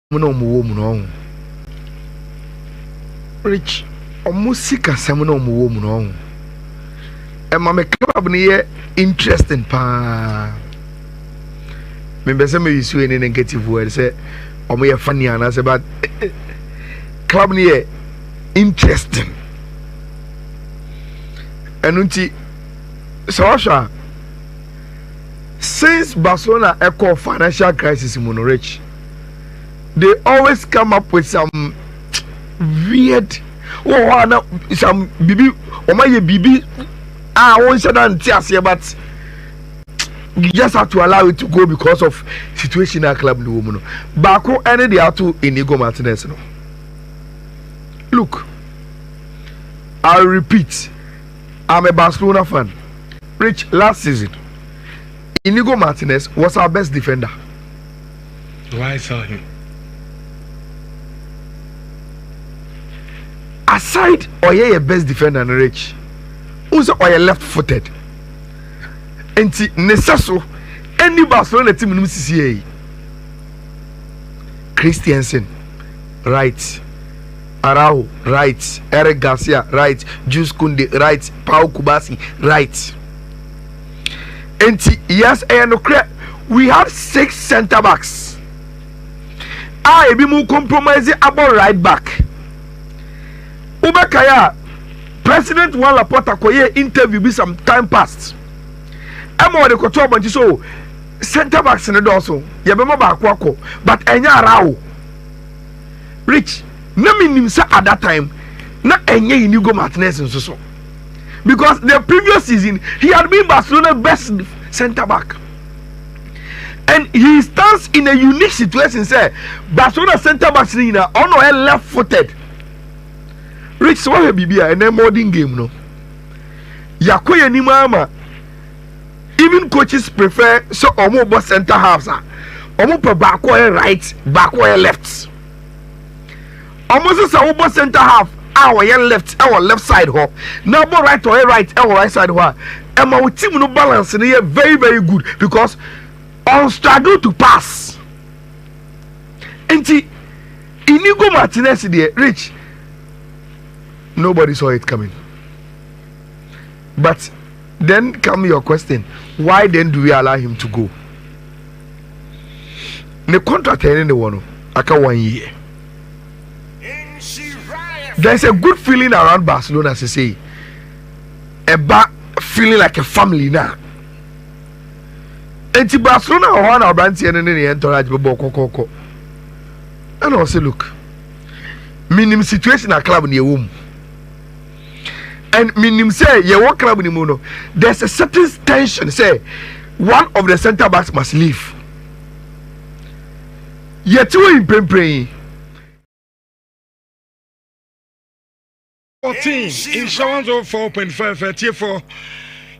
no mo no rich omusika sam no mo no e ma me club ni ye interesting pa me be say me use any negative word say omo ye funny and say but club ni ye interesting enunti so since Barcelona echo financial crisis in rich, they always come up with some weird some bibi or my bibi one shouldn't tell but you just have to allow it to go because of situation at club the woman. Bako any the out in Inigo Martinez. No. Look, I'll repeat, I'm a Barcelona fan. Rich, last season Inigo Martinez was our best defender. Why saw him? Aside Oye your best defender and Rich, who's Oye left-footed? And necessary any Barcelona team in CCA. Christiansen, right. Arau, right. Eric Garcia, right. Jules Koundé, right. Pau Kubasi, right. And yes, we have 6 center backs. I be more compromising about right back. Ubakaya, President Juan Laporta koye interview be some time past. Emo de koto banji so center backs in the doso. Yabema ba kwako, but enya Arau. Rich, na minim say at that time na enye Inigo Martinez nso so. Because the previous season he had been Barcelona's best center back, and he stands in a unique situation. Say Barcelona center backs in on a left-footed. Rich, so what be and then modern game no. Yakoye ni mama. Even coaches prefer so omo center halves. Omo per backward right, backward left. Almost a omo center half. Our left side ho. Now bo right or right, our right side ho. And my team no balance in here very good because on struggle to pass. And Inigo Martinez there, Rich. Nobody saw it coming. But then come your question, why then do we allow him to go? The contract ending the one, aka 1 year. There's a good feeling around Barcelona, as I say. Feeling like a family now. And Barcelona or one of and the entourage Boko. And also look, minimum situation at club in your womb. And minimum say you walk club in the mono. There's a certain tension. Say one of the center backs must leave. Yet you in praying. 14 insurance of 4.5 34.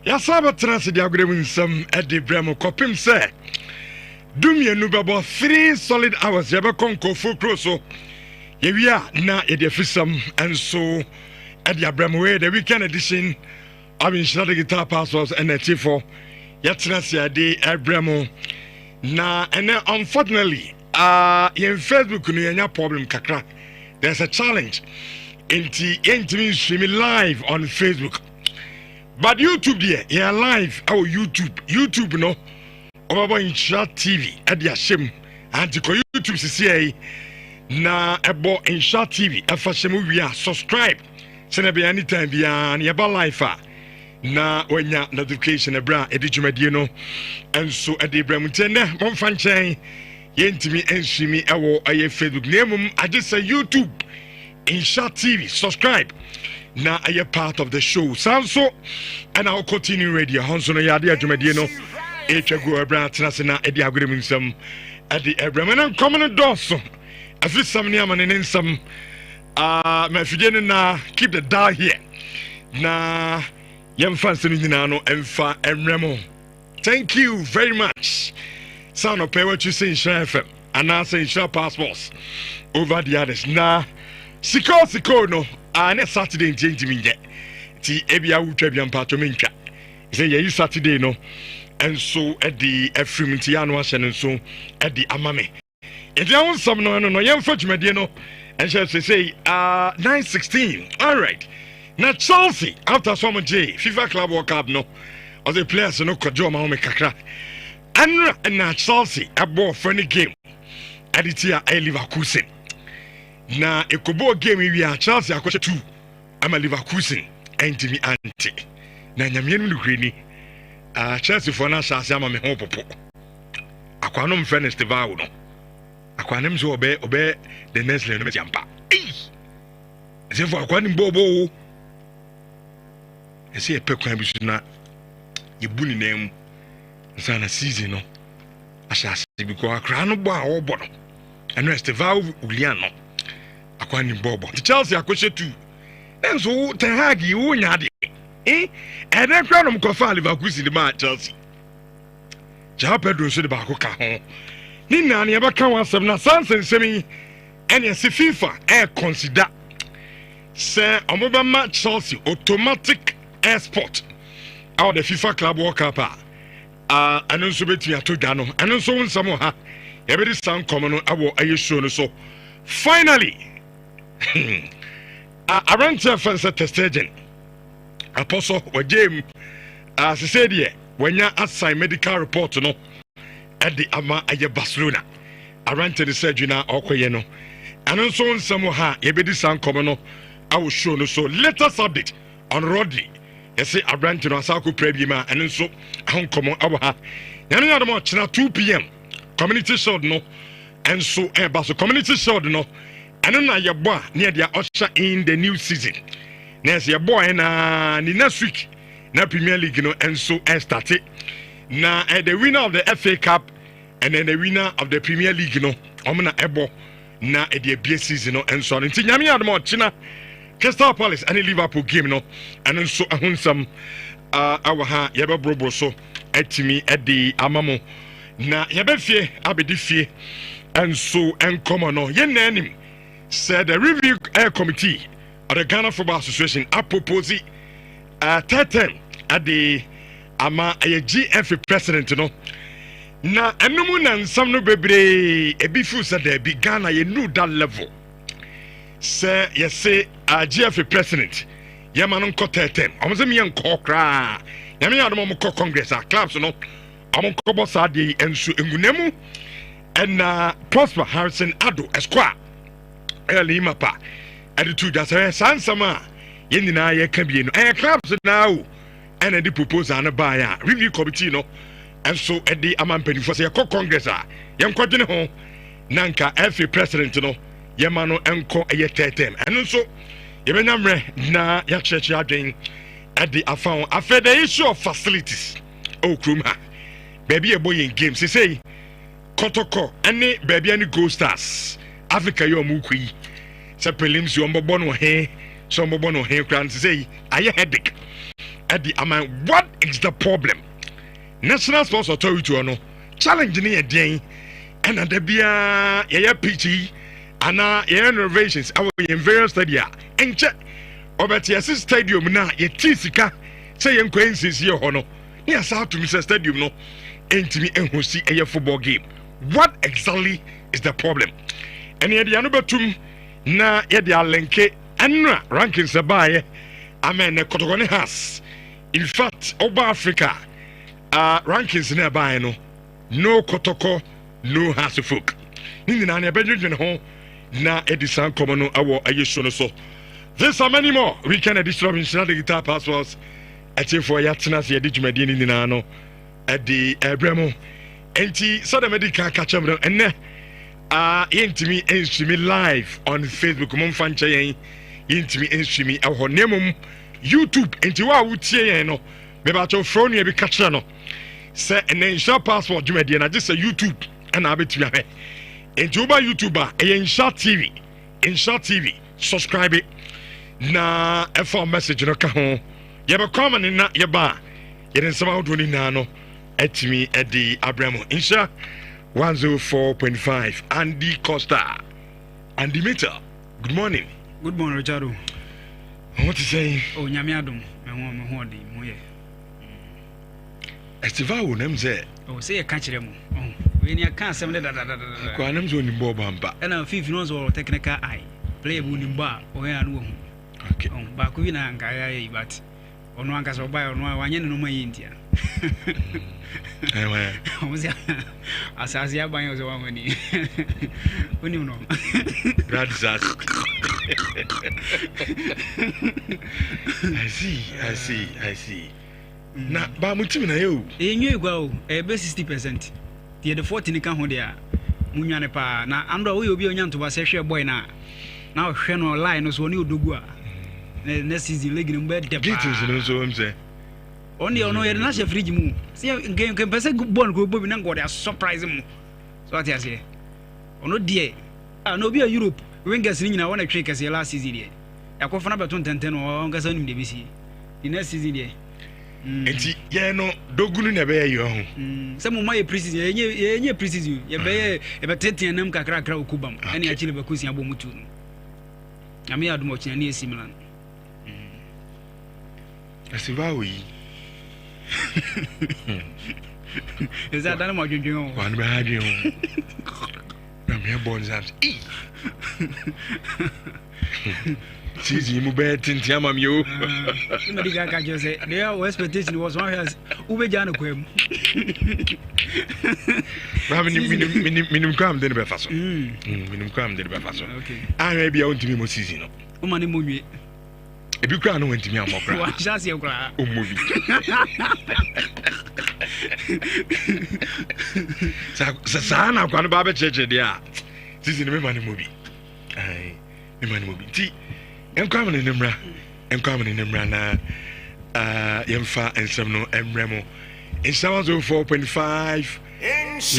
Yasaba transit the agreement some at the Bremo Copim say. Do me a about 3 solid hours. Yaba conco full crosso. Yevia na edifisum and so at the Bremo the weekend edition. I've been shot the guitar passwords and a T4. Yatrasia de Bremo. Na and then unfortunately, in Facebook, no problem kakra. There's a challenge. Inti streaming live on Facebook, but YouTube there, yeah, live our YouTube no, over in Chat TV at the Ashim, and to YouTube CCA na abo in Chat TV. Afashemu we are subscribe. Send be anytime be nearby live na when ya notification ebra edijumedie no, and so at the Bramutenda one fan chain yentimi and streaming our Facebook name. I just say YouTube. In Chat TV, subscribe. Now I am part of the show. Sounds so, and I'll continue radio. Hansono Yadia Jumedino, Echago Abra Trasena, Eddie Agreement some at the Abraham and common dorsum. As if some Yaman and some my Fidenna keep the dial here. Na Yam Fancy Nano and Fa and Remo. Thank you very much. Sound of pay what you say in Share FM and I say in Share Passports over the others. Nah. Siko no next Saturday change me yet. Ti ebia wutwa pato mentwa. Say you Saturday no. And so at the Efrimitiano and so at the Amame. If you want some no young French Medino, and shall say 9-16. All right. Now Chelsea after some J FIFA Club World Cup no, or the players no kajo ma kakra. And now Chelsea a ball friendly game. Aditia a Leverkusen. Na ekobo game we are Chelsea akoche 2. I'm a Leverkusen anti anti. Na nyamie no kreni. Chelsea for na Chelsea ama me ho popo. Akwa no mfre ne Steva no. Akwa nem so obe the next level no metiampa. Ze for akwa ni bobo. Ese e pekwan bi so na yebu ni nam. Nsa na season no. Ashase because akra no bo a wo bo no. Eno Steva Ulian no. Akwa ni bobo. The Chelsea akoche 2. Enso Ten Hag wo nya de. And then crown of Kofa Leverkusen the match Chelsea. Ja Pedro so the back ka ho. Ni na na yeba kan wasem na sansen semi and yes FIFA consider say omoba match Chelsea automatic export out the FIFA Club World Cup and so beti ato da no and so nsamo ha yebe di san come no awo aye show no so finally around Ter Stegen Apostle Wajem as he said here when you assign medical report no at the ama aye Barcelona around the surgery na okoye no and so on some ha yebedi san come no I will show no so latest update on Rodri you say around no asako prebima and so hon come awa ha yanu yadamo china 2 p.m. community shield no and so baso community shield no and na ye boa near their usher in the new season. Next your boy na the next week na Premier League no and so started. Na the winner of the FA Cup and then the winner of the Premier League no omna ebo na the BS season no and so nti nyame admo china Crystal Palace and Liverpool game no and so ahonsam our ha yebe brobo so etimi edi amamo na yebe fie abedi fie and so enkomo no ye nanim said the review committee of the Ghana Football Association proposed 10 at the ama GFA president no na enum na nsam no bebre ebifu said there be Ghana ye know that level say you say GFA president yama no ko 10 omo me nko kra yama ya no mo ko congress clubs no omo ko boss ade ensu engunemu and Prosper Harrison Ado Esquire Elimapa attitude that's a sansama yenina ye ka bi no clubs now and the proposal na buy review committee no and so at the amampani for say congress yem kwadene ho nanka FA president no yema no enko eye tetem and so yebenyamre na ya church adwen at the afan after the issue of facilities krum ha baby e boy in game say kotoko any baby any Gold Stars Africa yo mukui se prelims yo mbobo no he so mbobo no he kran say aye headache at the what is the problem National Sports Authority no challenge ni eden and ada bia ye pitch ana ye renovations our in various stadia enche obeti stadium na ye tisika say ye nkwensis ye ho no ya South to Mr Stadium no entimi enhosi eye football game. What exactly is the problem? And ye dia no betum na ye dia lenke anra rankings abaye amen kotogone has in fact over Africa rankings na abaye no kotoko no has folk ni na na bedwedwen ho na edisan komo no awo ayeso no so this and many more weekend edition of Nhyira Digital Passports for yatena se yedi dwumadi ni na no edi ebremo enti so the medical catch up enne yentimi enstream live on Facebook mom fanche yen yentimi enstream ehɔ nemum YouTube enti wa wutie yen no me ba cho phone e bi catch no se enne Nhyira Passport dwumadi na just YouTube na abetumi ahɛ enti oba YouTuber Nhyira TV subscribe it na for message no ka ho ye be comment na ye ba ye den sama odoni na no etimi edi abramo Nhyira 104.5 Andy Costa Andy Meter. Good morning Richard. What is saying? Oh nyame adom me ho odi mo ye Estival wo nem say oh say ye ka kire mo oh when you can't send that. Quanums on the Bobamba. And I'm 50 knows or technical eye. Play wood bar or I Okay. Bakuvina and Gaya, but on one cast or buy on one yen no my India. As I buy us one money. When you know. That's us. I see. Na ba mutim na yo. Enyu go e be 60%. The 40 can hold there. Munyane pa na ando we obi onyanto ba se hwe boy na hwe no line no so oni odogu a. Next season league no be de pa. Gittins no so am say. Only ono ye na she fridge mu. See game can person born go bobi na go dey surprise mu. So what you say? Ono die. Ah no be Europe. Wingers ni nyina wona twe kase last season die. Yakofa na beton tenten o ngasa nim de bisi. The next season die. Enti ye no dogunu na be ye ho. Some of my preseason ye preseason ye be e be teten nam kakra okubam. Ene akile Leverkusen abo mutu. Ami adum ochina na esimilan. Asibawi. Is that done my junior? One bad you. I'm here born that. Sisi mu be tintia mam yo. Medical can just say their expectation was one has ube jana kwem. Ba minimum kam den be faso. Minimum kam den be faso. Okay. Ah na bia ontimi mo sisi no. O mani monwe. Ebi kra no ontimi amokra. Wa chance e kra. O movi. Sa na kwa no ba be cheche dia. Sisi ne me mani mobi. Ai, me mani mobi. Ti enkwamene nemra na yemfa ensem no emremo in 704.5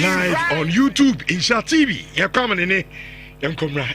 live on YouTube Nhyira TV. Enkwamene ne yenkomra.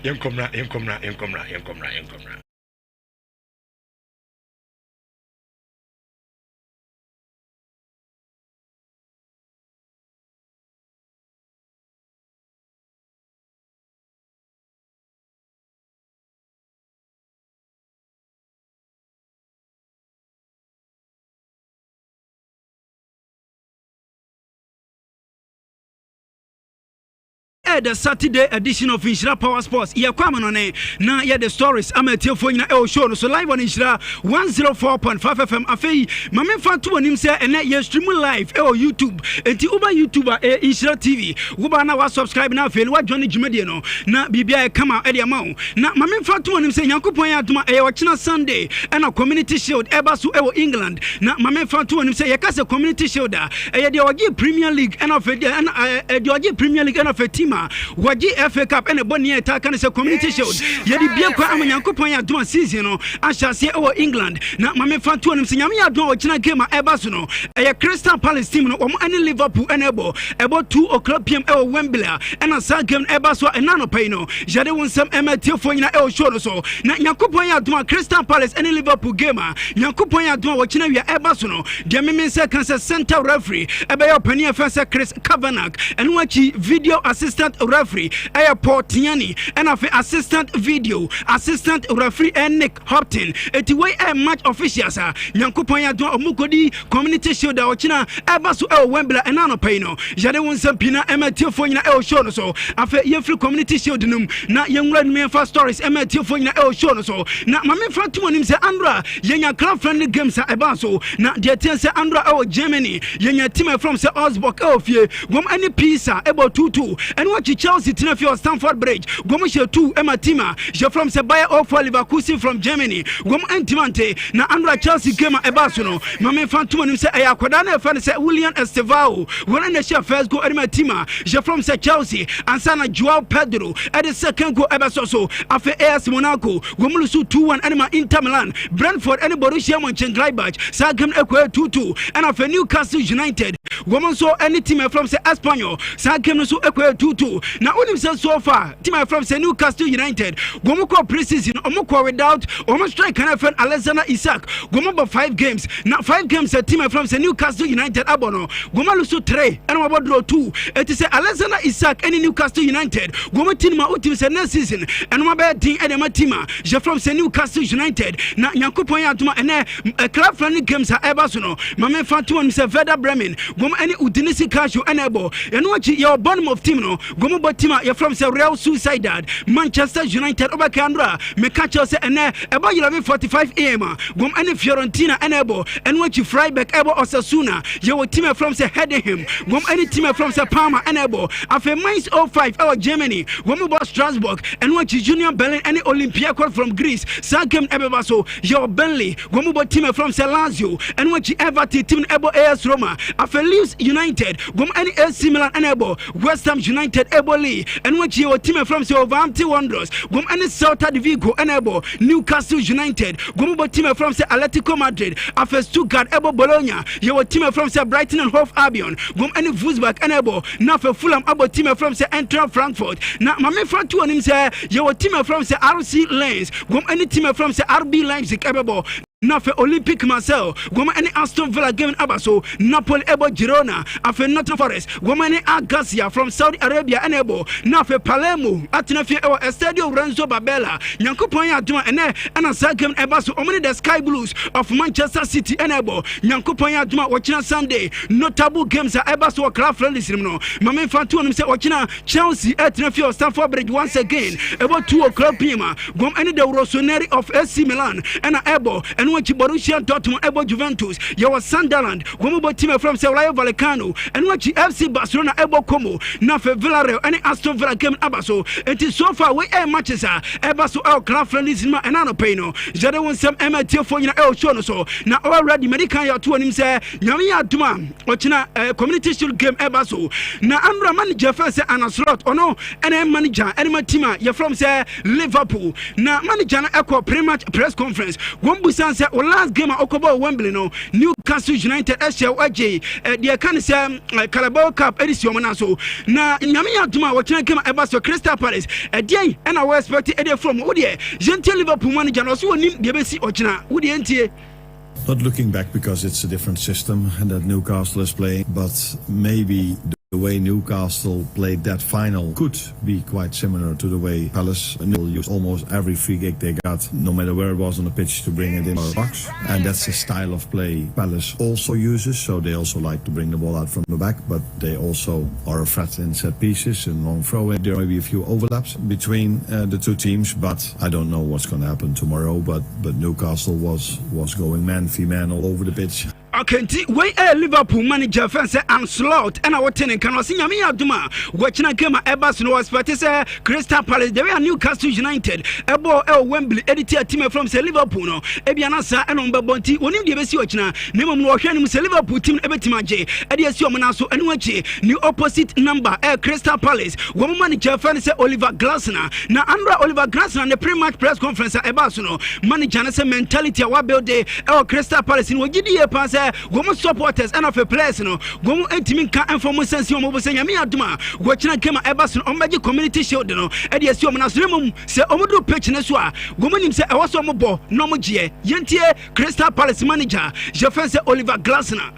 The Saturday edition of Nhyira Power Sports. Ye kwame on na ye the stories amateur for nyina e show no so live on Nhyira 104.5 FM afei mame fa to onim se ene ye stream live e YouTube enti uba YouTuber Nhyira TV wo na wa subscribe na afei wa join jumade no na bibia e kama e de ma na mame fa to onim se Nyankopon ya adoma e wo kina Sunday e na community shield e ba so e wo England na mame fa to onim se ye ka se community shield e ye de ogi Premier League e na afei de ogi Premier League e na afei team waji FA Cup ene boni eta kan se community shield ye di bia kwa amanyankopon ya adom season no ahyase e wo England na mame fa to onim se nyame ya adom o kina game e ba so no e Crystal Palace team no omo ene Liverpool ene ebo 2:00 PM e wo Wembley ena sa game e ba so ena no pay no jade wonsam ematiefo nyina e wo show no so na nyankopon ya adom Crystal Palace ene Liverpool game a nyankopon ya adom o kina wi e ba so no de meme se kan se center referee e be yo pani afa se Chris Kavanagh ene wachi video assistant referee airport Tiani and of assistant referee and Nick Hopton eti way match officials Nyankopon ya do omukodi community shield ochina eba so e Wembley and no pay no jade wonsam pina ematiefo nyina e show no so afa ye free community shield num na yenwura me fa stories ematiefo nyina e show no so na mame fa to onim se Andra yenya club friendly games eba so na de ten se Andra e Germany yenya team from se Osborg e ofie gom any pizza ebo 2-2 and what Chelsea Tinafio Stamford Bridge Gomushe 2 Emma Tima je from Sebaya of Leverkusen from Germany Gom Antimante na Andra Chelsea game Ebasuno Mame Fantum nim se ayakoda na fa se William Estevao wona na share first goal Emma Tima je from se Chelsea ansana Joao Pedro at the second goal Ebasoso afa AS Monaco Gomulusu 2-1 Anima Inter Milan Brentford and Borussia Mönchengladbach sa game ekwe 2-2 and afa Newcastle United Gomonso any team from se Espanyol sa game no so ekwe 2-2 2. Now only so far team from Newcastle United gomo call preseason omo without omo strike and friend Alexander Isak gomo about 5 games. Now 5 games a team from Newcastle United abono gomo luso 3 and omo draw 2. It is Alexander Isak and Newcastle United gomo team ma utim se next season and omo be team and ma team je from Newcastle United na Nyankopon ya atuma ene club friendly games are ever so no mama fan to se Werder Bremen gomo any Udinese Casio enable and watch your bottom of team no gomo bo team ya from Real Suicidad Manchester United over Canberra me catch us ene about 11:45 am gom any Fiorentina enable and watch you Freiburg ebo Osasuna your team from se Heidenheim gom any team from se Parma enable after Mainz 05 our Germany gom bo Strasbourg and watch Union Berlin any Olympiacos from Greece Sankem ebebaso your Burnley gom bo team from se Lazio and watch Everton team ebo AS Roma after Leeds United gom any AC Milan enable West Ham United eboli and watch your team from se Wolverhampton Wanderers gom any Celta de Vigo enable Newcastle United gom team from se Atletico Madrid after Stuttgart ebo Bologna your team from se Brighton and Hove Albion gom any Wolfsburg enable na for Fulham abo team from se Eintracht Frankfurt na mame front to him say your team from se RC Lens gom any team from se RB Leipzig ebo na for Olympic Marseille goma any Aston Villa game abaso Napoli ebo Girona afe Nottingham Forest goma any Agasia from Saudi Arabia enable na for Palermo atina fi ewo Estadio Renzo Babella Nyankopon ya aduma ene ana sa game abaso omni the Sky Blues of Manchester City enable Nyankopon ya aduma watchina Sunday notable games abaso club friendlies no mame fantu onum say watchina Chelsea atina fi Stamford Bridge once again about 2 o'clock PM gom any the Rossoneri of AC Milan and ebo and watch Borussia Dortmund ebo Juventus your Sunderland gomo team from Rayo Vallecano and watch FC Barcelona ebo Como na for Villarreal and Aston Villa game abaso it is so far we matches abaso our club friendlies ma and no pay no jade won some MT for nyina show no so na already medical ya to anim say nyame ya aduma ochina community shield game abaso na Ambra manager first an slot ono and manager and my team ya from say Liverpool na manager na equal pre-match press conference won say last game okobo Wembley no Newcastle United SLJ they can say Carabao Cup edition na so na nyame aduma watchina game abaso Crystal Palace dey and I was expecting from wo dey gentle Liverpool manager no so onim dey be si ochina wo dey entie. Not looking back because it's a different system that Newcastle is playing, but maybe the way Newcastle played that final could be quite similar to the way Palace used almost every free kick they got, no matter where it was on the pitch, to bring it in our box. And that's the style of play Palace also uses, so they also like to bring the ball out from the back, but they also are a threat in set pieces and long throw-in. There may be a few overlaps between the two teams, but I don't know what's going to happen tomorrow, but Newcastle was going man-for-man all over the pitch. Okay, we Liverpool manager fence and slot and our tenant can see me aduma watching a game Ebas no expect say Crystal Palace they are Newcastle United ebo Wembley editor team from say Liverpool no ebiana sa and on bonti onim de besi ochina nemo mo hwe nim say Liverpool team ebetima je e de esi omna so enu achi new opposite number Crystal Palace wo manager fence say Oliver Glasner na Andra Oliver Glasner the pre-match press conference Ebas no manager na say mentality a wa build e Crystal Palace ni wogidi e pass gomo supporters and of a players no gomo entimi ka information si omo bo senya me aduma gwachina kema ebas no ombaji community shield no e de esi omo na so mum se omo do pitch ne so a gomo nim se e wo so omo bo no mo je yentie Crystal Palace manager je pense Oliver Glasner.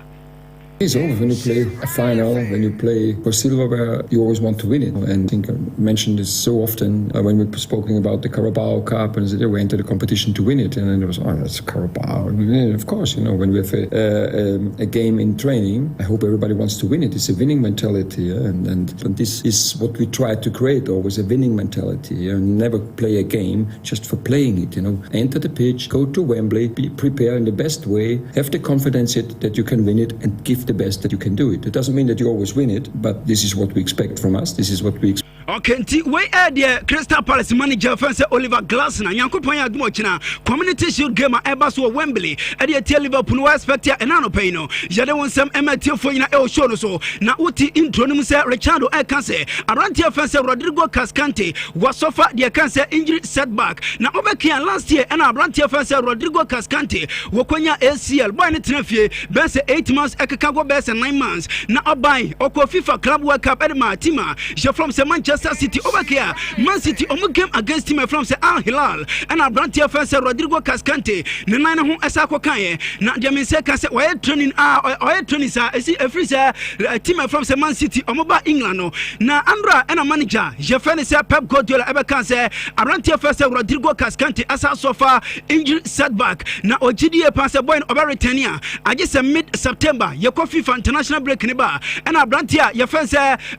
It's always when you play a final, when you play for silverware, you always want to win it. And I think I mentioned this so often when we were speaking about the Carabao Cup, and we enter the competition to win it. And then there was, that's Carabao. And of course, when we have a game in training, I hope everybody wants to win it. It's a winning mentality. And this is what we try to create, always a winning mentality. And never play a game just for playing it. Enter the pitch, go to Wembley, be prepared in the best way, have the confidence that you can win it, and give the best that you can do it. It doesn't mean that you always win it, but this is what we expect from us. This is what we expect. Okay, we add the Crystal Palace manager fence Oliver Glasner. Yankopon ya dumochina Community Shield game Ebas or Wembley. Adi tell Liverpool no expect ya enano payno. Jade won some MT for ina el show so. Na uti intro nimu se Richardo Ekanse. Arantia fence Rodrigo Cascante was suffer the cancer injury setback. Na Obekia last year and Arantia fence Rodrigo Cascante Wokonya ACL boy ni tenafie bense 8 months ekakago bense 9 months. Na obai oko FIFA Club World Cup edema tima. Je from se Manchester City over here. Man City omu game against him from say Al Hilal and Abrantia fence Rodrigo Cascante. Ne nine ho esa kwakaye na dia me say ka say why training training sa esi every say team from say Man City omu ba England no na Andra and a manager je fene say Pep Guardiola ebe kan say Abrantia fence Rodrigo Cascante asa so far injury setback na ogidie pass boy over retenia age say mid September ye ko FIFA international break ne ba and Abrantia ye fence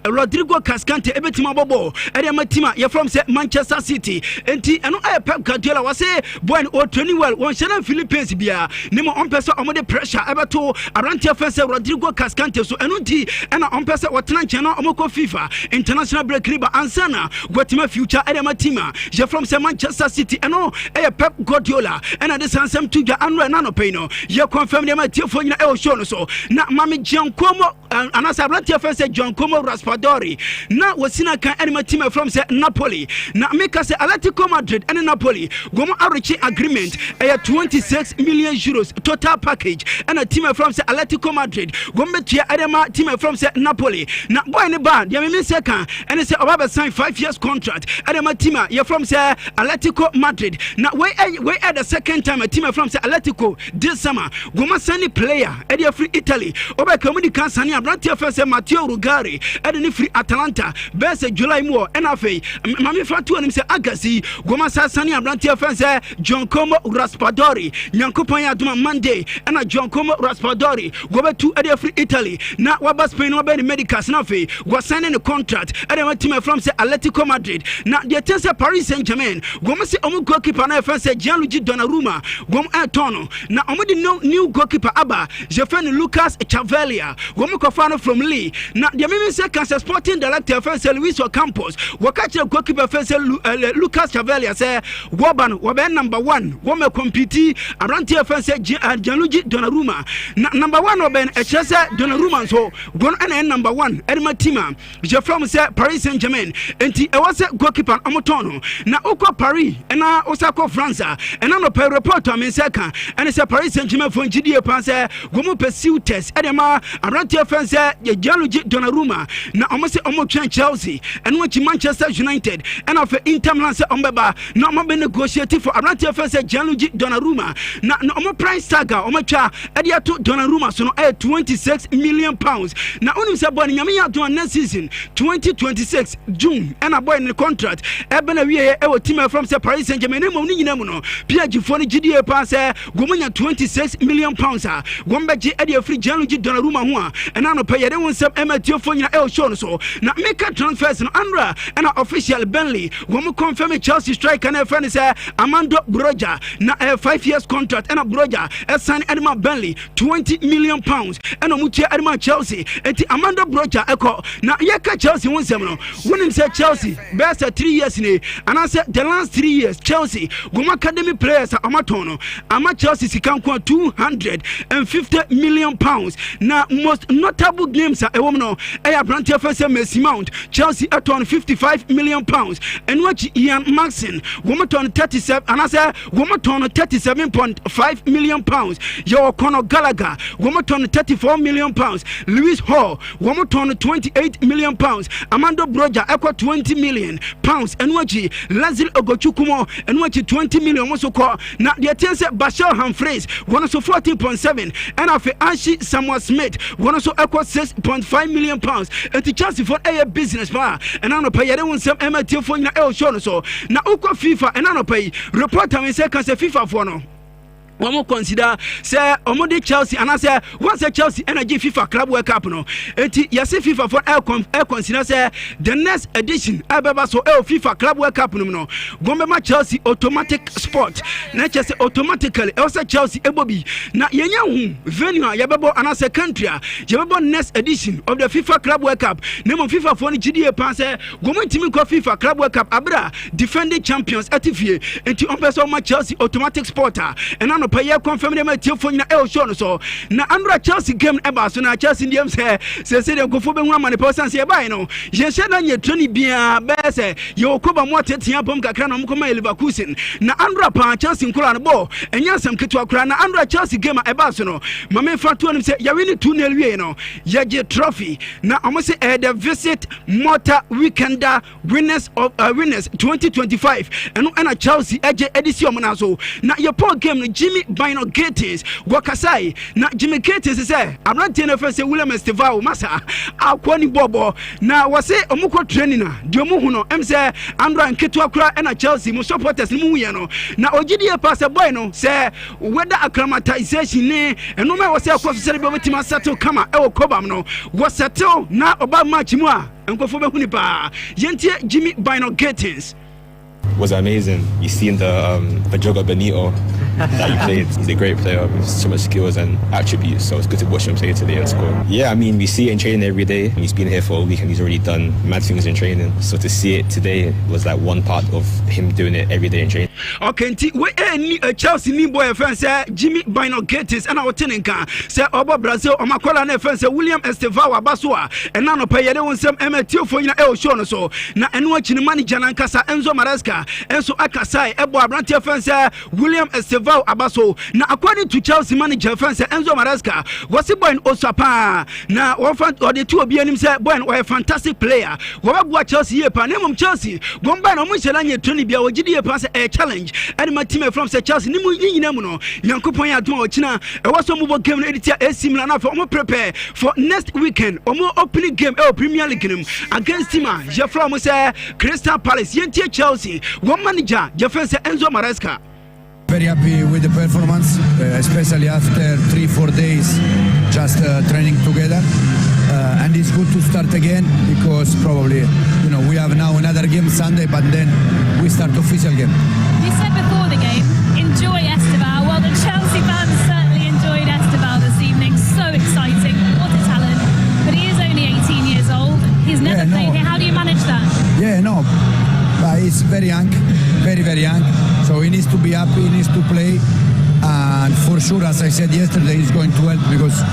Rodrigo Cascante ebetima bobo ede matima ye from say Manchester City enti eno Pep Guardiola was say boy o training well won shana Philippines bia nemo on person omode pressure ebeto Abrantia fence Rodrigo Cascante so eno nti ena on person wotena nchena omoko FIFA international break riba ansana gwatima future ede matima je from say Manchester City eno Pep Guardiola ena this handsome tuja anro na no pay no ye confirm dem atiefo nyina e show no so na mame Giancomo anasa Abrantia fence Giancomo Raspadori na wasina kan enema team from say Napoli na make say Atletico Madrid and Napoli gomo arechi agreement 26 million euros total package and a team from say Atletico Madrid gomo tia adema team from say Napoli na boy ne band ya me say kan and say obaba sign 5 years contract adema team ya from say Atletico Madrid na we at the second time a team from say Atletico this summer gomo sign player e dey free Italy oba community kan sani Abrantia fence Matteo Rugari e dey free Atalanta best July mo enafei mami fatu anim se agasi goma sasani Abrantia fence Giancomo Raspadori Nyankopon ya duma Monday ena Giancomo Raspadori gobe tu ade free Italy na waba Spain waba ni medicals na fe go sign the contract ade team from say Atletico Madrid na the tense Paris Saint-Germain goma se omu goalkeeper na fence Gianluigi Donnarumma gom etono na omu di new goalkeeper aba Jefferson Lucas Chavelia gomu kofano from Lee na the mimi se Kansas Sporting director fence Luis Campos wakati goalkeeper fence Lucas Chavelia say woban number 1 wome compete Abrantia fence Gianluigi Donnarumma na number 1 woban echese Donnarumma so gon na number 1 edema tima je from say Paris Saint-Germain enti e was goalkeeper amotono na uko Paris na osako France na no per report am seka and say Paris Saint-Germain for GDA pass gomu pursue test edema Abrantia fence Gianluigi Donnarumma na omo say omo twen Chelsea and what Manchester United and of Inter Milan say ombeba na omo be negotiate for Abrantia fence Gianluigi Donnarumma na omo price tag omo twa e dey to Donnarumma so no 26 million pounds na onim say boy nyame ya do next season 2026 June and a boy in the contract e be na wie e team from say Paris Saint-Germain no ni nyina mu no PSG for the GDA pass gomunya 26 million pounds gombeji e dey free Gianluigi Donnarumma ho a and na no pay ye dey won some MTO for nyina e show no so na make transfers no Andra and official Burnley womu confirm Chelsea striker na friend say Amando Broja na 5 years contract and a Broja sign Edma Burnley 20 million pounds and omutia Edma Chelsea enti Amando Broja eko na yeka Chelsea won sem no wonim say Chelsea best 3 years ni and I said the last 3 years Chelsea gomu academy players amatono ama Chelsea sikanko 250 million pounds na most notable names e wom no e Abrantia fence Messi Mount Chelsea at 55 million pounds and watch Ian Maxson woman 37 and I say woman 37.5 million pounds your Conor Gallagher woman 34 million pounds Lewis Hall woman 28 million pounds Amando Broja equal 20 million pounds and watch Lazil Ogochukumo and watch 20 million also call now the attention Bashar Humphreys one also 14.7 and after Ashi Samuel Smith one also equal 6.5 million pounds and the chance for a business bar and I no pay they want some MTO for na el show so na uko FIFA and I no pay report am say can say FIFA for no One consider say omode Chelsea and I say once a Chelsea energy FIFA Club World Cup no enti yase FIFA for air consider say the next edition abeba so FIFA Club World Cup no gomema Chelsea automatic sport na Chelsea automatically also Chelsea ebobi na yenya hu venue yabebo and say country yabebo next edition of the FIFA Club World Cup name FIFA for ni GDA pan say gomentimi ko FIFA Club World Cup abra defending champions atifie enti on person ma Chelsea automatic sporter and pay confirm them at your phone show so na andra Chelsea game eba so na Chelsea ndiem say dem go fo be hu mani person say buy no ye she na ye training bia be say ye okoba mo tetia bom kakra na mo koma Leverkusen na andra pa Chelsea nkola no ball enya sam ketu akra na andra Chelsea game eba so no mama fa to nim say ye win 2-0 wie no ye je trophy na omo say the visit motor weekender winners of winners 2025 and na Chelsea eje edition mo na so na ye poor game no Jimmy Bino Gates wakasai na Jimmy Gates say abrante na fa say William Esteval masa akwani bobo na wase omuko training na de omu no em say Andra nketu akura na Chelsea mo supporters mu hu ye no na ogidie pass boy no say whether acclimatization ne eno ma wase akọ so say be betima settle kama e wo kobam no wo settle na oba match mu a enkofo be hu ni pa yentie Jimmy Bino Gates was amazing. You seen the Joga Benito that he played. He's a great player with so much skills and attributes, so it's good to watch him play today and score. Yeah, I mean, we see it in training every day. He's been here for a week and he's already done mad things in training. So to see it today was like one part of him doing it every day in training. Okay, we Chelsea ni boy fans Jimmy Bino Gates and our tenenka say oba Brazil o makola na fans William Esteval Abasoa and now no pay they won some emetio for you show no so na eno achini manager na nkasa Enzo Maresca enso akasai ebo abrante fans William Esteval Abaso na according to Chelsea manager fans Enzo Maresca was boy Osapa na one fan or the two obi anim say boy a fantastic player wo ba Chelsea ye pa na mum Chelsea gomba na mo shela nye training bia wo gidi ye pa say a challenge and my team from say Chelsea ni mu nyina mu no yankopon ya don ochina e was mo bo game na editia AC Milan na for mo prepare for next weekend omo opening game Premier League against team je from say Crystal Palace yentie Chelsea one manager je fans Enzo Maresca. Very happy with the performance, especially after 3-4 days just training together. And it's good to start again because probably, we have now another game Sunday, but then we start official game. You said before the game, enjoy Esteval. Well, the Chelsea fans certainly enjoyed Esteval this evening. So exciting. What a talent. But he is only 18 years old. He's never played here. How do you manage that? But he's very young, very, very young. So he needs to be happy, he needs to play. And for sure, as I said yesterday, he's going to help because...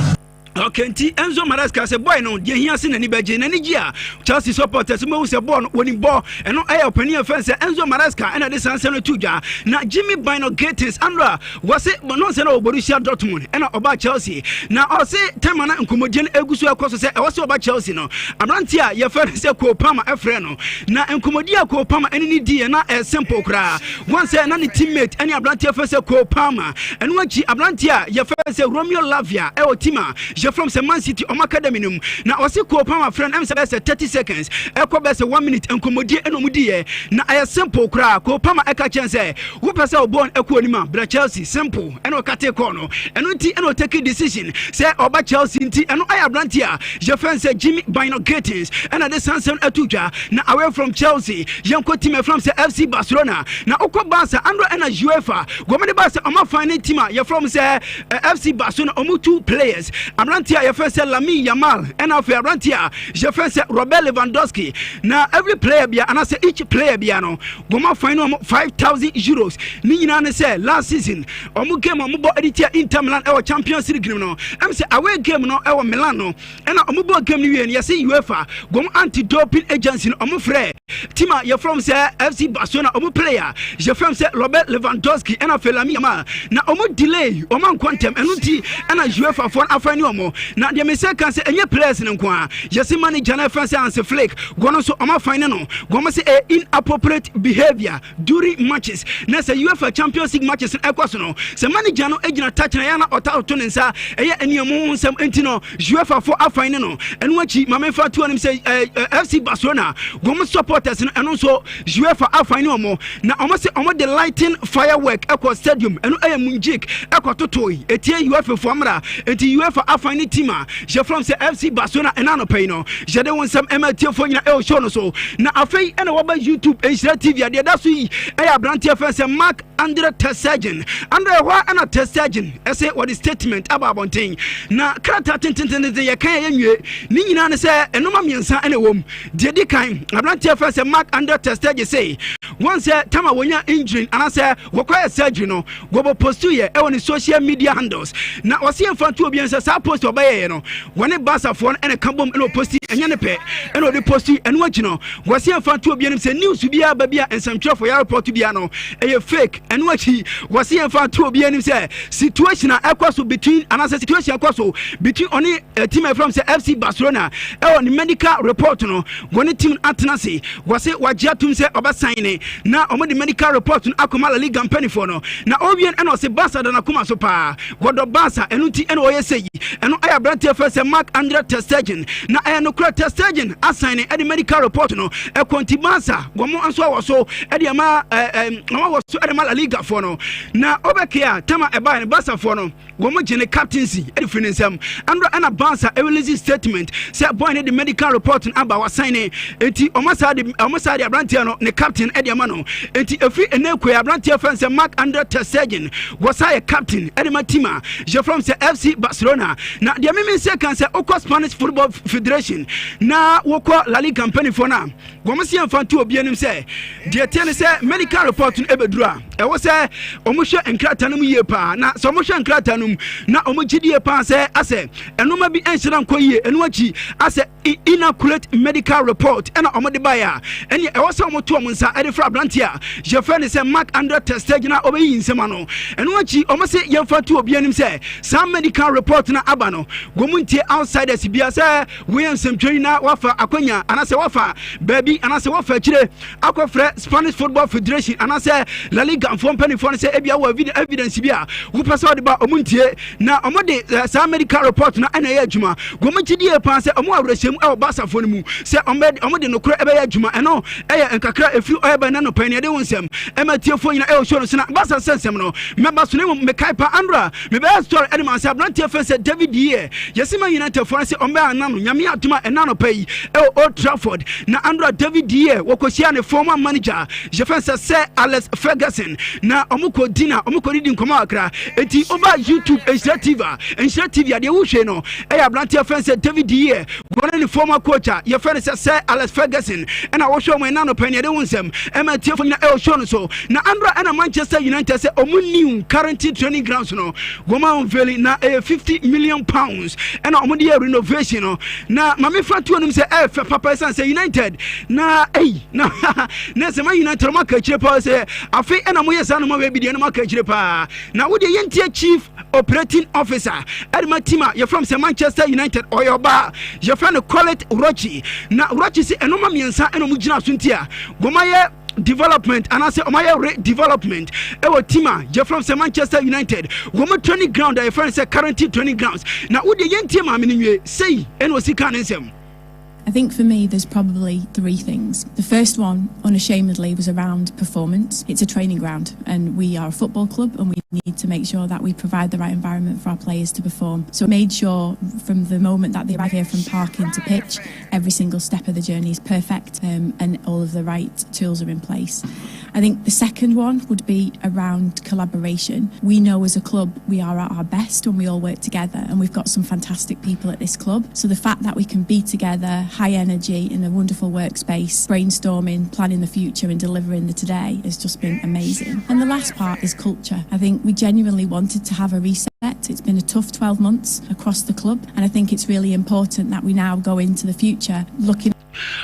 Okay, Enzo Maresca say boy no dey here sin ani beje na nigia Chelsea supporters mo say ball woni ball and no air opinion fans Enzo Maresca and this answer no tuja na Jimmy Bino Gates Andra was it no say no Borussia Dortmund and oba Chelsea na o say time na nkomodien egusu akoso say e was oba Chelsea no abrantia ye fan say ko pama efre no na nkomodia ko pama eni ni die na simple kra one say na ni teammate any abrantia fan say ko pama and wachi abrantia ye fan say Romeo Lavia e o tima je from Man City on academy num na o se ko pa my friend am say 30 seconds e ko be say 1 minute enkomodi enomudi na I simple kra ko pa ma e ka chen say wo pese o born e ko onima bra Chelsea simple e no kate ko no eno nti e no take decision say oba Chelsea nti eno aya brantia je fan say Jimmy Bino Gates and at the Sanson Atuja na away from Chelsea yanko team from say FC Barcelona na okwa Barca andro na UEFA gomede Barca o ma final team ya from say FC Barcelona omu 2 players Abrantia, your first Lami Yamal, and of Abrantia, your first Robert Lewandowski. Now, every player, and I say each player, Biano, Goma final 5,000 euros. Nina say last season, Omu game Omubo Editia Inter Milan, our Champions League. No, I'm say away game no, our Milano, and Omubo game new and you see UEFA, Gom anti doping agency, Omu Frey. Tima, you're from say FC Barcelona, Omu player, your from say Robert Lewandowski, and of Lami Yamal. Now, Omu delay, Oman Quantum, and Uti, and a UEFA for Afrani. mo na de me say kan say enye players no kwa yesi manager na fancy and flake gono so oma fine no gomo say inappropriate behavior during matches na say UEFA Champions League matches ekwaso no say manager no agina touch na ya na ota oto nsa eye eniamu nsem enti no UEFA for afine no enu achi mama fa to anim say FC Barcelona gomo supporters no eno so UEFA afine omo na omo say omo the lighting firework ekwa stadium enu munjik ekwa totoi etie UEFA for amra enti UEFA afine team a je from say FC Barcelona enano pay no je de won sam emetie fo nyina e show no so na afei ena woba YouTube Nhyira TV ade da so yi e abrantie fa say Mark Andre Ter Stegen Andre wa ana Ter Stegen say what the statement about bonting na krata tententente ye kan ye nwie ni nyina ne say enoma miensa ene wom de di kan abrantie fa say Mark Andre Ter Stegen say once tama wonya injury ana say wokwaya surgery no go post ye e woni social media handles na wase emfanto obi ensa sa post obaye no woni Barca fo ene kambom ene post enye ne pe ene odi post ene wachi no wase emfanto obi enim say news bia ba bia ensamtwefo ya report bia no eye fake ene wachi wase emfanto obi enim say situation akwaso between anasa situation akwaso between oni team from say FC Barcelona e woni medical report no woni team atenase wase wagya tum say obasan na omo the medical report no akoma La Liga mpanifo no na obien ene say Barca da na kuma so pa godo Barca enu ti ene oye say eno aya brante first Mark Andre Ter Stegen na aya no kra Ter Stegen assign e the medical report no e konti Barca gomo anso awoso e de ma awoso e de ma La Liga fo no na obekia tema e ba ne Barca fo no gomo gene captaincy e de finisam andro ana Barca e release statement say boy ne the medical report aba wa sign enti omasa de brante no ne captain e de ma no enti efi enekwe brante first Mark Andre Ter Stegen was a captain e de ma team je from say FC Barcelona na de me say kan say okọ Spanish Football Federation na wokọ La Liga company for na gomosi emfanto obi anim say de ten say medical report no ebedura e wo say omohwe enkrata no yie pa na so omohwe enkrata no na omogidie pa say ase enoma bi enhyira nkoyie enu achi ase inaccurate medical report ena omode baya ene e wo say omoto omonsa e de fra brantia je fe ne say Mark Andre Ter Stegen na obeyi nsema no enu achi omo say yemfanto obi anim say some medical report na aba no gomuntie outsiders bia say we nsemtwe na wafa akwanya anase wafa baby anase wafa kire akofre Spanish Football Federation anase La Liga company for say ebia wa evidence bia wo pesa de ba omuntie na omode some medical report na ana ya adwuma gomuntie die pa say omo awrehiem e Barca fo no mu say omode no kro ebe ya adwuma eno eye enkakra efi oyeba na no pani de wonsem ematie fo nyina e show no na Barca sensem no member so ne me kaipa andra me be story e man say abrantie fe say David here yesima United for say ombe anano nyame atuma enano pay e Old Trafford na andra David here wokosia ne former manager je fence say Alex Ferguson na omuko dina omuko ridi nkoma akra enti over YouTube Nhyira TV ade wo hwe no e abrantie fe say David here gone ne former coach ye fence say Alex Ferguson na wo hwe mo enano pay ne de wonsem e ma tie fo nyina e show no so na andra na Manchester United say omu current training grounds no goma unveiling na 50 million pounds and omudi renovation no na mame fatu onum say papa say United na na say Man United ma ka kire pa say afi na mo yesa no ma be bi no ma ka kire pa na wo de yentie chief operating officer Edma Tima you from say Manchester United or your bar you from call it Rochi na Rochi say enoma miensa enomu gina so ntia goma ye development and I say my development our team je from say Manchester United woman training ground I friend say current training grounds now wo de yen team am say and was he can nsem. I think for me, there's probably three things. The first one, unashamedly, was around performance. It's a training ground, and we are a football club, and we need to make sure that we provide the right environment for our players to perform. So I made sure from the moment that they arrive here from parking to pitch, every single step of the journey is perfect, and all of the right tools are in place. I think the second one would be around collaboration. We know as a club we are at our best when we all work together, and we've got some fantastic people at this club. So the fact that we can be together, high energy in a wonderful workspace, brainstorming, planning the future and delivering the today has just been amazing. And the last part is culture. I think we genuinely wanted to have a reset. It's been a tough 12 months across the club, and I think it's really important that we now go into the future looking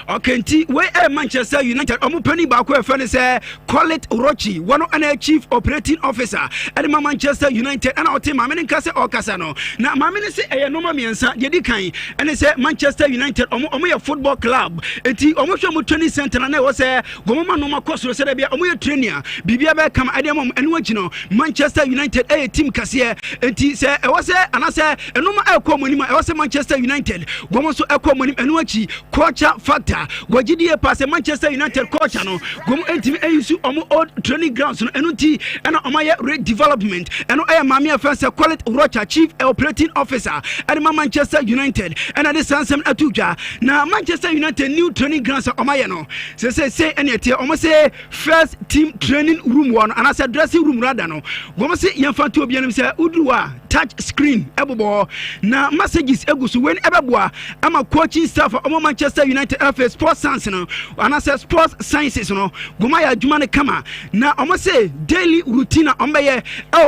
Okay, nti we Manchester United omo pani ba ko e fe ne say call it Rochi one and chief operating officer at Manchester United and our team mamene nka se okasa no na mamene se eye no ma miensa ye di kan ene se Manchester United omo ye football club enti omo hwe mo training center na wo se gomoma no makosoro se da bia omo ye trainer bibia be kam ade mom ene wachi no Manchester United team kase enti se e wo se anase enoma ekomonima e wo se Manchester United gomo so ekomonim ene wachi culture factor gojidie pass Manchester United culture no gomo enti eyisu omo old training grounds no eno ti ena omaye redevelopment eno mami afense call it Rocha chief operating officer at Manchester United and at the Sansem Atuja na Manchester United new training grounds omaye no say any tie omo say first team training room one and as a dressing room rather no gomo say yemfa to obianim say uduwa touch screen ebobo na messages egusu when ebeboa ama coaching staff omo Manchester United FA sports science no and as sports sciences no goma ya adwuma ne kama na omo say daily routine ombeye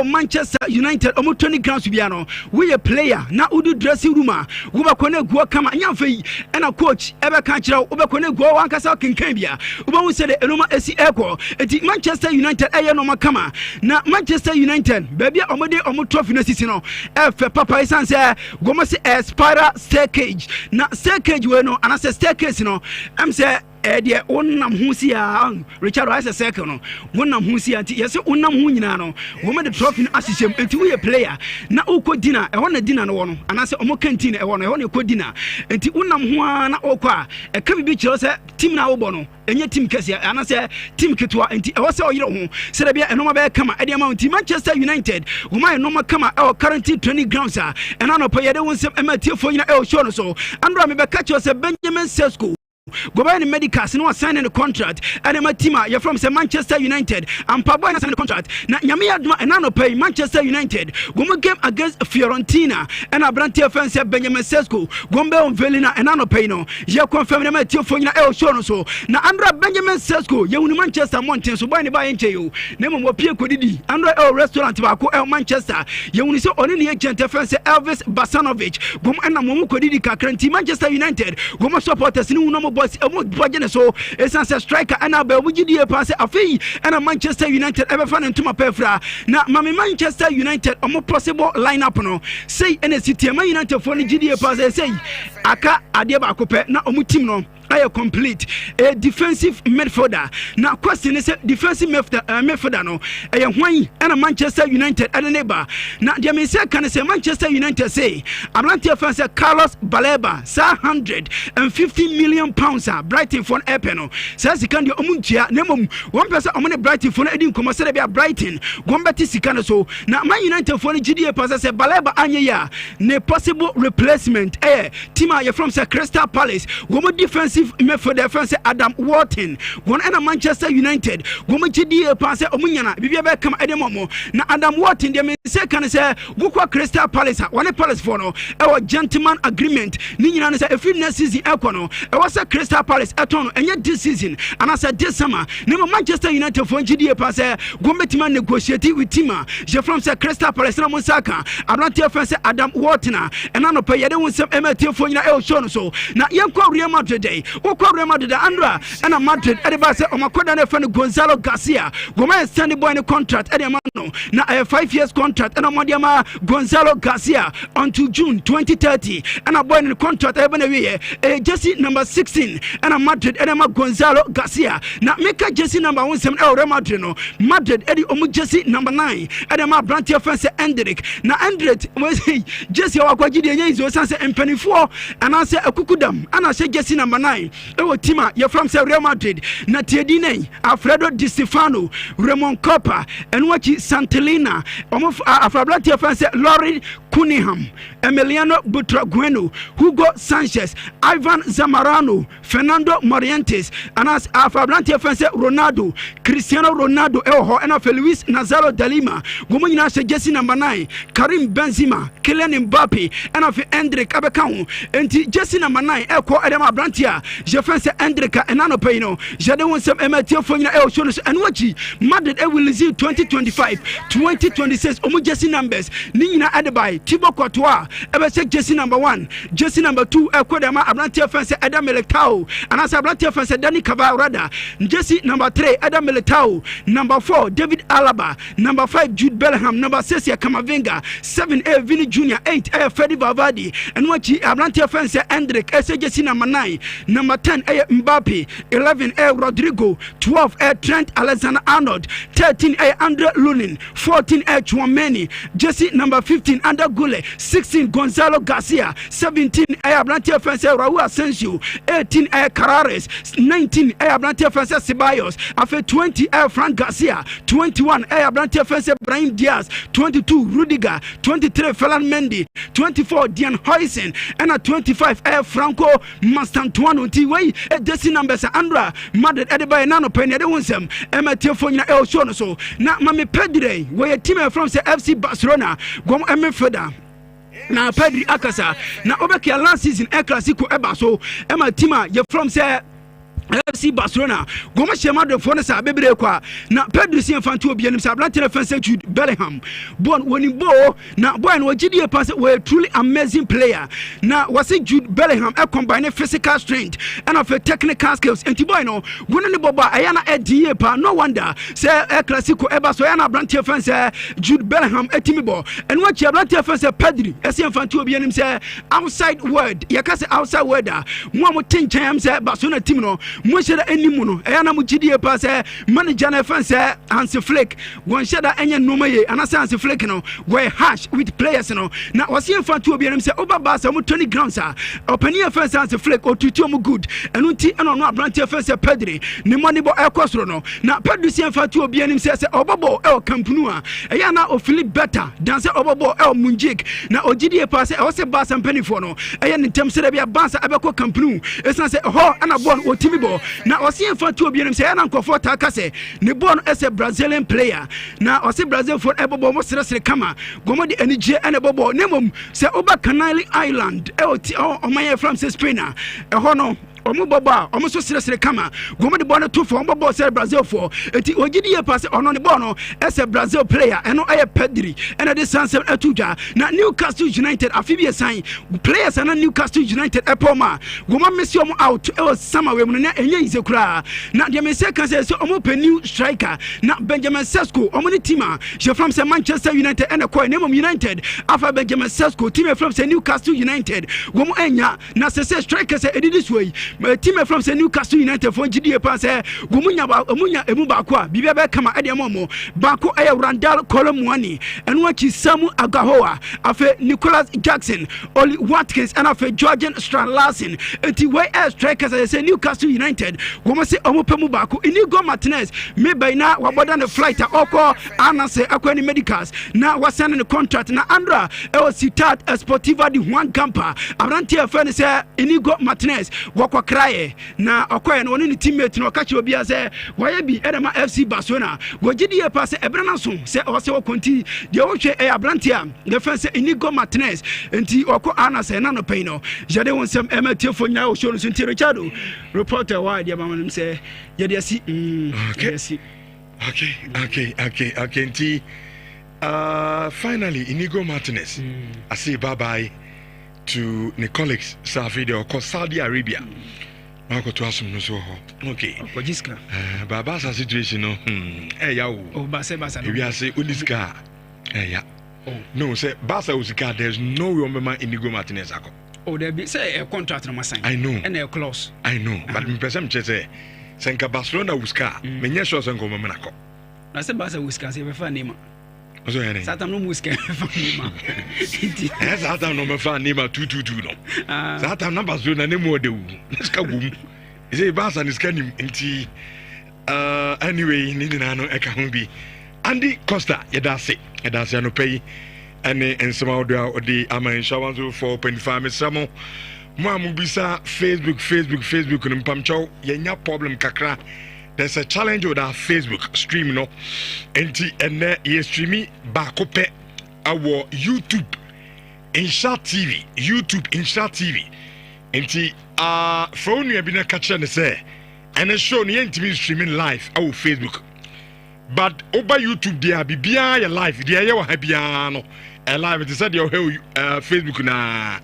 Manchester United omo 20 grounds bia no we a player na udu dressing room a wo ba kone guo kama nyamfa yi na coach ebe kan kire wo be kone guo wankasa kenkan bia wo ba hu say de enoma esi eko eti Manchester United no makama na Manchester United baby omo de omo trophy na sisi no papa isan say gomo say spiral staircase na staircase we no ana say staircase no say de wonnam ho sia Richard I say circle no wonnam ho sia nti yese wonnam ho nyina no wo me the trophy no asisem enti we player na ukọ dina e wona dina no wono ana say omo canteen e wono e wona ko dina enti wonnam ho na ukọ a e ka bi kire say team na wo bo no enye team kese ana say team ketwa enti e wo say oyire ho say da bia enoma be kama e de ma enti Manchester United wo ma enoma kama e currently training grounds a e na no pa ye de wonsem e ma tiefo nyina e o show no so andro me be ka kire say Benjamin Sesko go by the medicals no signing the contract and my team you're from say Manchester United and Pablo sign the contract na nyame aduma and no pay Manchester United go mo game against Fiorentina and Abrante offense Benjamin Sesko go be on Velina and no pay no ye confirm na tiefo nyina e show no so na Andra Benjamin Sesko ye woni Manchester Mountain so boy ne ba enche yo na mo pie kodidi Andra restaurant ba ko Manchester ye woni so oni ne agent offense Elvis Basanovic go mo na mo kodidi kakranti Manchester United go mo supporters ni no boys budget so it's a striker and now we GDA pass a fee and a Manchester United ever fan into my pefra now Manchester United a more possible lineup no say NCT Man United for the GDA pass say aka adeba kope na omu team no I complete a defensive midfielder. Now question is defensive midfielder no a why and a Manchester United and a neighbor. Now the mean say can say Manchester United say Atlanta offense Carlos Baleba sa 150 million pounds Brighton for Epeno says he can do omuntia nemum one person on Brighton for edin come say be Brighton gombeti sikana so now Man United for GDA pass say Baleba anya ne possible replacement team you from say Crystal Palace go defensive for the defense Adam Wharton one and Manchester United go mo GDA pass omunyana bibia be come edemomo na Adam Wharton dem say can say go kwa Crystal Palace one Palace for no e gentleman agreement ni nyina say every next season ekono e was a Crystal Palace eton enye this season and I said this summer no Manchester United for GDA pass go metima negotiate with team je from say Crystal Palace na Monsaka Atlanta offense Adam Wharton and no pay de won some MT for nyina e show no so na yenko Real Madrid day Real Madrid Andra and a Madrid everybody say omakoda na friend Gonzalo Garcia go man stand boy in contract edema no na a 5 years contract and amadiama Gonzalo Garcia until June 2030 and a boy in contract even a jersey number 16 and a Madrid edema Gonzalo Garcia na make a jersey number 17 Real Madrid no Madrid edi omu jersey number 9 edema Branty offense Hendrik na Hendrik jersey wakwaji de nyi zo sanse empanifo and I say akukudam and I say jersey number 9 ewo tima you from say Real Madrid na tiedine Alfredo Di Stefano Raymond Coppa and wachi Santelina Afrablanti offense Laurie Cunningham Emiliano Butragueno Hugo Sanchez Ivan Zamorano Fernando Morientes and as Afrablanti offense Ronaldo Cristiano Ronaldo and of Luis Nazaro Dalima Gomina say jersey number 9 Karim Benzema Kylian Mbappe and of Hendrik Abekau and jersey number 9 Eko Edema Brantia je fanse Endrika enano pay no je de won sem ematiefo nyina e o show no and wachi Madrid e will see 2025 2026 omu jersey numbers ni nyina adebai Thibaut Courtois e be se jersey number 1 jersey number 2 e kodama Abrantia fanse Adam Militao and as Abrantia fanse Dani Cavarada jersey number 3 Adam Militao number 4 David Alaba number 5 Jude Bellingham number 6 Kamavinga 7 Vini Jr 8 Freddy Valverde and wachi Abrantia fanse Endrick jersey number 9 number 10 Mbappe 11 Rodrigo 12 Trent Alexander-Arnold 13 Andre Lunin 14 Chouameni jersey number 15 Under Gule 16 Gonzalo Garcia 17 Abrantia fanse Raul Asensio 18 Carrares 19 Abrantia fanse Ceballos after 20 Frank Garcia 21 Abrantia fanse Brahim Diaz 22 Rudiger 23 Ferland Mendy 24 Dian Huijsen and 25 Franco Mastantuano Tiway jersey numbers Andra Madrid Edeba Nano Penny de Winsem Ematiofona El Shono so na Mami Pedri we a team from the FC Barcelona Gom Emefeda na Pedri Akasa na Obekia last season El Clasico Eba so Emma Tima you from say FC Barcelona goma shema de fone sa bebre kwa na Pedri si infanto obi anim sa Blanche defense Jude Bellingham bon woni bo na boy no gidie pass we truly amazing player na wase Jude Bellingham e combine physical strength and of technical skills enti boy no woni ne boba ayana edie pa no wonder say El Clasico eba so yana Blanche defense Jude Bellingham etimi bo and what your Blanche defense Pedri e si infanto obi anim say outside word yakase outside word mo mo tinchem say Barcelona team no Mushada Enimuno, Ayana Muchidi pass, manager fans, Hansi Flick, one shada any nomaye, and a Hansi Flick, no, were harsh with players, no. Now was here for 2 BM, say, Obabasa, 20 grounds, open your fans, Hansi Flick, or Tutomo good, and Unti and on branch of fans, Pedri, Nemanibo El Costrono. Now Pedri for 2 BM says, Obabo El Campunua, Ayana or Philip Better, Dancer Obabo El Munjik, now Ogidi pass, I was a bass and pennyfono, Ayan in terms of a bass, Abaco Campunu, as I say, oh, and a born or Timibo. Now I see for 2 BM say Anan Kofo Takase ne born as a Brazilian player now I see Brazil for Ebobo Mosere Kama Gomo the energy and Ebobo nemum say Oba Canary Island o my from Spain e hono omo baba omo so sere kama gomo de bono to for omo say Brazil for eti ogidi pass ono ne bono as a Brazil player eno aye Pedri and the Sanse Etuja na Newcastle United afibia sign players na Newcastle United epoma gomo mesi omo out e was sama we mu na enye izekura na de me say kan say omo pe new striker na Benjamin Sesko omo ne team je from say Manchester United and Koy Nemom United afa Benjamin Sesko team from say Newcastle United gomo enya na say striker say edi this way team from say Newcastle United for GDA pass gumunya emu ba ko bibia be kama ade momo ba ko Randall Colomwani and wachi Samu Agahoa afa Nicholas Jackson Oli Watkins and afa Georgian Strand-Larsen eti way strikers say Newcastle United gomo say omo pemu ba ko Inigo Martinez me by na waboda the flight oko anase akwani medicals na wasane the contract na Andra Ciutat Esportiva de Juan Campa Abranti afane say Inigo Martinez wakwa kraye na okoye no ne teammate no ka che obi ase waye bi edema FC Barcelona wogidi pass ebrana so se o se okonti de o hwe Abrantia defense Inigo Martinez enti oko anase na no pay no jade wonsem ematiefo nya o show no nti Richardo reporter wa de mamam se ye de asi okay nti finally Inigo Martinez I say bye bye to the colleagues Saudi or Saudi Arabia. Marco to ask him so okay. Baba situation no. Oh Basa. We are say Udiska. No say Basa Uzika there's no woman Inigo Martinez ako. Oh there be say a contract no sign. I know. And a clause. I know. But me person say Senka Barcelona Uska. Menye sure Senko mama ako. Na say Basa Uska say be fa name. Satan no muske fanima. Satan no me fanima 222 no. Satan number so na name de wu. Let's go boom. He say Barca is can nti anyway ni na no e ka ho bi. Andy Costa yedase no pay ene ensema do the amansha 104.5 mesamo mo amubisa Facebook no mpamcho yenya problem kakra. There's a challenge with our Facebook stream no and ye streamy back up our YouTube Insha TV Enti phone you been a catcher and say and a show ni ntimi streaming live our Facebook. But over YouTube there be your live there you have no live it said your Facebook na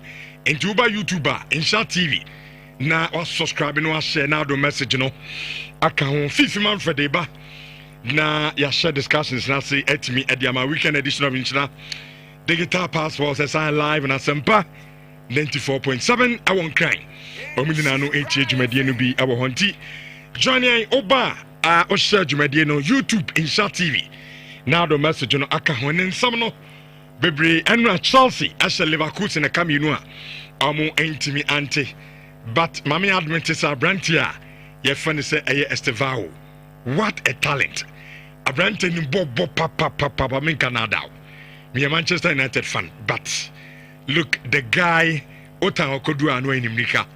into over YouTuber in Chat TV na was subscribe no share now the message no aka ho 50 man for deba na ya share discussions na say at me at the weekend edition of Nhyira digital passports assign live na Sempa 94.7 I won't cry omina no echi adwumadie no bi awo honti joining oba o share adwumadie no YouTube in Chat TV now the message no aka ho ne nsam no bebre enra Chelsea asha Leverkusen na kaminu a amu entimi ante but mami admits a brantia ye funny say eye Estevao what a talent a brantia ni bobo papa min Canada me a Manchester United fan but look the guy otan okodu anu enimrika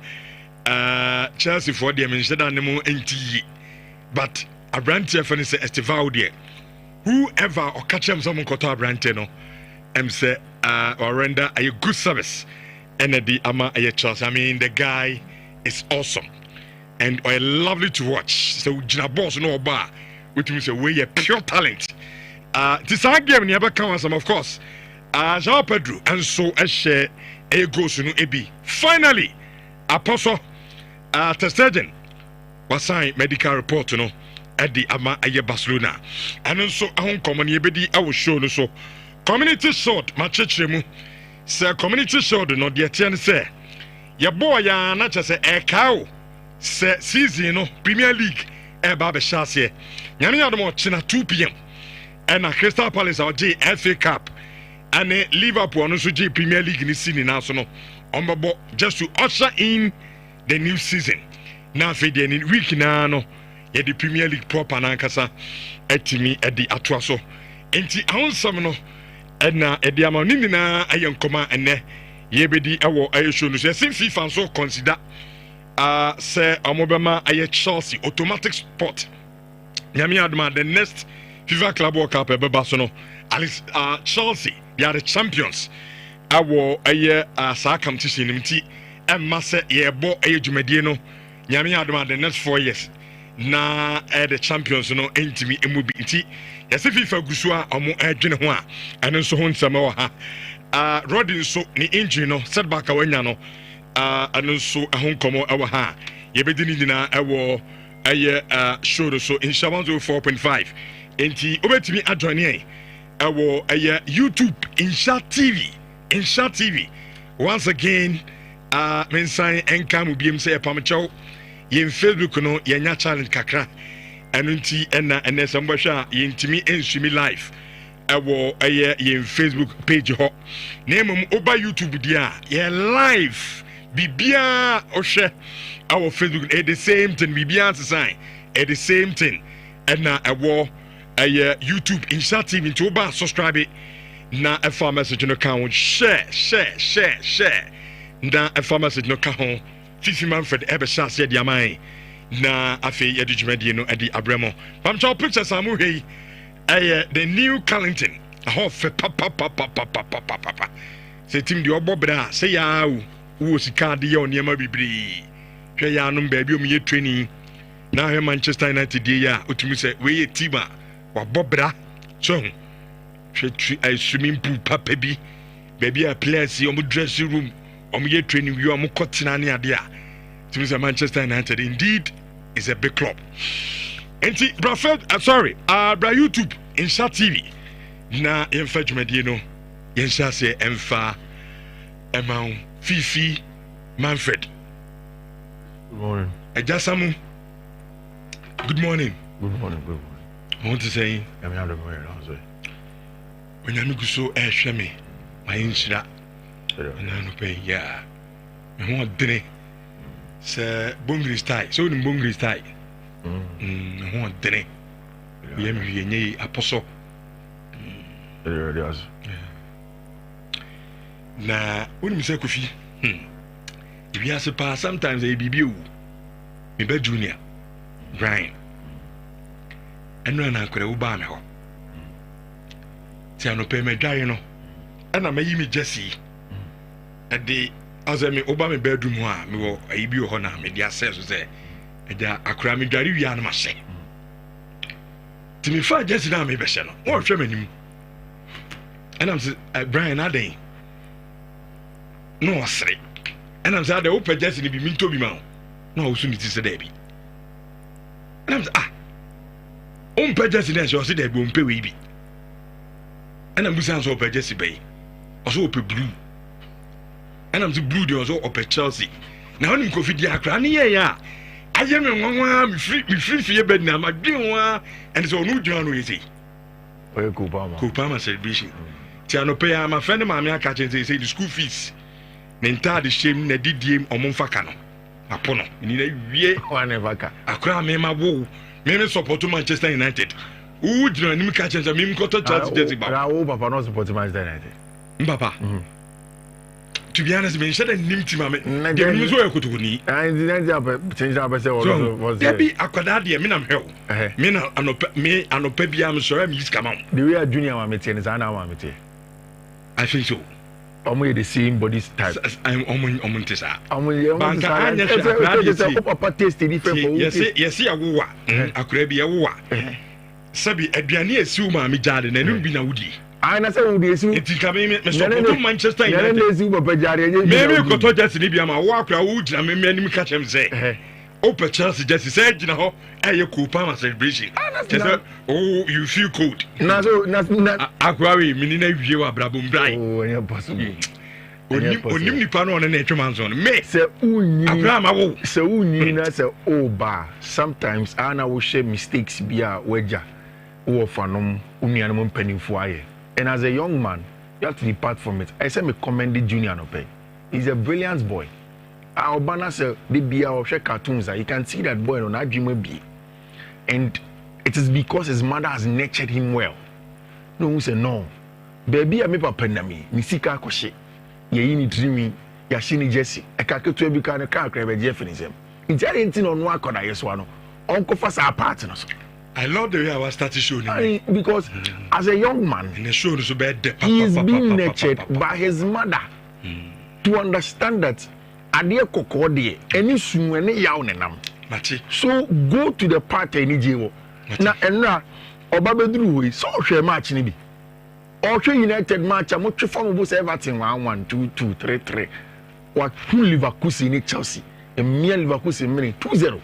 Chelsea for them instead of nemo enti but a brantia funny say Estevao there whoever or catch him some kota brantia no say or render a good service and the ama a Chelsea. I mean the guy is awesome and lovely to watch. So Jina boss no bar which means a way a pure talent. This game never comes some of course. Jean Pedro and so a share a goes no ebi. Finally, Apostle Ter Stegen was signed medical report no at the ama a Barcelona. And also a home common yebedi I will show no so community short my church mu. Sir community show no de tian say your boy ya na say e cow say season no Premier League e ba be chance nyame adom china 2 p.m. and Crystal Palace or J FA Cup and Liverpool no so J Premier League ni sini na so no ombo just to usher in the new season na fe de ni week na no ye the Premier League proper na nkasa etimi e di atoa so enti ahonsam no na ediama nini na ayenkoma enne yebedi ewo ayesho no say FIFA so consider say amobema aye Chelsea automatic spot nyame adoma the next FIFA Club World Cup ebeba so no Chelsea they are the champions awo aye sa competition nimti emma say yebo aye dwumadie no nyame adoma the next 4 years na the champions no entimi emubi nti yesi FIFA gusu a omo adwene ho a eno so ho nsama wa ha Rodin so ni injury no setback awanya no eno so ahon komo ewa ha yebedi ni nyina ewo aye show so in 4.5 enti obetimi adwane ai ewo aye YouTube in Chat TV once again mensan enka mu biem say pamcho yen Facebook no yenya challenge kakra anunti enna enesamba hwa yentimi ensumi live ewo eye yen Facebook page ho nemum oba YouTube dia ye live bibia ohwe our Facebook at the same thing bibia sign at the same thing enna ewo eye YouTube in Chat TV to oba subscribe na efa message no count share na efa message no count Fifi Manfred ebe shase di amai na afi yedi dwumadi no edi abremo pamcha pictures amu hei the new Carlington ho fe papa se team di obobra se ya wo sika de ya oniema bibiri hwe ya no ba bi o me training na he Manchester United di ya otumi se we ye team a wa bobra so hwe swimming pool papa bi baby a players o dressing room ye training you am kotina ne ade a to Manchester United indeed is a big club enti bra YouTube in Chat TV na emfa dwumadie no yen sha se emfa emau Fifi Manfred good morning Ejasamu good morning I want to say I'm out of here also when you so ehwe me my Nhyira na no pay yeah me ho dene se bongri style so ni bongri style ho dene we am yenye apostle yes na woni mi se Kofi if you are sometimes a bibiu me be junior Brian eno na akure wo ba me ho ti ano pay me dware no ana mayi me Jesse at the as me oba me bedroom ha me wo ayi bi ho na me dia say so say eja akra me dware wi an ma hye ti me fa just na me be hye no wo hwe manim and I'm say Brian aden no osre and I'm say the open just ni bi mi to bi ma no wo su ni ti say da bi and I'm say just ni so say da bi ompe we bi and I'm say so open just be also open blue and I'm the blue there also up at Chelsea. Now I'm coffee the akra ni ya. I am nwa me free fie bed na ma dwen and so no dwan no yesi. Oye Kupama celebration. Ti anope ya ma friend ma me aka chen say the school fees. Mental the shame na didiem omomfa ka no. Apo no. Ni na wie one never ka. Akra me ma wo. Me support Manchester United. Who dwan ni me ka chen say me ko to Chelsea jersey ba. Rawo papa no support Manchester United. Papa. To be honest, me said nim team am. Dem nim so ekotokoni. And change up say was there be akwada de me na hwe. Me na anopa bia am so am use come on. The way junior ma meti and sana ma meti. I think so. Omo the same body type. I'm omo ntesa. Banka anya hwe papa taste different for. Yes awowa. Akura bi awowa. Sabi aduane esiu ma me jade na num bi na wudi. I na say we dey see it come me support Manchester United. Na dey papa jare enye. Me ko to just ni bia ma wo akra wo gina me anim ka chem say. Open Chelsea just say gina ho eye Kupama celebration. Oh you feel cold. Na so na akra we me ni na wie wa brabom brai. Oh any possible. Onim ni pa no na etwema nso no. Me say unyi. Akra ma wo. Say unyi na say ba sometimes ana wo share mistakes bia waja. Wo fanom unuanom mpanimfo aye. And as a young man, you have to depart from it. I said me commended Junior Nope. He's a brilliant boy. Our banner said the be our cartoons. You can see that boy on our dream be. And it is because his mother has nurtured him well. No one say no. Baby, I me papa na me. Misika koshe. Ye ni dreamy. Ya shini Jesse. E ka ketu ebi ka ne ka krebe je finisem. Injari entin on wa koda yeso ano. Onko fa sa part no so. I love the way I was starting showing because as a young man, he is being nurtured by his mother to understand that adie kokode any sumu any yaw nenam. So go to the party any jewo. Na enra oba beduru we so hwe match ni bi. Ohwe United match a mo twe fam bo say Everton 1-1 2-2 3-3. What Leverkusen ni Chelsea. Emia Leverkusen mini 2-0.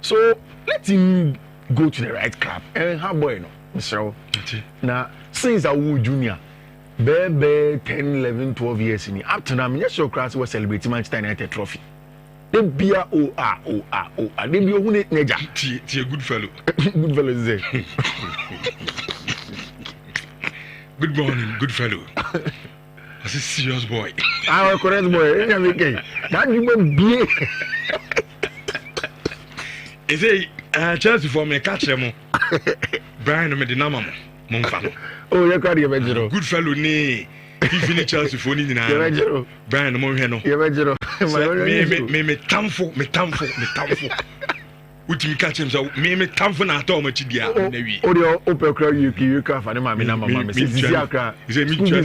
So let him go to the right club and how boy no Mr. Now since I was junior baby 10 11 12 years in up to now me sure class was celebrating Manchester United trophy they be a they be who neja ti a good fellow good fellow is there good morning good fellow as a serious boy I'm a correct boy that you be is a Chelsea for me catch them. Brian me the nama mo mfa. Oh you carry your bedro. Good fellow ni. He finish Chelsea for ni na. Brian mo hwe no. Your bedro. Me tamfo. Uti catch him so me tamfo na ato ma chidia na wi. O de open cry you ka fa ne ma me na mama me sisi akra. Is me twa.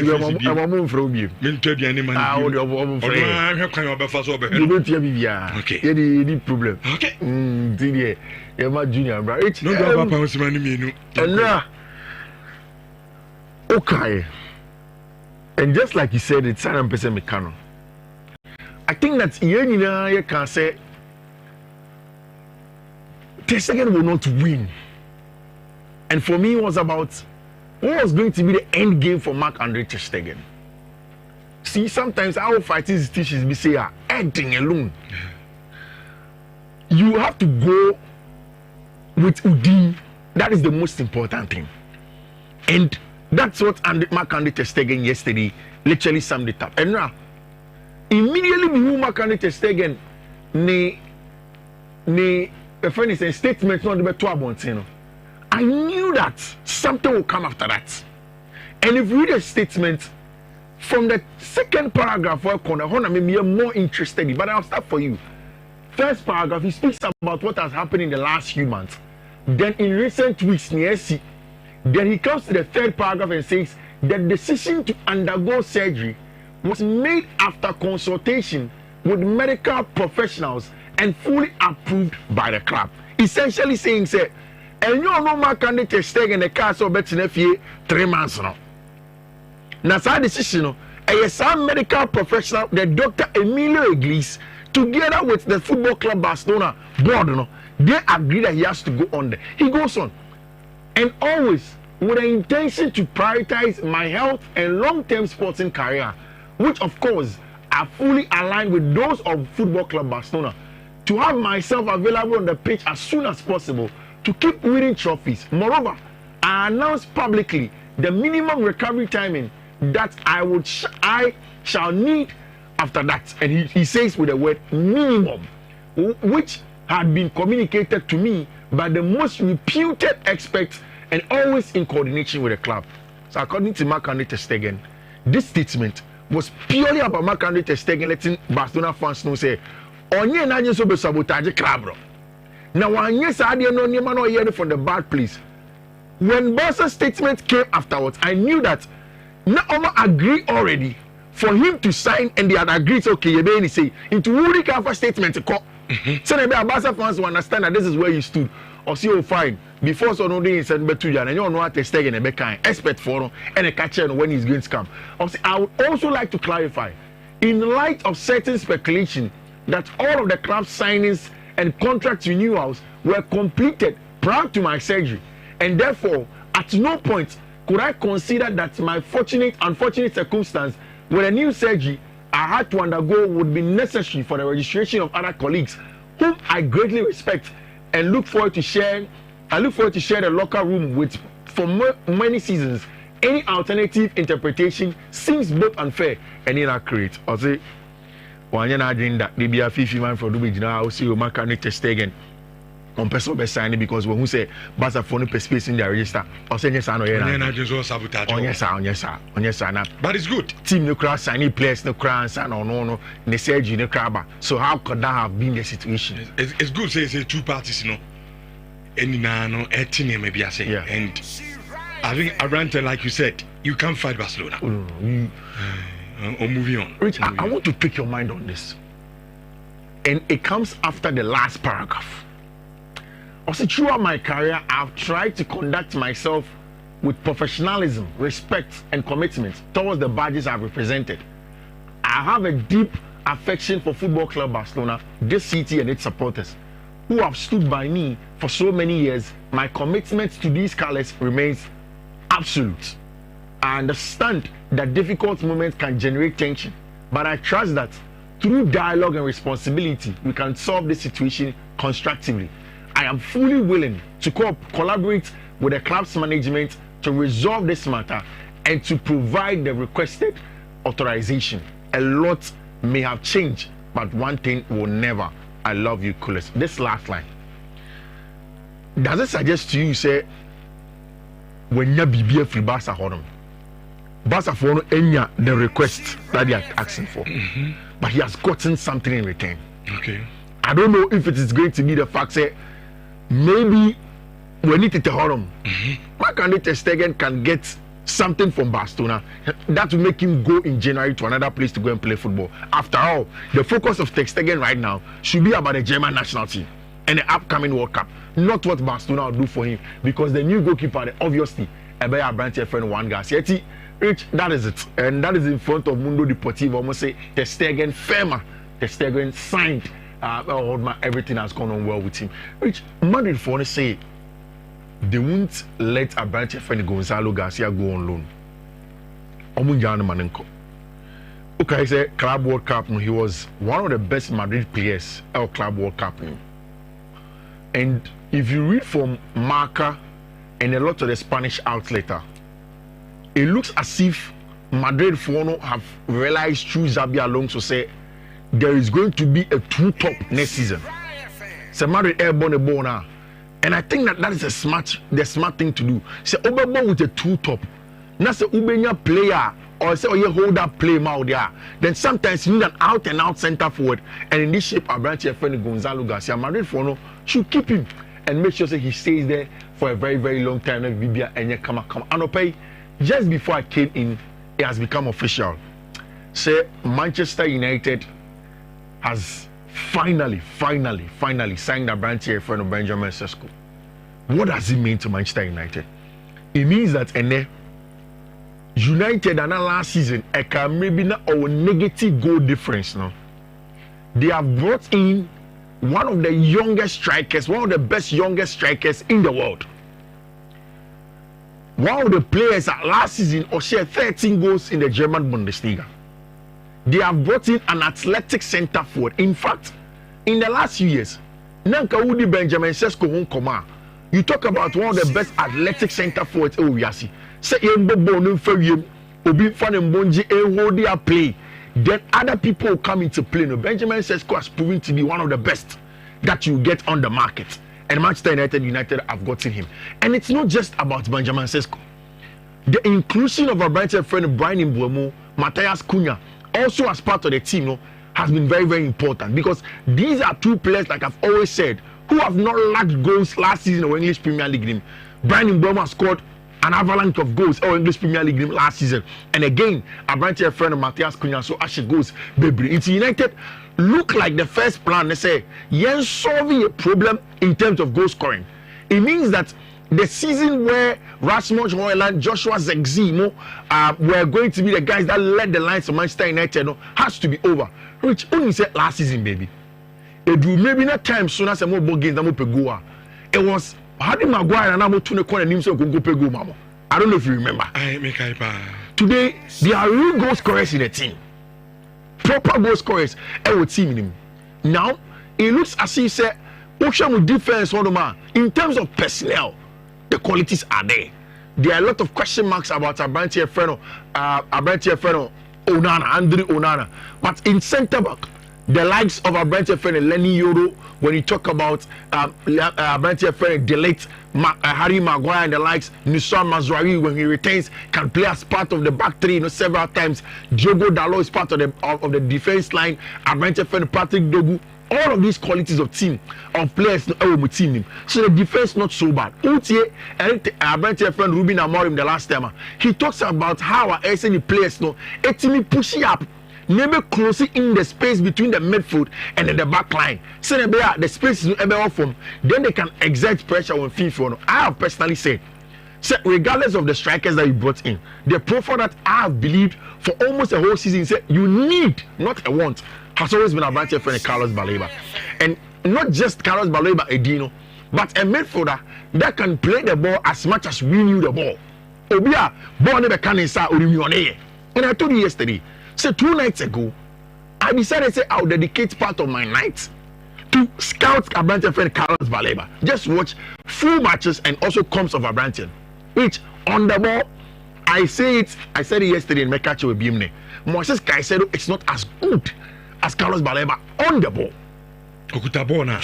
Am mo mfro bi. Me ntwa duane man. Ah o de obo mfro. O hwe kwan obefa so obehwe. You don't hear bibia. Okay. Any problem. Okay. Did you my junior bro? It's no go papa o sima ni mienu. Okay. And just like you said, it's 100% mechano. I think that you can say Ter Stegen will not win. And for me, it was about what was going to be the end game for Marc-Andre Ter Stegen. See, sometimes our fighting teachers be say, ending alone. You have to go with Udin. That is the most important thing. And that's what Marc-Andre Ter Stegen yesterday literally summed it up. And now, immediately before Marc-Andre Ter Stegen, a friend is a statement not about 12 months. I knew that something will come after that. And if you read a statement from the second paragraph, I may be more interested, but I'll start for you. First paragraph, he speaks about what has happened in the last few months. Then in recent weeks, then he comes to the third paragraph and says the decision to undergo surgery was made after consultation with medical professionals and fully approved by the club. Essentially saying, say, and you know, my candidate Ter Stegen the castle better than 3 months now. Now, that decision, some medical professional, the Dr. Emilio Iglesias, together with the Football Club Barcelona board, they agree that he has to go on there. He goes on, and always with the intention to prioritize my health and long-term sporting career, which of course are fully aligned with those of Football Club Barcelona, to have myself available on the pitch as soon as possible to keep winning trophies. Moreover, I announced publicly the minimum recovery timing that I shall need after that. And he says with the word minimum, which had been communicated to me by the most reputed experts and always in coordination with the club. So according to Marc-Andre Ter Stegen, this statement was purely about Marc-Andre Ter Stegen letting Barcelona fans know, say, onye na nyeso be sabotage club bro. Now one yes I didn't know Nhyira no hear from the bad place. When Barca's statement came afterwards, I knew that Naoma agreed already for him to sign, and they had agreed, okay, you say into Woody Kafa statement to call. So the Barca fans will understand that this is where you stood. Or see, oh fine. Before so no day in Saint Betujan, and you know what Ter Stegen and Beckham expect for him and a catcher when he's going to come. I would also like to clarify, in light of certain speculation that all of the club signings and contract renewals were completed prior to my surgery, and therefore at no point could I consider that my unfortunate circumstance with a new surgery I had to undergo would be necessary for the registration of other colleagues whom I greatly respect and look forward to share the locker room with for many seasons. Any alternative interpretation seems both unfair and inaccurate. I'll say one year agreeing that they be a 50 man for the now I'll see you Marc-Andre Ter Stegen on person be signing because when we say Barca for no space in their register, I'll say yes, I know yes, but it's good. Team no cross signing players no cross and no the surgery no crab. So how could that have been the situation? It's good say two parties, you know. And no 18 maybe I say. Yeah. And I think Arante, like you said, you can't fight Barcelona. Or moving on. Rich, I want to pick your mind on this. And it comes after the last paragraph. Also, throughout my career, I've tried to conduct myself with professionalism, respect, and commitment towards the badges I've represented. I have a deep affection for Football Club Barcelona, this city and its supporters, who have stood by me for so many years. My commitment to these colors remains absolute. I understand that difficult moments can generate tension, but I trust that through dialogue and responsibility, we can solve this situation constructively. I am fully willing to collaborate with the club's management to resolve this matter and to provide the requested authorization. A lot may have changed, but one thing will never. I love you, coolest. This last line. Does it suggest to you, say, when you be a free Barca for them, Barca for the request that they are asking for, but he has gotten something in return. Okay. I don't know if it is going to be the fact that maybe we need to tell him. Marc-Andre Ter Stegen can get something from Barcelona that will make him go in January to another place to go and play football. After all, the focus of Ter Stegen right now should be about the German national team and the upcoming World Cup, not what Barcelona will do for him, because the new goalkeeper, obviously, Ebeya branch friend one guy. Rich, that is it, and that is in front of Mundo Deportivo. Almost say Ter Stegen firma. Ter Stegen signed. Everything has gone on well with him. Rich, Madrid for to say they won't let a branch friend Gonzalo Garcia go on loan. Okay, I say Club World Cup. He was one of the best Madrid players at Club World Cup. And if you read from Marca and a lot of the Spanish outlets, it looks as if Madrid have realized through Xabi Alonso say there is going to be a two-top next season. So Madrid airborne a ball now. And I think that is the smart thing to do. Say Oberborn with a two-top. Not say Ubenya player or say you hold up play out there. Then sometimes you need an out and out center forward. And in this shape, our branch friend Gonzalo Garcia, Madrid should keep him and make sure that he stays there for a very, very long time. And you come. And just before I came in, it has become official. say Manchester United has finally signed a branch here for Benjamin Sesko. What does it mean to Manchester United? It means that United and last season maybe not our negative goal difference now. They have brought in one of the youngest strikers, one of the best youngest strikers in the world. One of the players that last season shared 13 goals in the German Bundesliga. They have brought in an athletic centre forward. In fact, in the last few years, Nanka Udi Benjamin Sesko won come. You talk about one of the best athletic centre forwards. Oh, yes. Say Yembo Bono Ferrium, Obi Fanembonji, Ewodia play. Then other people will come into play. No, Benjamin Sesko has proven to be one of the best that you get on the market. And Manchester United have gotten him. And it's not just about Benjamin Sesko. The inclusion of our Brighton friend Brian Mbeumo, Matthias Cunha, also as part of the team, no, has been very, very important, because these are two players, like I've always said, who have not lacked goals last season or English Premier League game. Brian Mbeumo scored an avalanche of goals or English Premier League game last season, and again, a Brighton friend Matthias Cunha, so Ashe goes, baby. It's United look like the first plan. They say, yes, solving a problem in terms of goal scoring. It means that the season where Rasmus Højlund, Joshua Zirkzee, were going to be the guys that led the lines of Manchester United, has to be over. Which only said last season, baby. It will maybe not time soon as a more games than Mopegoa. It was Harry Maguire and I'm to the corner names of Go Pego Mama. I don't know if you remember. Today, there are real goal scorers in the team. Proper goal scorers with team in him. Now, it looks as if say Ocean with defense in terms of personnel, the qualities are there. There are a lot of question marks about Abrantia Freno, Andre Onana. But in centre back, the likes of Abrantia Freno, Lenny Yoro, when you talk about Abrantia Freno, delete Harry Maguire and the likes, Nhyira Mazraoui, when he retains, can play as part of the back three, several times. Diogo Dalot is part of the defense line. Abrantia Freno, Patrick Dogu. All of these qualities of team, of players, team. So the defense not so bad. Utie and our friend Ruben Amorim the last time, he talks about how our SNE players actually pushing up, never closing in the space between the midfield and the back line. So the space is ever off from. Then they can exert pressure on FIFA. I have personally said, regardless of the strikers that you brought in, the profile that I have believed for almost a whole season, said you need, not a want, has always been a branch friend Carlos Baleba. And not just Carlos Baleba Edino, but a midfielder that can play the ball as much as we knew the ball. Obia, ball never can inside Urimione. And I told you yesterday, 2 nights ago, I decided to say I'll dedicate part of my night to scout a branch friend Carlos Baleba. Just watch full matches and also comes of a branch. Which on the ball, I said it yesterday in Mekacho with Bimne. Moses Caicedo, it's not as good as Carlos Baleba on the ball. Okutabona.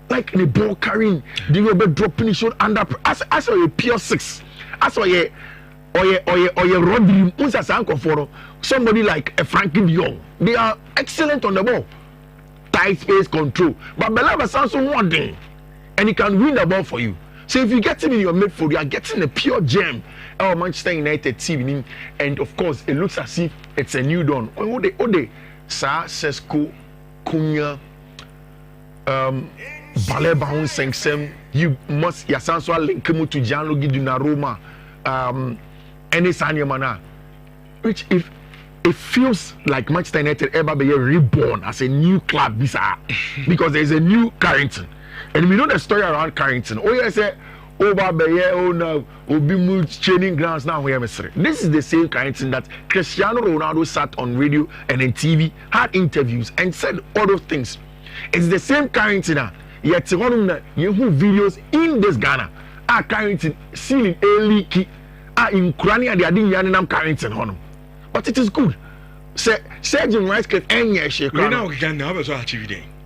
Like the ball carrying, they will be dropping his shot under as a pure 6. As or ye Rodri, somebody like a Frankie de Jong. They are excellent on the ball. Tight space control. But Baleba sounds so one thing, and he can win the ball for you. So if you get him in your midfield, you are getting a pure gem. Our Manchester United team, and of course, it looks as if it's a new dawn. Ode, Sa Sesko, Cunha, Baleba on Sengsem. You must yasanswa link him to Gianluigi Donnarumma, Enes, which if it feels like Manchester United ever be reborn as a new club, because there is a new Carrington. And we know the story around Carrington. Oh, yes, training grounds now. This is the same Carrington that Cristiano Ronaldo sat on radio and in TV, had interviews, and said all those things. It's the same Carrington. Yet, you videos in this Ghana. Carrington sealing a leaky. In Krania, they are doing Yaninam Carrington. But it is good. Sergeant Rice and Yashe.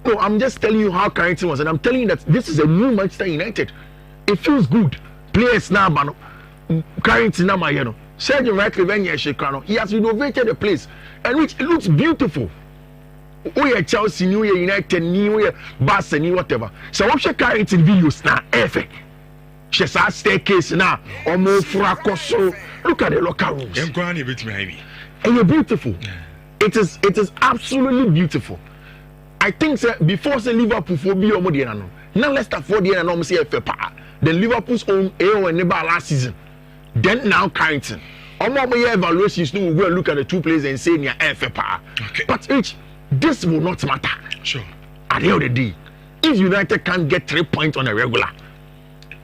No, I'm just telling you how Carrington was, and I'm telling you that this is a new Manchester United. It feels good. Players now, Carrington now, Sergeant Ratcliffe and Yeshekano. He has renovated the place, and which it looks beautiful. Oh yeah, Chelsea, New Year, United, New Year, Barcelona, whatever. So what's your Carrington videos now? Effect. She's a staircase now. Omo Fracoso, Look at the locker rooms. And you're beautiful. It is absolutely beautiful. I think before say Liverpool for be now Leicester for the no say the Liverpool's own AO and neighbor last season. Then now Carrington. Evaluations no will go and look at the two players and say near FFA. Okay. But this will not matter. Sure. At the end of the day, if United can't get 3 points on a regular,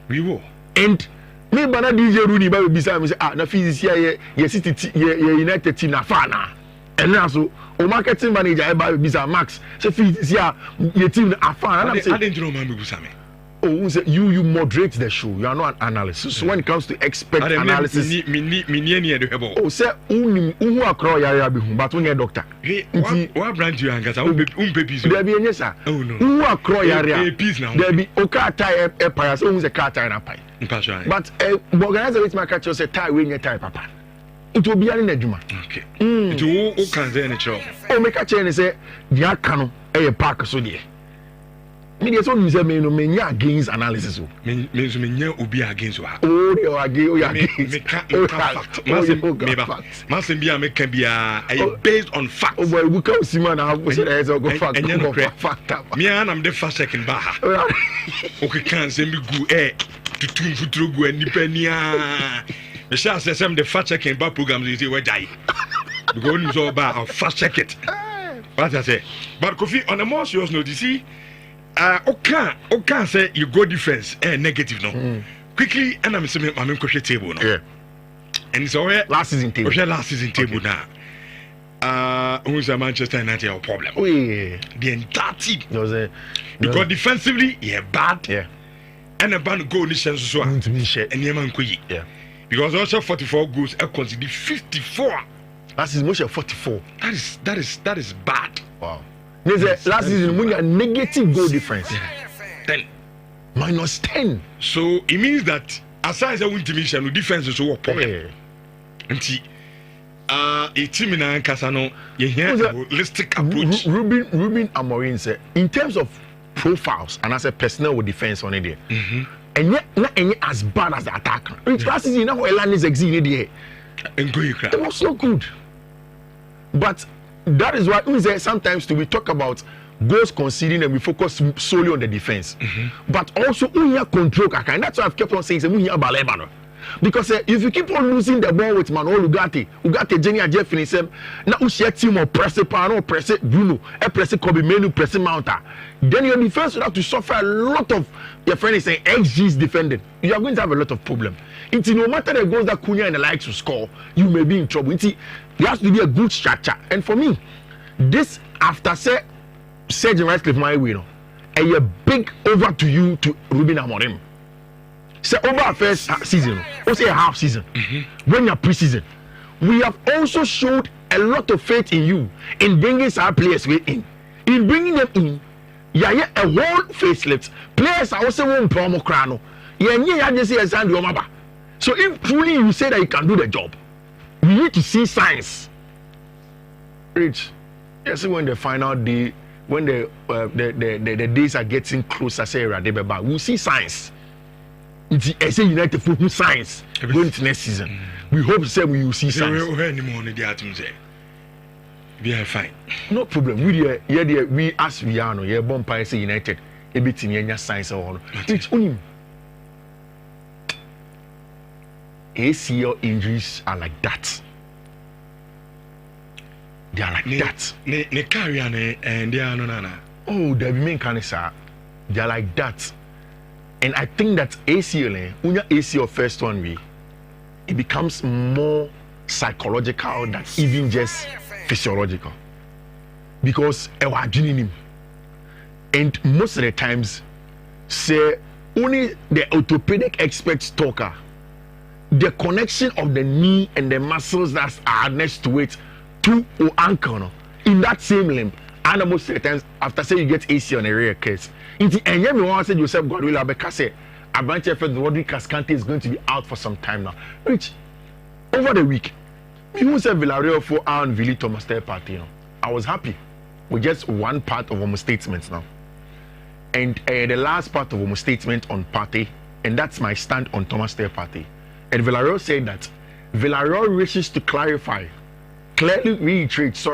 we will. And me bana DJ Rooney ba be say na physics here City United team na fana. And now so o marketing manager e ba be say Max say physics here your team na fana. I didn't know man be say me. Oh, you moderate the show. You are not an analyst. So when it comes to expert analysis, oh, say who across yaya be but when you doctor. What brand you hang? There be any sir. Oh no. Who across yaya? There be okay tie a pie. So who's a car tie na pie. But organizer with my catch say tie when you tie papa. It will be an eduma. Okay. It who can say any show. Oh, make a chain say the cano a park so there. Me so you say me no me nya against analysis o. Me nya obi against o. Oh, you against. Me fact. Masim bia me can be based on facts. Oh boy, we can see man have say that go fact. Fact. Me am the first second ba. Okay, can say me go tutu futuro go anipania. Me sha say some the fact checking ba programs you say we die. Because we so ba fast check it. What I say. But Kofi, on a more serious note, you see okay say you go defense negative no. Quickly and I'm saying I'm in table no. Yeah. And so last season table. Last season table now. Who's a Manchester United problem? Oh yeah. The entire team. Because defensively, bad. Yeah. And a bad goal in sense so. And Yeman Kuyi. Yeah. Because also 44 goals, I consider 54. Last season, much 44. That is bad. Wow. Last season, when you are negative goal difference, 10 minus 10. So it means that aside from intimidation, the defense is so problem. And a team in Ankasano, you hear a holistic approach. Ruben Amorim said, in terms of profiles and as a personnel with defense on it, and yet not any as bad as the attacker. Last season, now Elan is exceeding it was so good, but. That is why we say sometimes we talk about goals conceding and we focus solely on the defense. But also we have control, and that's why I've kept on saying we have Balebano. Because if you keep on losing the ball with Manuel Ugarte, Jenny and Jeff in him, now we share team or press it, Pano, press it, Bruno, press it, Kobe Menu, press it, Mounta. Then your defense will have to suffer a lot of your friend is saying XG's defending. You are going to have a lot of problem. It's no matter the goals that Cunha and the likes to score, you may be in trouble. There has to be a good structure. And for me, this after Sergeant Ratcliffe my winner, a big over to you to Ruben Amorim. Say over first season, or say a half season, when you're preseason, we have also showed a lot of faith in you in bringing our players in. In bringing them in, a whole facelift. Players are also one promo crano. So if truly you say that you can do the job, we need to see signs. Rich, yes, when the final day, when the days are getting closer, say we'll see signs. It's a United football signs going into next season. We hope we will see signs. We are fine. No problem. We as we are no, yeah, Bompire say United. Everything any signs or it's only ACL injuries are like that. They are like that. Ne carry and they are no. Oh, they mean cancer. They are like that. And I think that ACL, when your ACL first one way, it becomes more psychological than even just physiological. Because and most of the times, say only the orthopedic experts talker, the connection of the knee and the muscles that are next to it to or ankle in that same limb. And most of the times, after say you get AC on a rare case, and you want to say yourself, God will because say a branch of Rodrigo Cascante is going to be out for some time now. Which over the week, you said Villarreal for and Vili Thomas Ter party. I was happy with just one part of our statements now. And the last part of our statement on party, and that's my stand on Thomas Ter party. And Villarreal said that Villarreal wishes to clearly reiterates,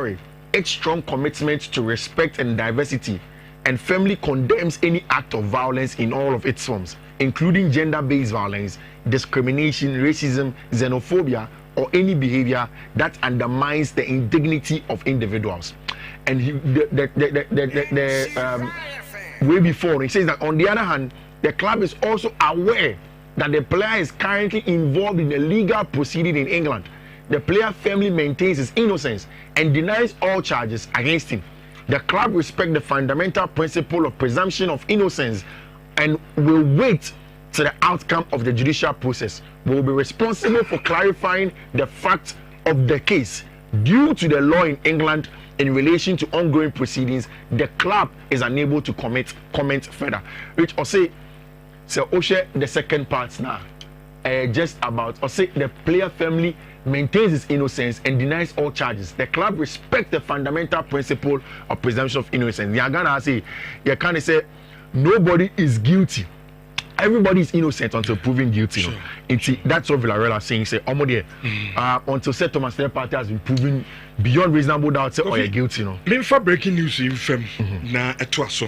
its strong commitment to respect and diversity, and firmly condemns any act of violence in all of its forms, including gender-based violence, discrimination, racism, xenophobia, or any behavior that undermines the indignity of individuals. And way before, he says that on the other hand, the club is also aware that the player is currently involved in a legal proceeding in England. The player firmly maintains his innocence and denies all charges against him. The club respects the fundamental principle of presumption of innocence and will wait to the outcome of the judicial process. We will be responsible for clarifying the facts of the case. Due to the law in England in relation to ongoing proceedings, the club is unable to comment further. Which I say, the second part now, just about, the player family maintains his innocence and denies all charges. The club respects the fundamental principle of presumption of innocence. They are gonna say, you can't say nobody is guilty. Everybody is innocent until proven guilty. Sure. That's what Villarreal are saying. Say, until Sir Thomas Partey has been proven beyond reasonable doubt, say, you're guilty. Me for breaking news in fem na etwa so.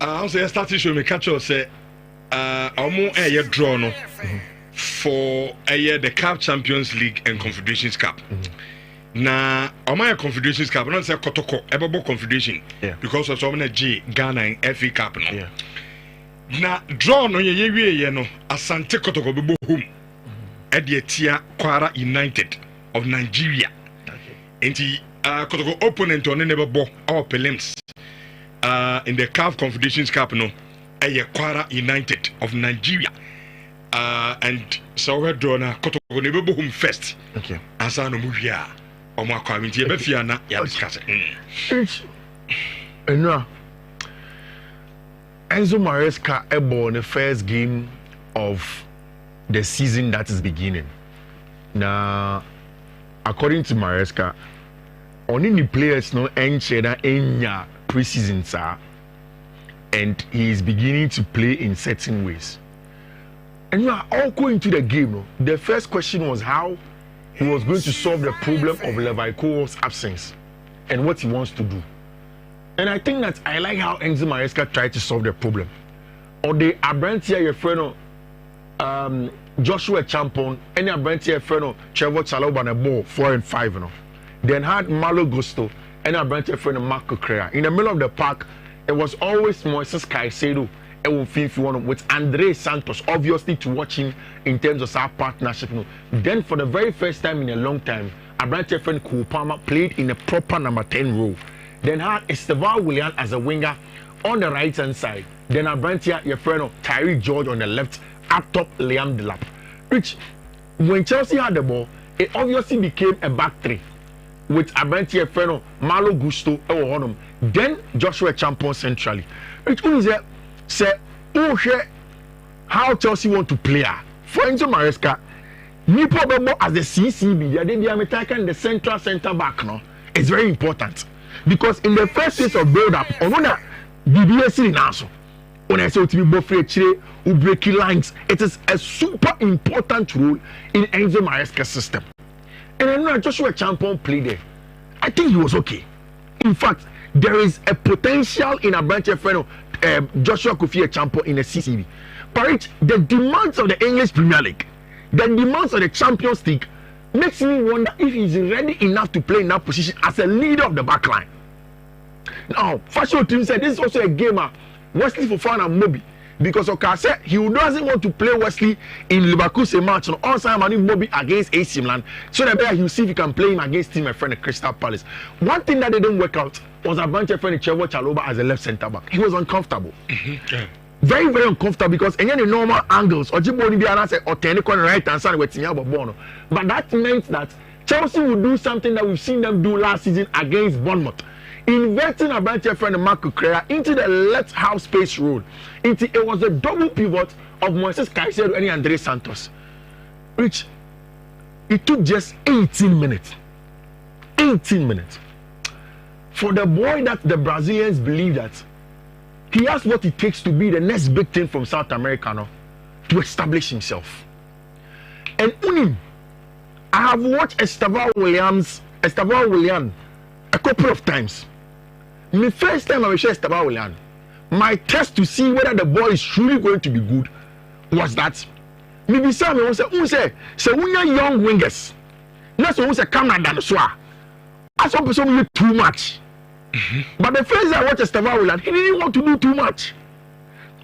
Also, I started showing me catch us say, draw no for the CAF Champions League and Confederations Cup. Na Confederations Cup, not say Kotoko, Ebobo Confederation, because of some G Ghana and FA Cup. No. Na draw no ye no Asante Kotoko bebo home Edietia Kwara United of Nigeria. Enti Kotoko opponent on never bo our prelims in the CAF Confederations Cup no Kwara United of Nigeria. And so we draw na Kotoko never bo home first. Okay. Asa no muvia omo akwa minti e be fia na ya discuss. Enzo Maresca able in the first game of the season that is beginning. Now, according to Maresca, only the players no enter in preseason, sir, and he is beginning to play in certain ways. And you are all going to the game. No? The first question was how he was going to solve the problem of Leverkusen's absence and what he wants to do. And I think that I like how Enzo Maresca tried to solve the problem. Or the Abrantia your friend Joshua Champon, any Abrantia your friend Trevor Chalobah and a ball 4 and 5, you know. Then had Malo Gusto and Abrantia friend Marco Correa. In the middle of the park, it was always Moises Caicedo with Andre Santos, obviously to watch him in terms of our partnership. You know. Then for the very first time in a long time, Abrantia friend Kupama played in a proper number 10 role. Then had Esteban Willian as a winger on the right hand side. Then Abrantia, your friend of Tyree George on the left, up top Liam Delap. Which, when Chelsea had the ball, it obviously became a back three with Abrantia, your friend of Malo Gusto, then Joshua Champon centrally. Which means that, say, how Chelsea want to play. For Enzo Maresca, Nipo Bebo as the CCB, the central centre back, no, it's very important. Because in the first phase of build-up, on BBS in also, when I say to be both breaking lines, it is a super important role in Enzo Maresca's system. And I know Joshua Champon played there. I think he was okay. In fact, there is a potential in a branch of Joshua Kofi Champon in the CCB. But the demands of the English Premier League, the demands of the Champions League, makes me wonder if he's ready enough to play in that position as a leader of the back line. Now, Fashion Team said this is also a gamer, Wesley Fofana and Mobi, because Oka said he doesn't want to play Wesley in Leverkusen match on all time and Mobi against AC Milan, so that he'll see if he can play him against him, my friend, at Crystal Palace. One thing that didn't work out was a bunch of friend Trevor Chalobah as a left centre back. He was uncomfortable. Very, very uncomfortable because any normal angles or Jiboni Biana said or Telecon right hand side with Tinyabo Bono. But that meant that Chelsea would do something that we've seen them do last season against Bournemouth. Inverting a branch friend Marco Correa into the left half space role. It was a double pivot of Moises Caicedo and Andre Santos. Which it took just 18 minutes. 18 minutes. For the boy that the Brazilians believe that he has what it takes to be the next big thing from South America now, to establish himself. And Unim, I have watched Esteban Willian a couple of times. The first time I watched Esteban Willian, my test to see whether the ball is truly going to be good was that maybe some will say, when you're young wingers, that's when we say come and dance. That's what person you too much. But the first time I watched Esteban Willian, he didn't want to do too much.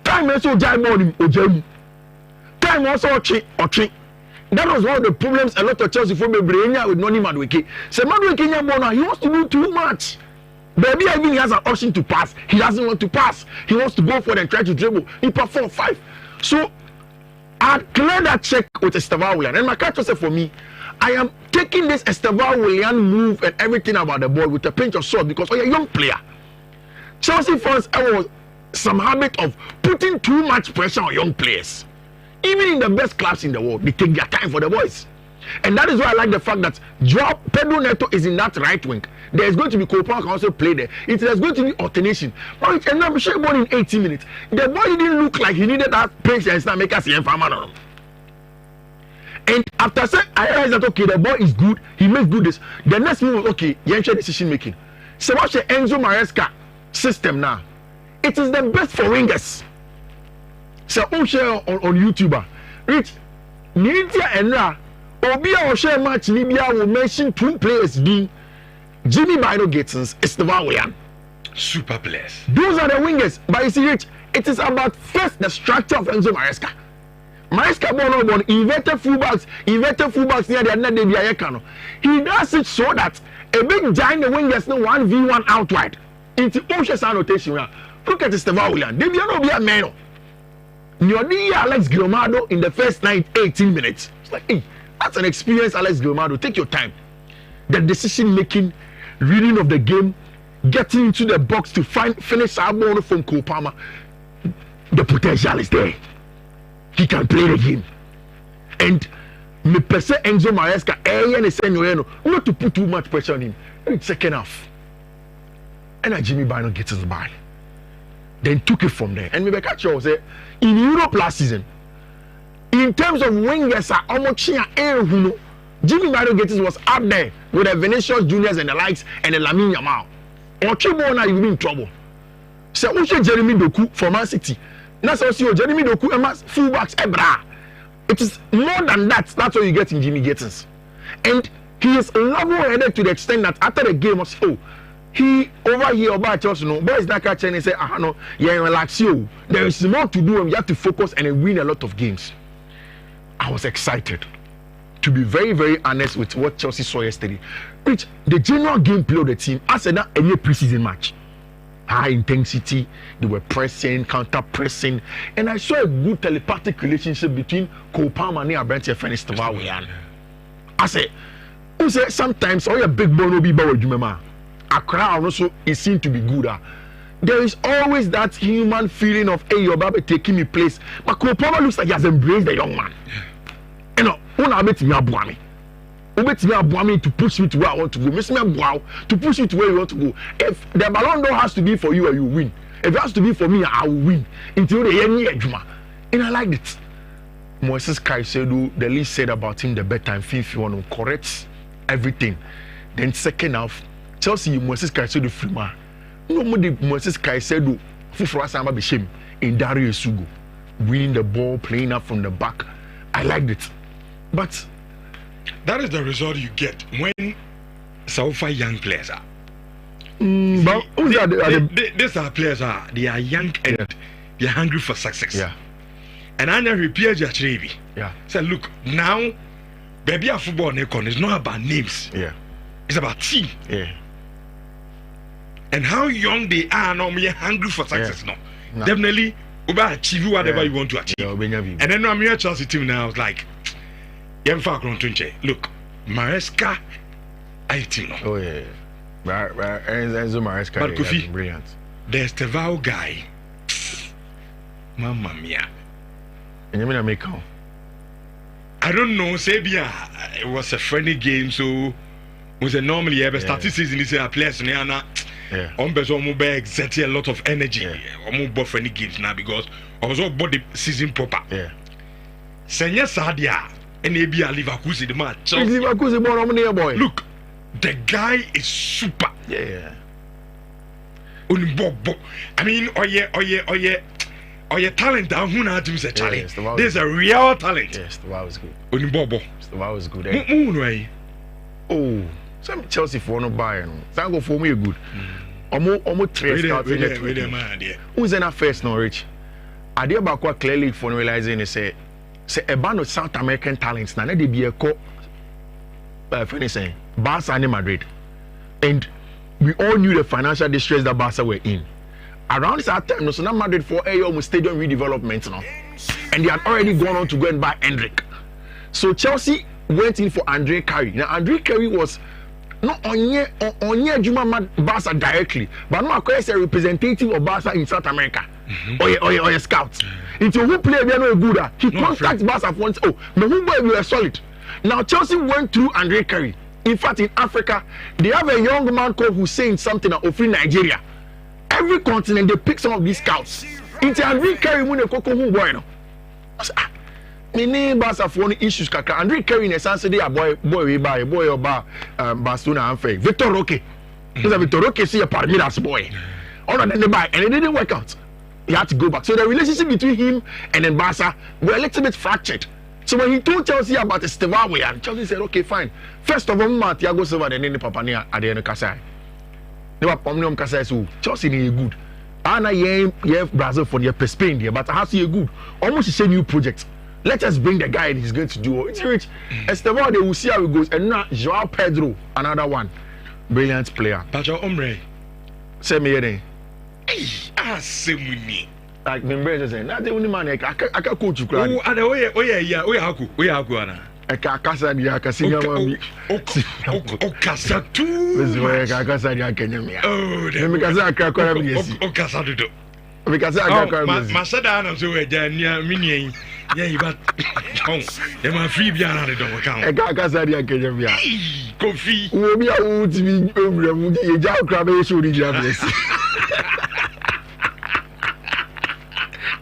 Time also jai morning or time also or that was one of the problems a lot of Chelsea for Brenya with Noni Madueke. So Madueke he wants to do too much. Baby, I mean, he has an option to pass. He doesn't want to pass. He wants to go for it and try to dribble. He performed 5. So I cleared that check with Esteban Willian. And my catch said for me, I am taking this Esteban Willian move and everything about the ball with a pinch of salt because you're a young player. Chelsea fans have some habit of putting too much pressure on young players. Even in the best clubs in the world, they take their time for the boys. And that is why I like the fact that Pedro Neto is in that right wing. There is going to be Copa can also play there. There's going to be alternation. But it ended up showing ball in 18 minutes. The boy didn't look like he needed that patience to make us see him. And after saying, I realized that okay, the boy is good, he makes good this. The next move was okay, Yansha decision making. So watch the Enzo Maresca system now. It is the best for wingers. So share on YouTube. Rich, Nhyira and Obi or share match Libya will mention 2 players being Jimmy Bino Gittins, Esteban Willian. Super players. Those are the wingers. But you see, Rich, it is about first the structure of Enzo Maresca. Maresca born inverted fullbacks near the end of the Ayekano. He does it so that a big giant wingers no 1v1 outward. Into Osha's annotation. Look at Esteban Willian. They don't be a man. Nyodi Alex Gilmado in the first 18 minutes. It's like, hey, that's an experienced Alex Gilmado. Take your time. The decision making, reading of the game, getting into the box to finish our ball from Kopama. The potential is there. He can play the game. And me perceive Enzo Maresca not to put too much pressure on him. In the second half. And Jimmy Bino gets his ball. Then took it from there. And maybe catch you say in Europe last season, in terms of wingers, Jimmy Bino Gittins was up there with the Vinicius Juniors and the likes and the Lamine Yamal. Or Chibona, you'll be in trouble. So, Jeremy Doku from Man City. That's also Jeremy Doku and fullbacks Ebra. It is more than that. That's what you get in Jimmy Gittins. And he is level-headed to the extent that after the game, he over here about Chelsea, no boys that catch and say, no, yeah, relax you. There is more to do and you have to focus and win a lot of games. I was excited. To be very, very honest with what Chelsea saw yesterday. Which the general gameplay of the team, I said that any preseason match. High intensity, they were pressing, counter pressing, and I saw a good telepathic relationship between Kopama and Abrante and Esteban Willian. I said, sometimes all your big ball will be about you, a crowd also it seemed to be good. There is always that human feeling of, hey, your baby taking me place. But Kopama looks like he has embraced the young man. You know, to push me to where I want to go. To push you to where you want to go. If the Ballon d'Or has to be for you, you win. If it has to be for me, I will win. Until the end, and I liked it. Moises Caicedo, the least said about him the better and if you want to correct everything. Then second half, Chelsea Moises Caicedo free man. No more Moises Caicedo for us be shame in Dario Sugo. Winning the ball, playing up from the back. I liked it. But that is the result you get when so far young players are. But these are players they are young and they are hungry for success. Yeah. And I never repeat your Trevi. Yeah. So look, now baby a football is not about names. Yeah. It's about team. Yeah. And how young they are now, we are hungry for success now. No. Definitely over achieve whatever you want to achieve. And then I'm here Chelsea team now, I was like, look, Maresca, I team now. Oh yeah. Enzo Maresca, but Kofi, brilliant. The Estevao guy, Mamma mia. And you mean I make home? I don't know, Sabia. It was a friendly game, so was a normally ever started season is a place Niana. On exerting a lot of energy. On friendly games now because I was all body season proper. Yeah. Senya Sadia, and maybe a Leverkusen the match. Leverkusen born on near boy. Look, the guy is super. Yeah. I mean, oh yeah, talent down who not to say challenge. Yes, There's a real talent. Yes, the wow was good. Unibobo. The wow was good. Eh? Oh, some Chelsea for no buy. Thank God for me good. Almost 3 scouts in the who's in our first Norwich? I did about what clearly for realizing is say a band of South American talents now they be a co finishing Barca and Madrid, and we all knew the financial distress that Barca were in. Around that time, so now Madrid for a stadium redevelopment now, and they had already gone on to go and buy Hendrick. So Chelsea went in for Andre Carey. Now Andre Carey was not on Juma Barca directly, but no as a representative of Barca in South America. Or a scout. If you who play we are no good, he contacts Barca for oh, but who boy we were solid. Now Chelsea went through Andre Carey. In fact, in Africa, they have a young man called Hussein something of Nigeria. Every continent they pick some of these scouts. Into Andre Carey when they koko who boy no. Me name Barca for any issues kaka. Andre Carey in a sense they are boy about Barcelona and Faye. Victor Roque. Because Victor Roque see a Palmeiras boy. All of them they buy and it didn't work out. He had to go back. So the relationship between him and then Barca were a little bit fractured. So when he told Chelsea about the Estevao, and Chelsea said, okay, fine. First of all, Thiago Silva and then the Papania at the end of Kasai. They were Pomnium Kasai, so Chelsea is good. And I have Brazil for the Spain there, but I have to see a good. Almost the same new project. Let us bring the guy and he's going to do. It's rich. Estevao, they will see how it goes. And now Joao Pedro, another one. Brilliant player. Pacho Ombre. Say me here. Like the embrace saying, not the only man I can coach you. Oh, Anna. I can't casa the Acasinia. Oh, Casa too. This is where I casa the Academy. Oh, because I can't call him. Casa. Because I can't call him. Masada, so a mini. Yeah, but I'm a free piano. I can't casa the Academy. Coffee. We'll be able to be over a job crab.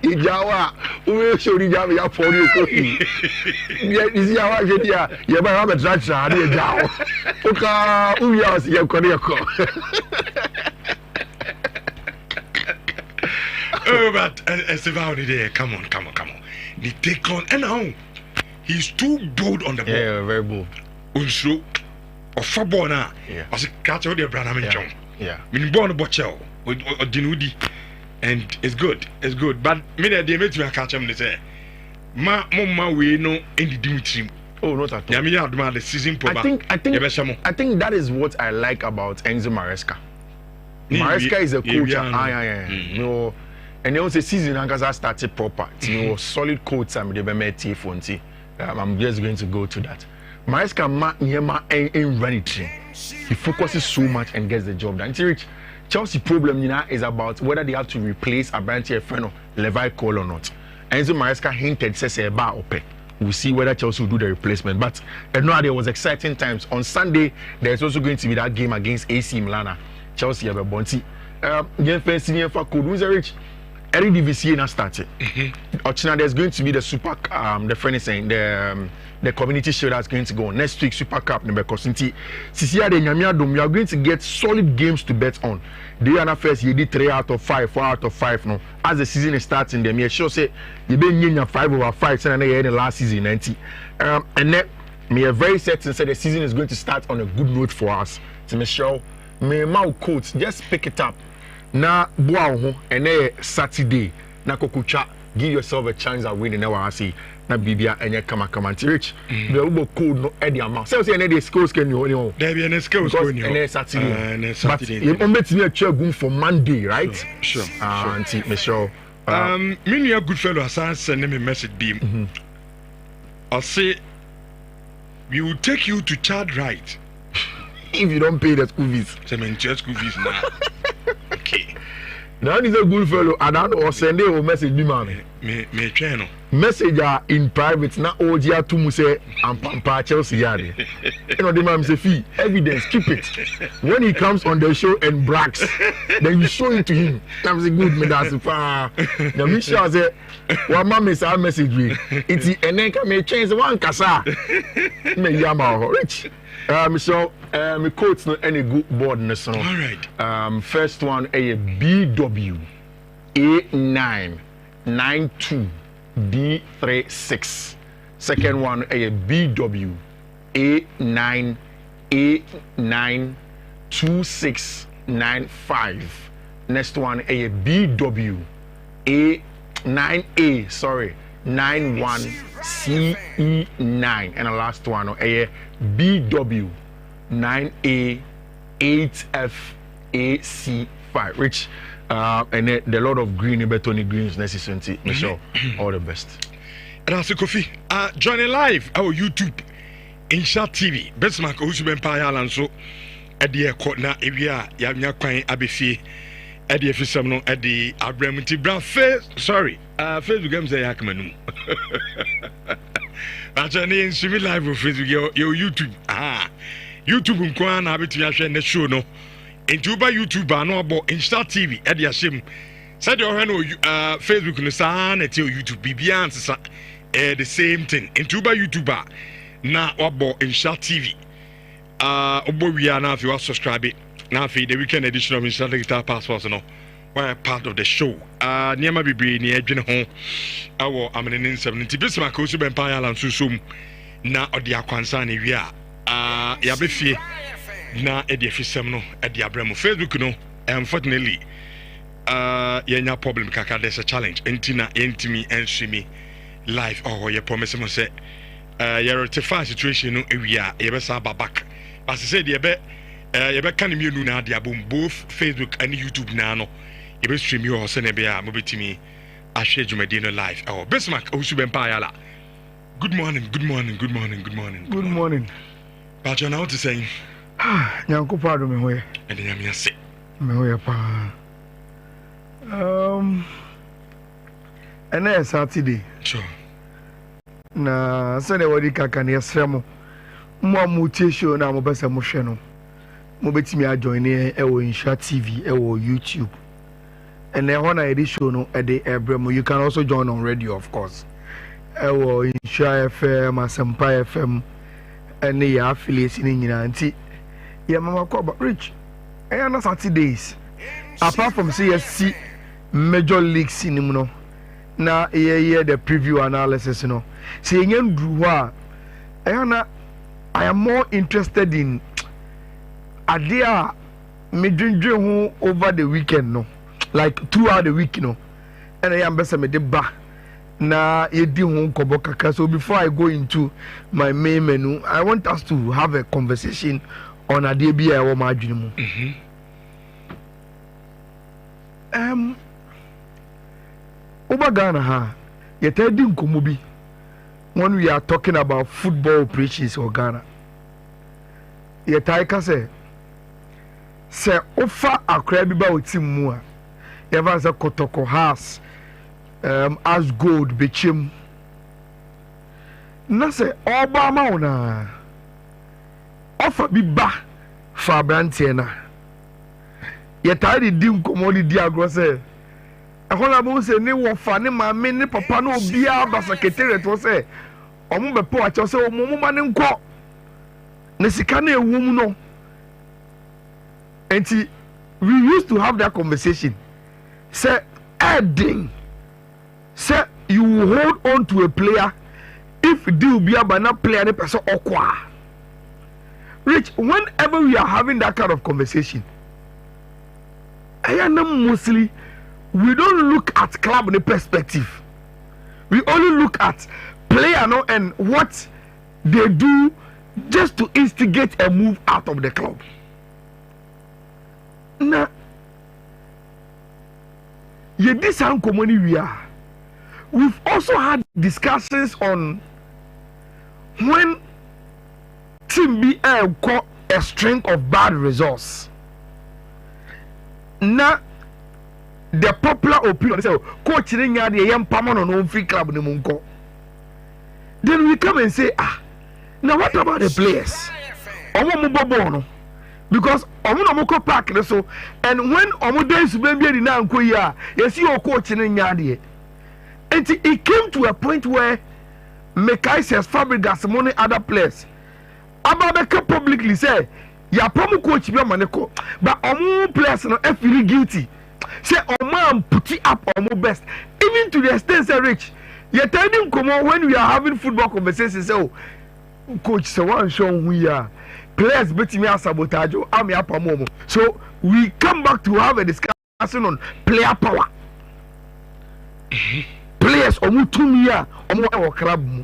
Ijawa, we show the jam ya for you coffee. Is ya wa je dia, ye ba have a tractor ade Ijawa. Oka, we are see Koreako. Oh, but Estevao there, come on. They take on and now he's too bold on the ball. Yeah, very bold. Also, of football now. Yeah. As a catch out there, Branham and John. Yeah. Meaning born a botchel or Dinudi. And it's good. But me they make me catch him. They say, "Ma, we know any Dimitri." Oh, not at all. Yeah, me have the season. I think that is what I like about Enzo Maresca. Maresca is a coach. No, and they also season because started proper. You know, solid coach. I'm just going to go to that. Maresca ain't run it. He focuses so much and gets the job done. Rich. Chelsea problem is about whether they have to replace Abranti Efreno, Levi Cole or not. Enzo Maresca hinted says a bar open. We'll see whether Chelsea will do the replacement. But there was exciting times. On Sunday, there's also going to be that game against AC Milan. Chelsea have a bounty. Eredivisie now started. There's going to be the Super the friend is saying the community shield that's going to go on. Next week Super Cup because we are going to get solid games to bet on. The other first you did 3 out of 5, 4 out of 5 now. As the season is starting them, you sure say you been 5 over 5 and the last season 90. And then me are very certain say the season is going to start on a good note for us. To make sure me coach just pick it up. Na boa and Saturday na kokucha give yourself a chance of winning now I see na bibia enye kama rich the ubo code no e dey amount say any skills can you only there be any skills can you and Saturday but you bet me a chair for Monday right sure auntie me sure me a good fellow Hassan send me a message beam I'll say we will take you to Chad right if you don't pay the school fees school fees now. Okay. Now he's a good fellow. I don't know. Send a message, me man. Me channel. message in private na ogia to mu say ampampa Chelsea yard. You know the man say fee evidence keep it. When he comes on the show and brags, then you show it to him. That say good me that's far. Now me sure say one man is our message we. It's and then come change one kasa. Me yama rich. So me quotes no any good board in so. All right. First one a BW A992 D36. Second one a BW A92695. Next one a BW A9A 91CE9, and the last one a BW 9A8FAC5. Rich and the lot of green Tony Greens necessary. Michelle, all the best. And also Kofi, join live our YouTube Insha TV. Best mark Usuben Payalan so at the Kotna area Yamya Quine Abifi at the Fisam at the Abramity Brown Face. Sorry, Facebook games say Yakmanu. Actually, in civil live of Facebook, your YouTube. YouTube nkwan na betu ya hwe na show no entuba YouTube no abo Insta TV e de ahyem said you hwe no Facebook no sa na te YouTube bibia ansesa the same thing entuba YouTube na abo Insta TV obo wi na afi wa subscribe na afi the weekend edition of Insta Digital Passports no were part of the show niema bibre ni adwene ho awo amenene 70 bisma ka osu bempa ya lan susum na odi akwansa na wi yabefie na edifisem no edi abramo Facebook no unfortunately yenya problem kaka there's a challenge entina entimi ensimi live ye promise mo say you rectify situation no ewia ye be sa back but say ye be kan mienu na ade abom both Facebook and YouTube na no ye be stream you so na be a mo betimi ahwe djumadi no live Bismarck osubempa yala. Good morning. Good morning. But you're now to saying, Yanko pardon me way. And then I'm say, me way pa. And then Saturday. Sure. Na Sunday wadi kaka ne yasremo. Mo mutation na mo besa mo hwe no. Mo betimi ajoin e wo Insha TV, e wo YouTube. And then when I show no e dey ebremo, you can also join on radio of course. E wo Insha FM, Asempa FM. And they are affiliates in Yanti. Yeah, Mama Koba Rich. I am Saturdays. Apart from CSC Major League Cinema, now here the preview analysis, saying I am more interested in idea me over the weekend, like throughout the week, and I am best me the bar. Na yedi hon kobokaka. So before I go into my main menu, I want us to have a conversation on adebia e wo ma adwene mu. Oba Ghana ha yetadi nkomo bi when we are talking about football operations in Ghana. Yetai ka se ofa akra bi ba o team mu a yeva se Kotoko has as gold bechem na say Obama una offer bi ba fa brantie na ye tari di nkomodi di agro say ahola bo say ne wo fa ne ma me ne papa no obia ba secretariat wo say omo be po acho say omo ma ne nko ne sika na ewum no enti we used to have that conversation say adding. Say you will hold on to a player if deal be a banana player the person okwa. Rich, whenever we are having that kind of conversation, mostly we don't look at club in the perspective. We only look at player and what they do just to instigate a move out of the club. Now, this community we are. We've also had discussions on when Team BL got a string of bad results. Now, the popular opinion say coach ni nya de yam pamano no free club ni munko. Then we come and say now what about the players? Omo mo bobo no because omo no mo ko park ne so and when omo dance be bi na nko yi you see your coach ni nya de. And it came to a point where Mekaises, Fabregas, money other players Ababeka publicly say ya promo coach be maneko but omo players no feel guilty say omo put it up omo best even to the extent say Rich you telling come on when we are having football conversations say oh coach say one show we are players bet me sabotage am ya promo so we come back to have a discussion on player power. Players omu tumia omu wa club mu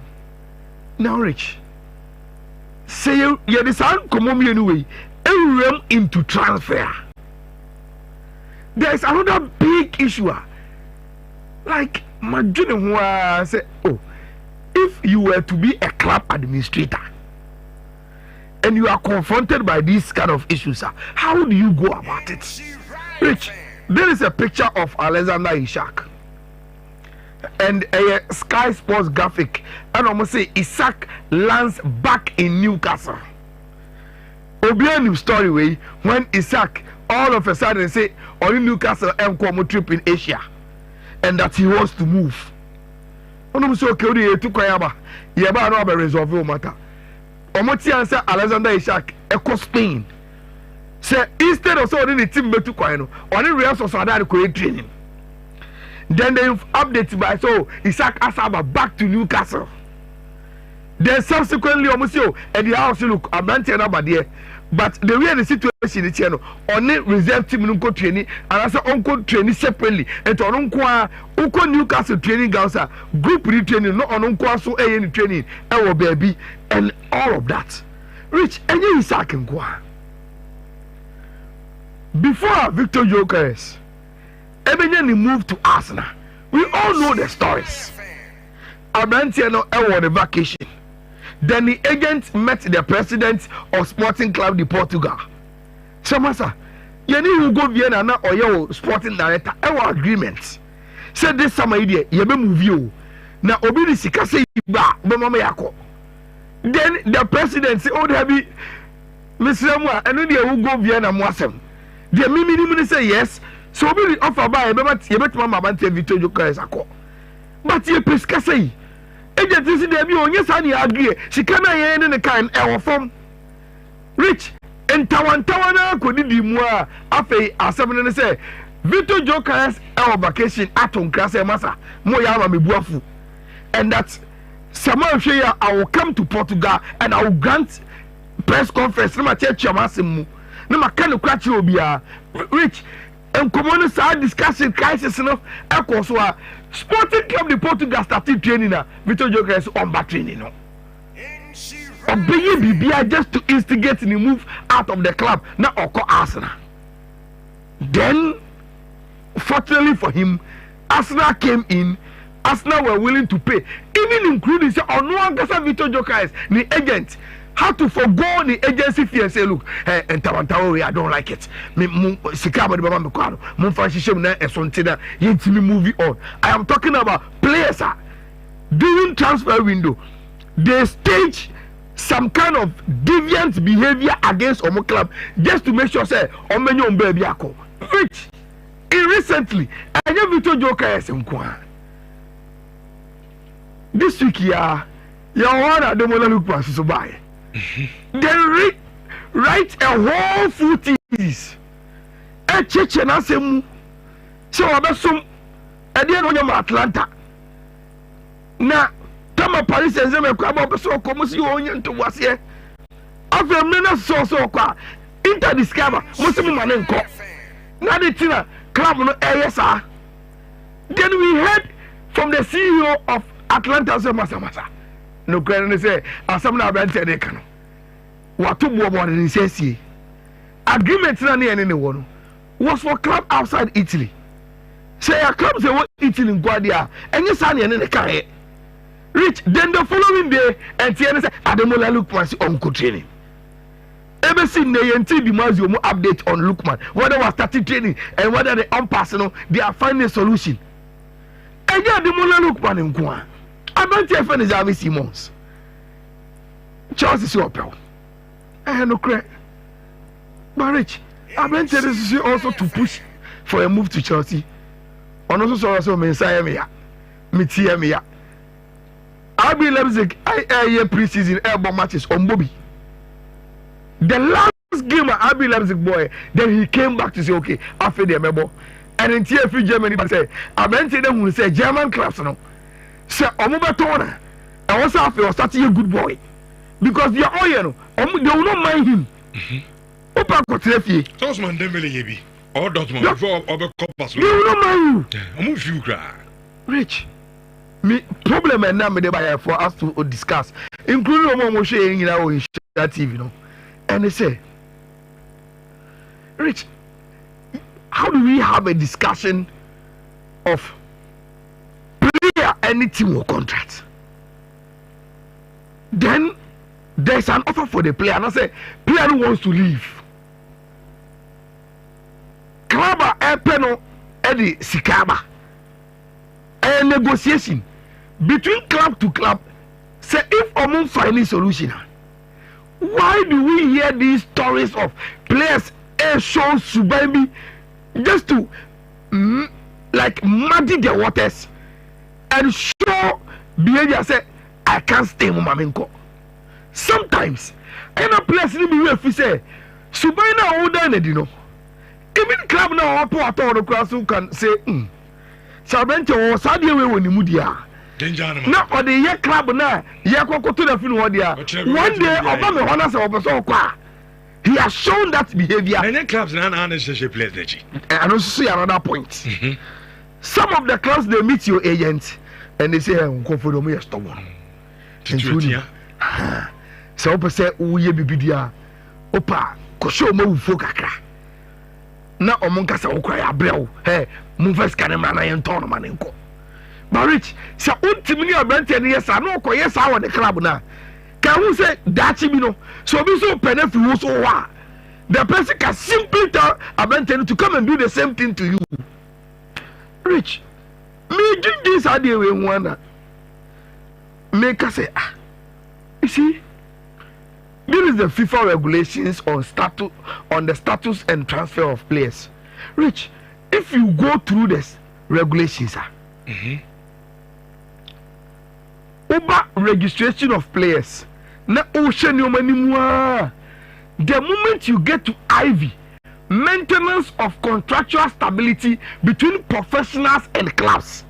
now Rich say you decide come on anyway and into transfer. There is another big issue like Majuni who say oh if you were to be a club administrator and you are confronted by these kind of issues how do you go about it? Rich, there is a picture of Alexander Isak and a Sky Sports graphic and almost say Isak lands back in Newcastle. Obianim story way when Isak all of a sudden say only Newcastle and come trip in Asia and that he wants to move. Onom so okay we to kwayaba yeba no be resolve o matter. Omoti answer Alexander Isak e Spain. Say instead of so the team be to kway no only Real Sociedad ko training. Then they updated by so Isak Asaba back to Newcastle. Then subsequently almost at the house look Abante number there. But the way the situation is here, only reserve team no training and as uncle training separately. And on unko Newcastle training girls group retraining, not on unko so any training, our baby, and all of that. Rich and you Isak and Kwa. Before Victor Gyökeres Ebenye moved to Arsenal. We all know the stories. Abrantia no won the vacation. Then the agent met the president of Sporting Club de Portugal. Samasa, you need to go Vienna na or your sporting director. Our agreement. Said this summer idea, you be move you. Now obi the sika say ba mama yako. Then the president say, oh heavy Mr. Mwa, and then you go Vienna mwasem. The mimi say yes. So we offer by you mama Abante Victor Gyökeres akọ. But you pesca say agent is there be on yes and agree. She come here in the kind our form. Rich and Tawana could di moi afe a say Victor Gyökeres our vacation at on class massa mo ya me buafu. And that Samuel Shea I will come to Portugal and I will grant press conference na ma church amasim mu. Na ma kan kwachi obia. Rich and common side discussion crisis enough echoes so Sporting Club de Portugal started training now Victor Gyökeres on back training no obey BBI just to instigate the move out of the club now occur Arsenal. Then fortunately for him Arsenal came in. Arsenal were willing to pay even including say on one Victor Gyökeres the agent how to forgo the agency fee and say, look, and Tawantawo, I don't like it. Sikaba de Baba Mekano, Monfashishem na and Sontina, Yintimi movie on. I am talking about players during transfer window. They stage some kind of deviant behavior against Omo club just to make sure say Omenyo Mbebi Ako. Which recently, I have Victor Gyökeres Mkwa. This week, you want to look past so buy. Then write a whole full thesis. A church and asem. So abasum. Edi no nyama Atlanta. Na tama Paris Saint-Germain kwa ba so ko musi onye nto wase. Afa mena so kwa. Inter discover musi mu mane nko. Na de tina club no eyesa. Then we heard from the CEO of Atlanta so masa. No kwere say asam na Abante de kano. Watu bo modernization. Agreement na ne ne wo no was for club outside Italy. Say a club say what Italy in Guardia and you say ne kan Rich then the following day and say Ademola look for uncle training. ever seen the NT Dimazio update on Lukman, whether was starting training and whether the unpersonal, they are finding a solution. And yeah, the Mona Lukman in Kwa. I don't tell friends Javi Simons. Charles is your pal. I have no credit. But Rich, I don't tell this also to push for a move to Chelsea. On also saw Messiah Mia. Mitia Mia. I'll be Leipzig. I preseason airborne matches on Bobby. The last game at RB Leipzig boy, then he came back to say, okay, after the member. And in TFC Germany, but say, I went to them who say German clubs, no. Say, Omobatona, and also after starting a good boy. Because they are all, you know, they will not mind him. Opa Kotrefi. Tosman Dembele Yebi. Or Dortmund before Ober Copas. They will not mind you. I'm with you, cry. Rich. Me problem and now me for us to discuss, including Omo Moshe in our TV, you know. And they say, Rich, how do we have a discussion of player any team or contract? Then there's an offer for the player, and I say, player who wants to leave. Klaba Epeno Eddie Sikaba. A negotiation between club to club. Say if Omo find a solution. Why do we hear these stories of players show Subambi just to like muddy the waters and show behavior? Say I can't stay with Maminko. Sometimes and a place in the way say Subambi older than you know. Even club now up at all the class who can say Sabento or Sadia when you mudia. Now for the year club now, Yakoko to the film one day, Obama Honas or he has shown that behavior. And clubs and unnecessary players. And also see another point. Some of the clubs they meet your agent and they say, "Go for the me stubborn." So Opa say, "Uye bibidia, Opa, kosho mo ufokakra." Na omonka sa okwa ya brel. Hey, move first can man na yenton man enko. But Rich, so ultimately a brand yes, I know yes, I want the club now. Can we say that you know? So be so benefit so what? The person can simply tell a brand to come and do the same thing to you. Rich, me do this idea we wanna make us say, you see, this is the FIFA regulations on the status and transfer of players. Rich, if you go through this regulations, Uber registration of players. Na ocean your money more. The moment you get to Ivy, maintenance of contractual stability between professionals and clubs.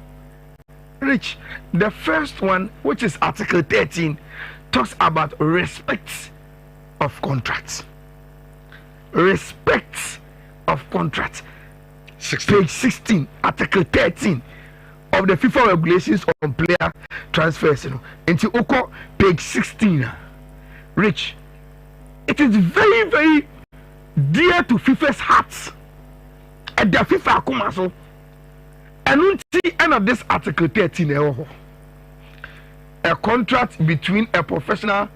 Rich, the first one, which is Article 13, talks about respect of contracts. Respect of contracts. Page 16, Article 13. Of the FIFA regulations on player transfers, you know, into Oko page 16. Rich, it is very, very dear to FIFA's hearts. At the FIFA Akumaso, and until end of this Article 13, a contract between a professional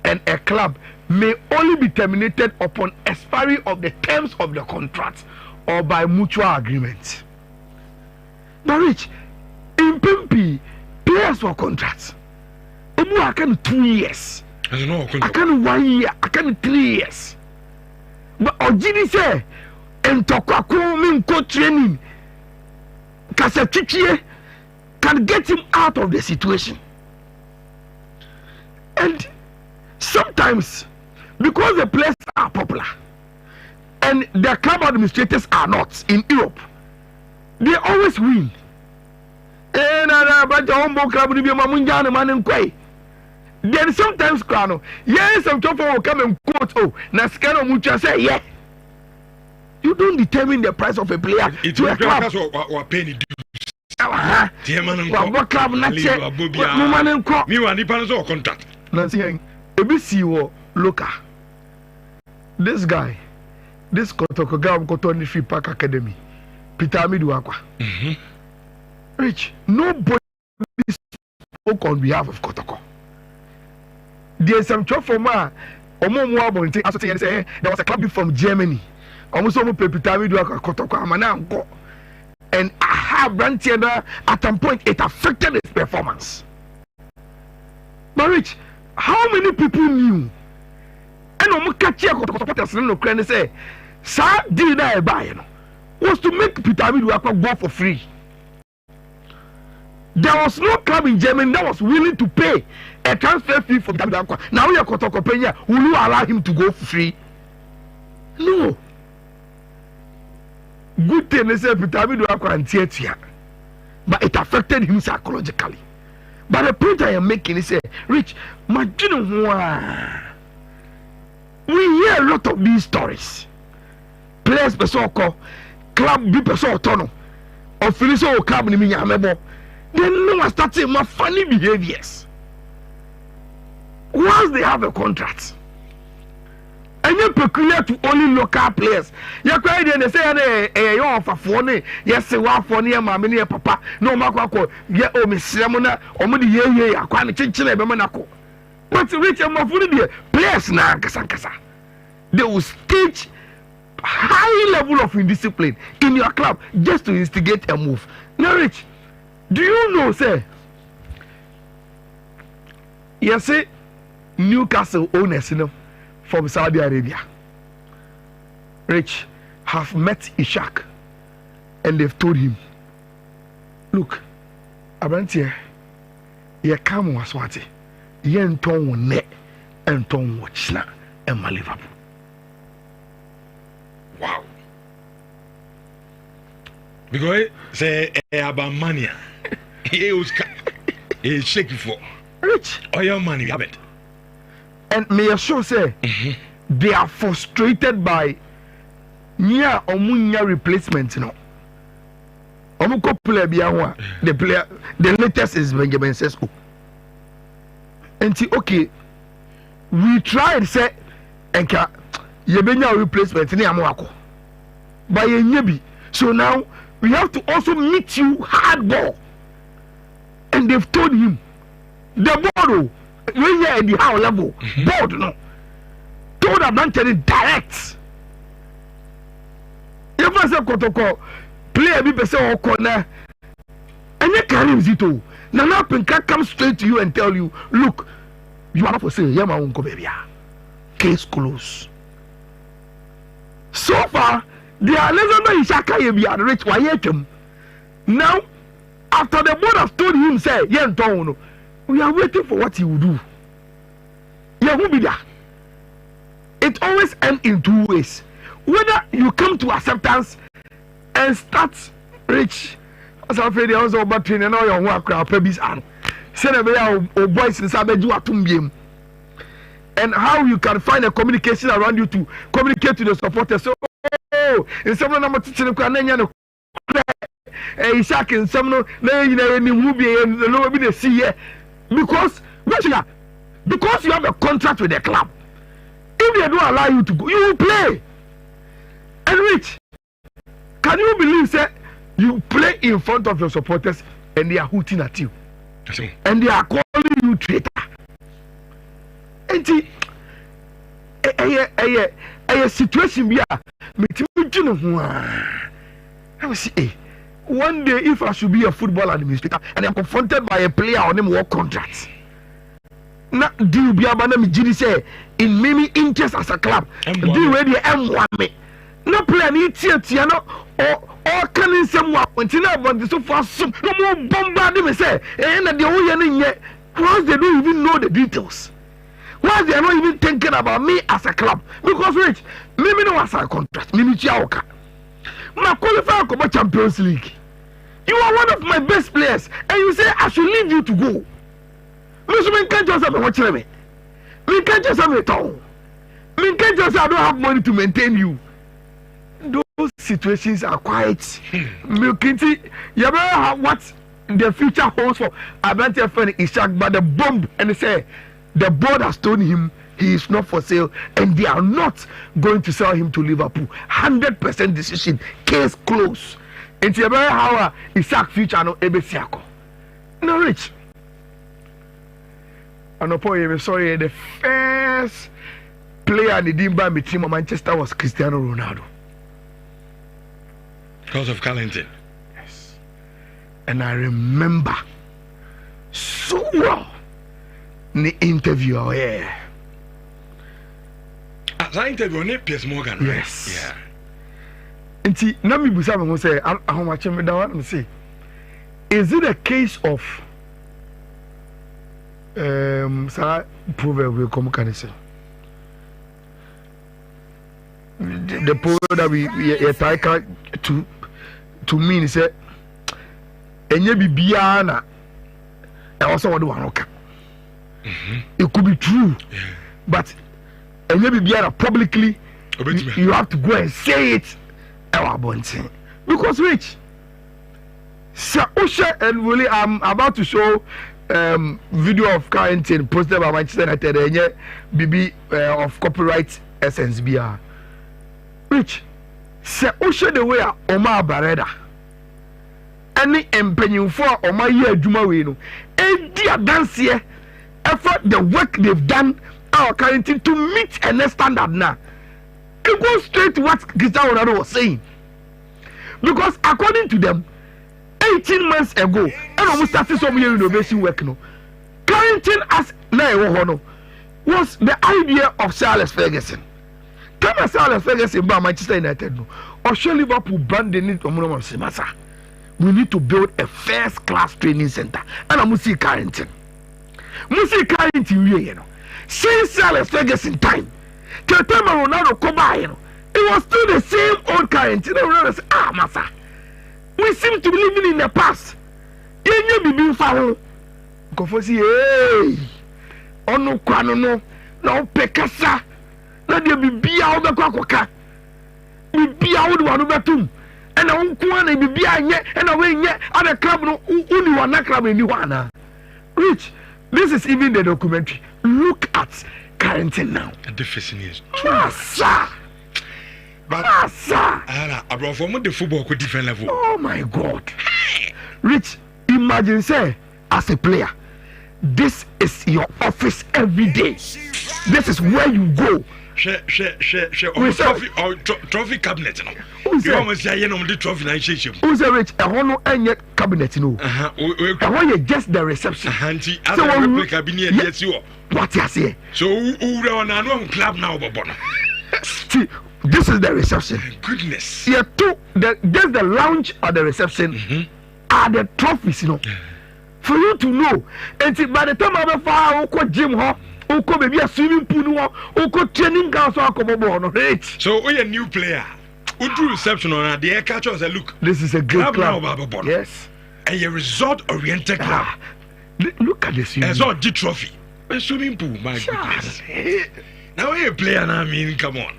and a club may only be terminated upon expiry of the terms of the contract or by mutual agreement. But Rich, in Pimpi, players for contracts. I can 2 years. I can 1 year. I can 3 years. But Ojini say, and Tokako co training, Kasachichie can get him out of the situation. And sometimes, because the players are popular and the club administrators are not in Europe, they always win. Then sometimes Krano, yes, some chauffeur will come and quote, oh, Nascano Mucha say, yeah. You don't determine the price of a player. It's to a club. Or penny Dear man, what club not check? Me one depends on contract. Nancy, ABC or Loka. This guy, this Kotokogam Kotoni Free Park Academy, Peter Miduakwa. Rich, nobody spoke on behalf of Kotoko. There's some chauffeur Omo mu abonte aso say there was a club from Germany. Omo so mo pepita we do akotoko amana anko. And I have granted at some point it affected his performance. But Rich, how many people knew? And omo catch here supporters no credit say, "Sir, did I buy was to make Peter Midu go for free." There was no club in Germany that was willing to pay a transfer fee for Peter Midu. Now we are Kotoko, will you allow him to go for free? No. Good thing they say Peter Midu and Tietia, but it affected him psychologically. But the point I am making is, Rich, we hear a lot of these stories. Players pesoko, club be peso tono, or finiso club ni minya mebo. Then no one starts more funny behaviors. Once they have a contract, and you're peculiar to only local players. You're quite in the say, you offer for me, yes, say, one for near my mini papa, no macro, yeah, oh, Miss Ramona, or Mudi, yeah, quite a chinchin, Bemanako. But Rich and Mafudi, players now, Kasankasa. They will stage high level of indiscipline in your club just to instigate a move. Now, Rich, do you know, say, yes, say, Newcastle owners, you know, from Saudi Arabia, Rich, have met Ishak and they've told him, look, Abrantier, ye come waswati, ye nton ne nton wachna and Liverpool. Wow. Because say about money, he was shaky for Rich. All your money, you have it. And may I sure say they are frustrated by near omunya replacement, you know. Omuko player biawa, the latest is Benjamin Sesko. And see, okay, we tried say enka yebenya replacement ni amwako. By a nyebi. So now we have to also meet you hardball. And they've told him the board when you're at the high level, board no told Abrantier direct. If I say Kotoko play be person or corner and you carry Zito, Nana Pinka come straight to you and tell you, look, you are not for sale, Yama unko baby. Case closed. So far, they are letting Ishaka be at rich Wayetum. Now, after the board has told him, say, Yentono, we are waiting for what he will do. Yeah, who be there? It always ends in two ways. Whether you come to acceptance and start rich, as I said, also about training and all your work, pebbles and send a boys in Sabeju. And how you can find a communication around you to communicate to the supporters. So, in some of them, Ishak in some no movie and no be see here because you have a contract with the club. If they don't allow you to go, you will play. And Rich, can you believe that you play in front of your supporters and they are hooting at you and they are calling you traitor? And see, a situation be a I will say, one day if I should be a football administrator and I'm confronted by a player on them work contracts, now do you be a man me say in many interest as a club? Do you ready M1 me? No player need to no or can someone until I want to so far some no more bombarding me say and the whole once they don't even know the details. Why they are not even thinking about me as a club? Because Rich, maybe no as a contract, maybe Chiaoka. I qualify for Champions League. You are one of my best players, and you say I should leave you to go. We can't just have a watch me. We can't just have a town. We can't just I don't have money to maintain you. Those situations are quite milky. You ever have what the future holds for Abrantier friend Ishak, but the bomb and they say the board has told him he is not for sale and they are not going to sell him to Liverpool. 100% decision, case closed. And you ever how Ishak future no ebesiako. No Rich. And upon you sorry the first player in the Dimba between Manchester was Cristiano Ronaldo. Because of Carlington. Yes. And I remember so well the interview. Yeah. As I interview on Piers Morgan, right? Yes. Yeah. And see, now me busa me say, how much me down and say, is it a case of sir proverb will come can say the proverb that we try to mean say enye bibia na e also what one okay. It could be true, but enye bibia na publicly you have to go and say it. Because which Sir Usha and Willie, I'm about to show video of Carrington posted by Manchester United BB of copyright essence BR. Which Sir Usha the way Omar Barreda any empenning for Omar Ye Juma Wino and dear dance here effort the work they've done our Carrington to meet a standard now. It goes straight to what Cristiano Ronaldo was saying. Because according to them, 18 months ago, and almost started some year innovation work, no, Carrington as was the idea of Sir Alex Ferguson. Come as Sir Alex Ferguson by Manchester United, no, or show Liverpool branding it on we need to build a first class training center. And I'm see Carrington. Musi Carrington, you know, since Sir Alex Ferguson time. The time Ronaldo come by, you know, it was still the same old current. Ronaldo said, massa, we seem to be living in the past. You be being found. Go for see, hey, no kwano no pekasa. Let there be out the quacoca. Be out one over two. And I won't go and be yet, and away yet, and a club no only one club in Yuana. Rich, this is even the documentary. Look at Carrington now. The facing is Massa. But I brought from the football could different level. Oh my God. Rich, imagine say as a player, this is your office every day. This is where you go. Share trophy cabinet. You almost say the trophy na share. Who's a rich? I want no any cabinet no. I want you just the reception. So replica be near yes you. What you say? So who na no club now bobono. See, this is the reception. Goodness. Yeah, just the lounge or the reception are the trophies, you know. For you to know. And by the time I have far go gym ho, go maybe a swimming pool no, go training ground so come on. So we a new player. Who do reception on the catch us a look. This is a good club. Now, yes. A resort oriented club. Look at this. Resort G trophy. A swimming pool, my goodness. Now we a player now, I mean, come on.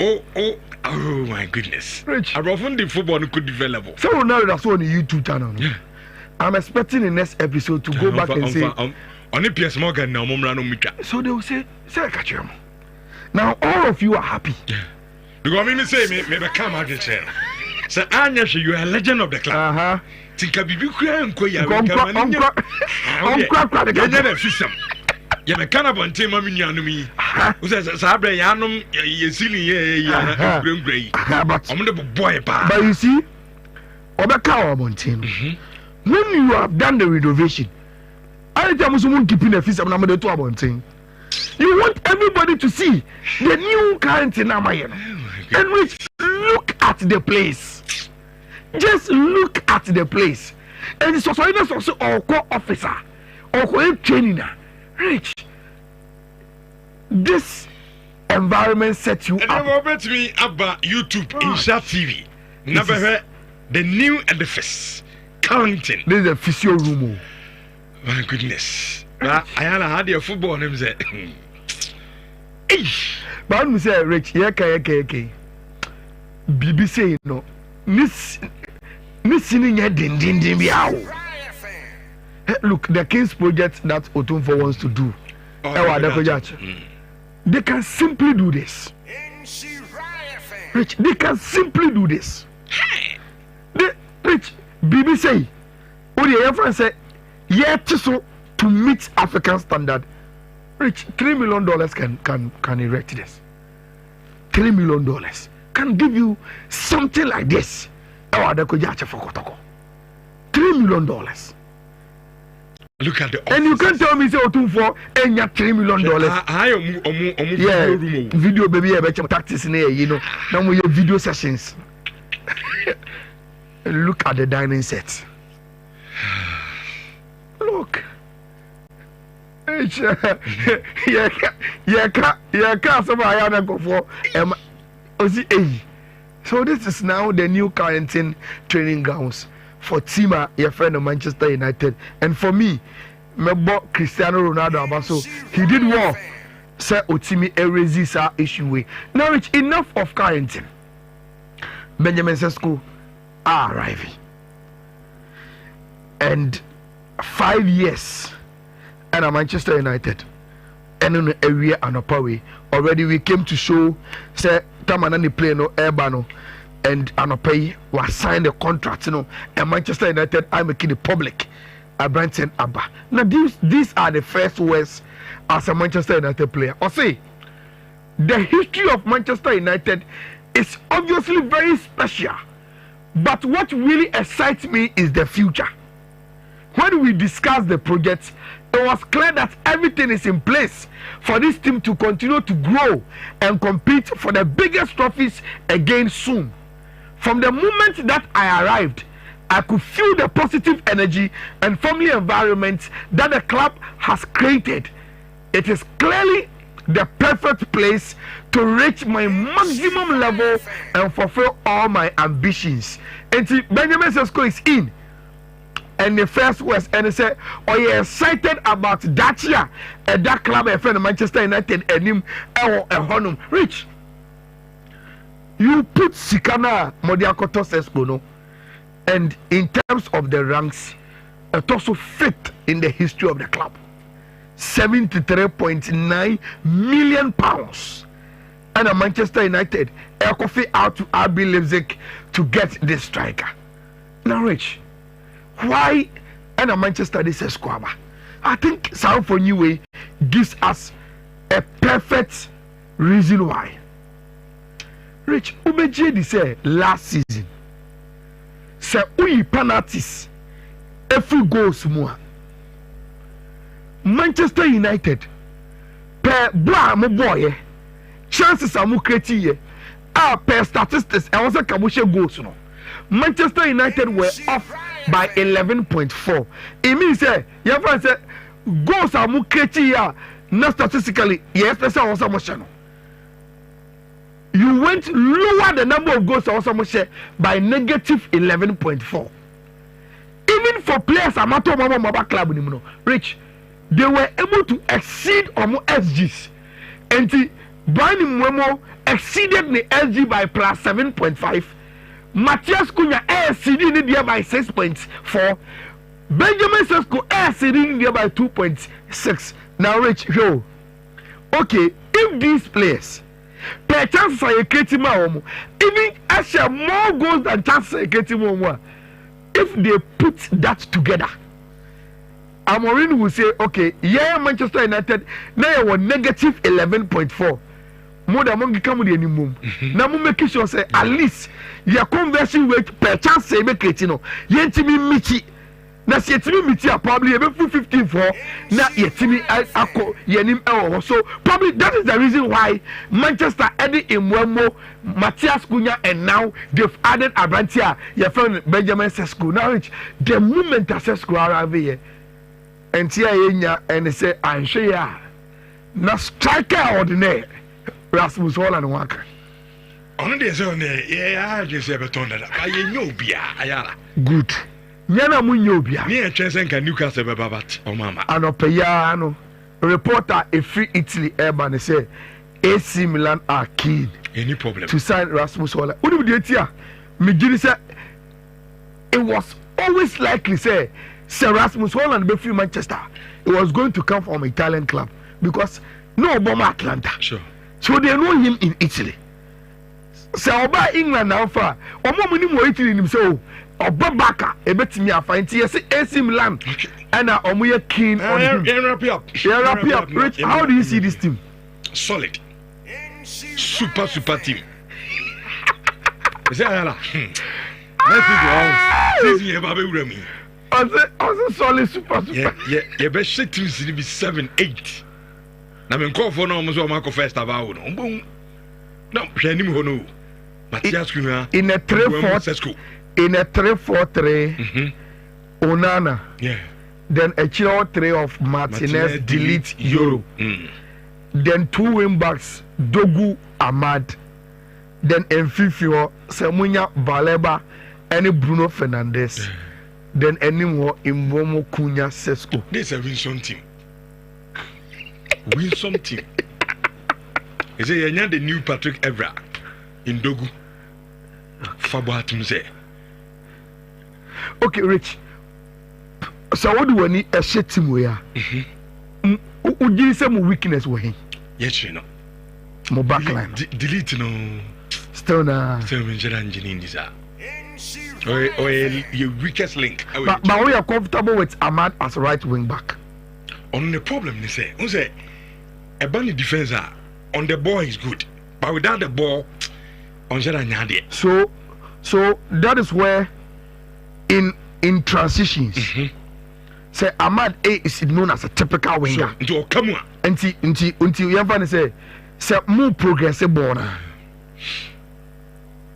Oh my goodness. Rich. I often the football could develop. So now that's on the YouTube channel. Yeah. I'm expecting the next episode to go back and say on the PS Morgan now, so they will say catch him. Now all of you are happy. Yeah. Because I mean say me come out and say so Anya, you are a legend of the club. Tinka bibi kura nkoya ya me kana bonte ma me nuanu mi wo say sabre ya anum ye sili ye grey am the boy pa. But you see obeka bonte when you have done the renovation anytime someone keeping a feast am na me to bonte you want everybody to see the new current in Amayen. And which look at the place. Just look at the place. And it's also our core officer or training. Rich. This environment sets you and up. And over to me about YouTube, Insha TV. Never heard the new edifice. Carrington. This is a physio room. My goodness. I had your football name said. But I'm say Rich, okay. BBC, no. Miss singing look, the King's project that Otunfo wants to do. They can simply do this. Rich, they can simply do this. Rich, BBC, what the friend said, yeah, to meet African standard. Rich, $3 million can erect this. $3 million can give you something like this. $3 million. Look at the office. And you can't tell me say for $3 million. Yeah, video baby, I bet you tactics in here, you know. Now we have video sessions. Look at the dining set. Look. So this is now the new Carrington training grounds for Tima, your friend of Manchester United, and for me, my boy Cristiano Ronaldo Abaso. He did well. Say Otimi Erezisa issue. Now it's enough of Carrington. Benjamin Sesko are arriving, and 5 years. And at Manchester United, and in the area and Opawe, already we came to show, say, Tamanani play no Airbano, and Anopai was signed a contract, you know, and Manchester United, I'm making it public. Branson Abba. Now, these are the first words as a Manchester United player. Or say, the history of Manchester United is obviously very special, but what really excites me is the future. When we discussed the project, it was clear that everything is in place for this team to continue to grow and compete for the biggest trophies again soon. From the moment that I arrived, I could feel the positive energy and family environment that the club has created. It is clearly the perfect place to reach my maximum level and fulfill all my ambitions. And Benjamin Sesko is in. And the first was, and he said, "Oh, you're excited about that year at that club, a friend of Manchester United, and him, Honum, Rich. You put Sikana Modiakoto Sesko, no, and in terms of the ranks, it also fit in the history of the club. £73.9 million, and a Manchester United, a coffee out to RB Leipzig to get this striker. Now, Rich. Why and a Manchester this squabble? I think Sound for New Way gives us a perfect reason why. Rich Ubeji say last season, say we penalties every goals more. Manchester United per blah mo boy chances are more creative per statistics and also kabushe goals no. Manchester United were off by 11.4. It means that your friend said goals are more creative. Not statistically, yes, that's also more. You went lower the number of goals also more by negative 11.4. Even for players, amateur mama club, Rich, they were able to exceed almost SGs, and the Bani Mwemo exceeded the SG by plus 7.5. Matthias Cunha exceeded it by 6.4. Benjamin Sesko exceeded it by 2.6. Now, Rich, yo, okay, if these players, per chances are creating more, even actually more goals than chances are creating more, if they put that together, Amorim will say, okay, yeah, Manchester United now you want negative 11.4. More than monkey come with any move. Now we make sure say at least your conversion rate per chance say make it no. Yentimi michi. Na yetimi michi are probably about 15 for. Na yetimi ako yenim ewo. So probably that is the reason why Manchester added Imwemo, Matthias Cunha, and now they've added Abrantia. Your friend Benjamin Sesko. Now the moment that Sesko arrive here, and here and they say I'm sure ya. Na striker ordinary. Rasmus Holland Walker. On the zone, yeah, I just have a ton of that. I know Bia, Ayala. Good. Yana Munyobia. Near Chesson can Newcastle Babat, oh, Mamma. Anopayano. Reporter a free Italy airman say AC Milan are keen. Any problem to sign Rasmus Holland. What do you do here? Mijini said it was always likely, say Rasmus Holland be free Manchester. It was going to come from an Italian club because no Obama Atlanta. Sure. So they know him in Italy. So about England now far. Omo muni mo Italy him so Obabaka ebetimi afanti yesi AC Milan and omuye keen on him. Wrap it up. Rich, how do you see this team? Solid. Super team. Is that let's see Also solid super. Yeah, best shit team to be 7-8. Na men call for no so Marco first about no. No, hwani mu hono. Matias Kuna in a 3-4 in a 3-4-3. Onana. Yeah. Then a 3 of Martinez delete Euro. Then 2 wing backs Dogu Ahmad. Then Mfifio Semunya Baleba and Bruno Fernandes. Then any more Imbomo Cunha Sesko. This is a Wilson team. Wilson team. Is it the new Patrick Evra in Dogu? Fabo team say. Okay, Rich. So what do we need a shit team we are? Would you say my weakness we? Yes, you know. My backline. Delete no. Still na. Still mention engineering this. Or your weakest link. But we are comfortable with Ahmad as right wing back. On the problem, they say, a bunny defender on the ball is good, but without the ball, on so that is where in transitions, say Ahmad is known as a typical winger. So, come on. Until you ever say more progressive born.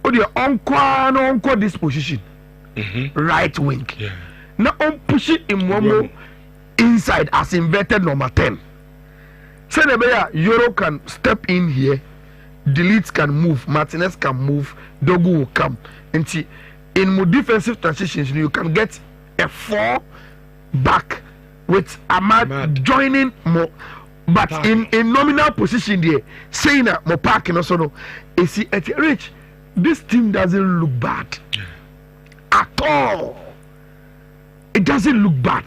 Oh, the on this position, right wing. Yeah. Now on push it in one more inside as inverted number 10. Say the Euro can step in here, Delete can move, Martinez can move, Dogu will come. And see, in more defensive transitions, you can get a 4 back with Ahmad joining more. But in nominal position there, saying that more parking also no, you see at Rich, this team doesn't look bad at all. It doesn't look bad.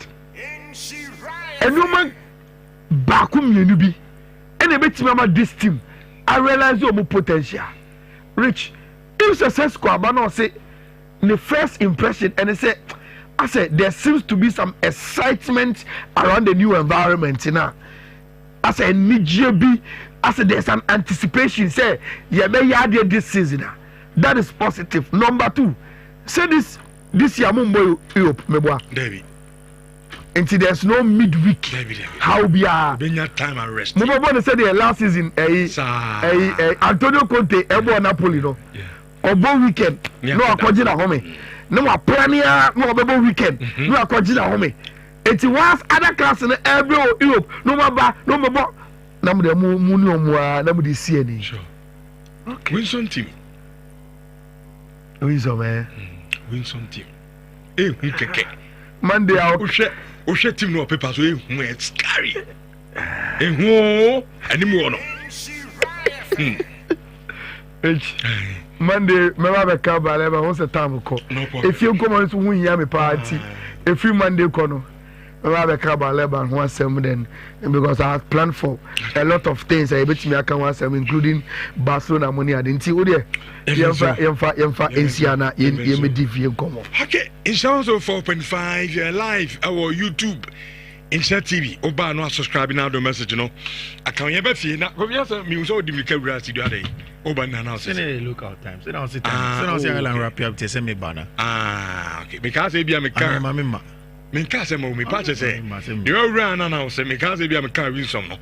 And no man back you be any bit remember this team. I realize your potential. Rich, if success Kwabano say the first impression and they say I said there seems to be some excitement around the new environment now. I said Nigeria, I said there's an anticipation. Say yeah, be this season. That is positive. Number 2, say this year Mumbo Europe, meboa. David. Until there's no midweek. How be a time and rest. Mumbo said the last season Antonio Conte ebo Napoli no. Obo weekend no akojina home. No premier no obo weekend no akojina home. It was other class in every Europe. No maba no mabo. Namu de mu namu de see any. Sure. Okay. Wilson team. Wilson man. Wilson team. Keke. Monday out. Oshe team no paper so it's scary. Anymore no. Monday, remember the Baleba, what's the time call? If you come on to win Yami party, if you Monday corner, remember the Baleba, one sem then, because I had planned for a lot of things. I bet me I can want some, including Barcelona money. I didn't see who there. Yemfa Asiana, Yemi DV come off. Okay, in sounds of 4.5 live our YouTube. Insert TV, Oba no subscribe now the message no. I can never see now. Come here, me so di mika bra studio dey. Oba na now say. Say local time. Say now see time. Say now see Alan wrap up to say me banner. Okay. Because e bia me ka. Me ka say mo me pa say. You run now say me ka say bia me ka win some no.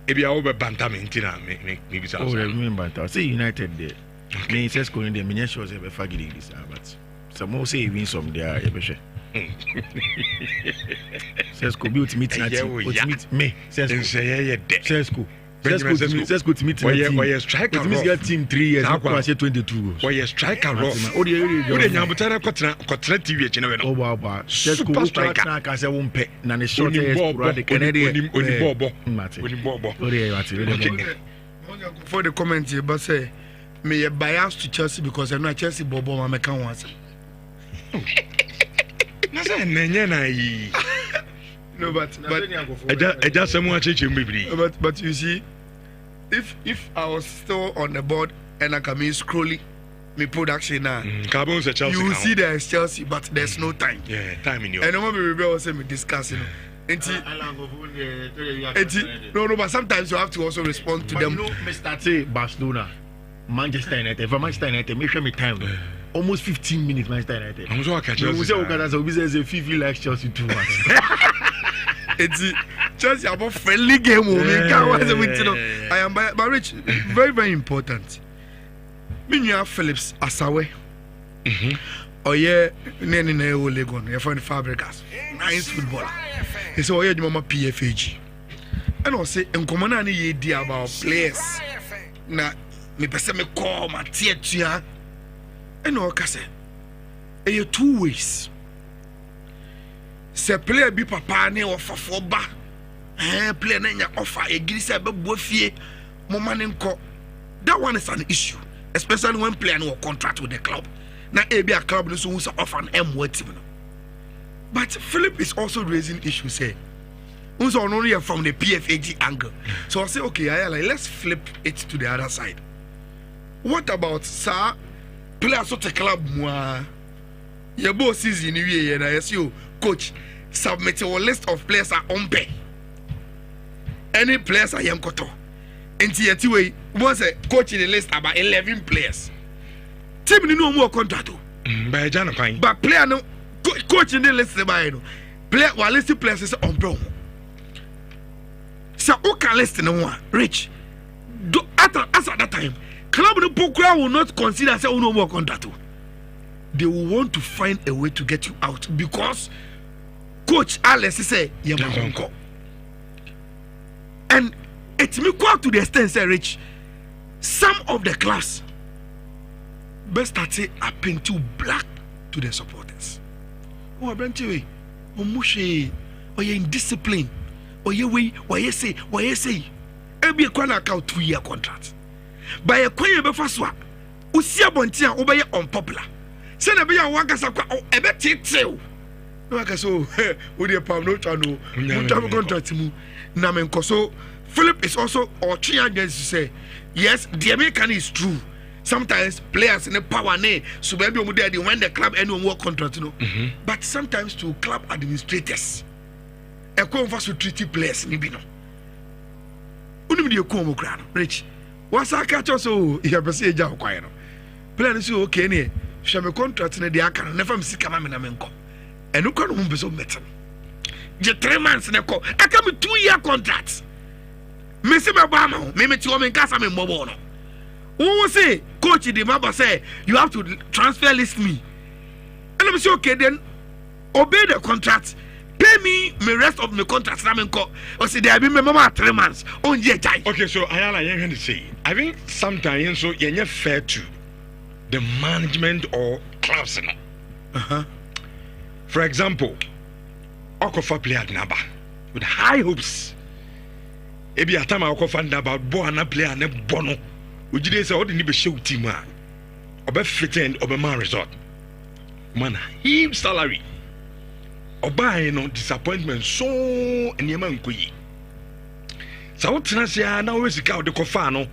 E bia Oba banta me ntina me be say. Oh, remember banta. Say United there. Me say score in there. Me sure say be fagidi this but some more say win some there e be sure. Says could be ultimate me. Says cool. To meet why striker get team 3 years I say 22 goals. Why striker rough. What do you nyambutana kotra TV chine no. Oh wow. Super striker can say won pe na the short the Canadian Bobo. For the comment here but say me bias to Chelsea because I know Chelsea Bobo ma make one. No, but you see, if I was still on the board and I can be scrolling me production now. Carbon's a Chelsea. You will see there's Chelsea, but there's no time. Yeah, time in your. And no me also me discussing. No, but sometimes you have to also respond to them. You know, Mr. Say Barcelona, Manchester United. For Manchester United, make sure me time. Almost 15 minutes, Manchester United. I'm so catch we say FIFA likes Chelsea too much. It's Chelsea about friendly game. I am by Rich. Very, very important. Minya Phillips Asawe. Oh yeah, Nene Legon. You're from the Fabregas. Nice footballer. He said, oh yeah, the mama PFAG. And I say, in common any idea about players. Na me pese me call my tia. And I say, there are two ways. Se player be papa ne offer for ba. Player na offer a giri se be bofie. Mama nko. That one is an issue, especially when player no contract with the club. Now, a club no so offer an M team. But Philip is also raising issues here. Who's only from the PFAG angle. So I say, okay, let's flip it to the other side. What about sir? Players of the club more. Your boss season and I see you, coach, submit a list of players are on pay. Any players are young koto. And way once a coach in the list about 11 players. Team no more contract. But player no coach in the list by no. Player while list players is on pro. So who can list no one rich. At that time, club no Pokra will not consider say no more contract. They will want to find a way to get you out because coach Alex say Yamakonko. And it may go to the extent say rich. Some of the class best start say I paint you black to the supporters. Oh, Brentiwe, oh Mushe, oh you indiscipline, oh you way, why you say, every corner account 2-year contract. By a coin before swap, Usia Bontia obey unpopular. Send a beer one gas a bet it. No, I can so, with your palm no channel, you have a contract. Namen Koso, Philip is also or 3 against to say, yes, the American is true. Sometimes players in the power ne so maybe when the club anyone work contract but sometimes to club administrators a conference to treaty players ni bi no unu bi ko kra no rich what's a catch also you have say ja kwai no player so okay ne hwe me contract ne de aka no never me sika ma me na me nko enu ko no mo beso metem je 3 months ne ko aka me 2-year contract me se me ba ma me ti o me nkasa me mbobo no. Who will say, coach, the mama say, you have to transfer list me. And I'm say, okay, then obey the contract. Pay me the rest of my contract. Or say, there have been my mama 3 months. Okay, so I am going to say, I think sometimes so you're not fair to the management or clubs. For example, Okofa player number with high hopes. Maybe a time I Okofa about Boana player ne bono. Would you say, what did you show team? Obe fitting Obe man resort. Man, huge salary. Oba no disappointment so and yaman kui. So what Transia now is the the Cofano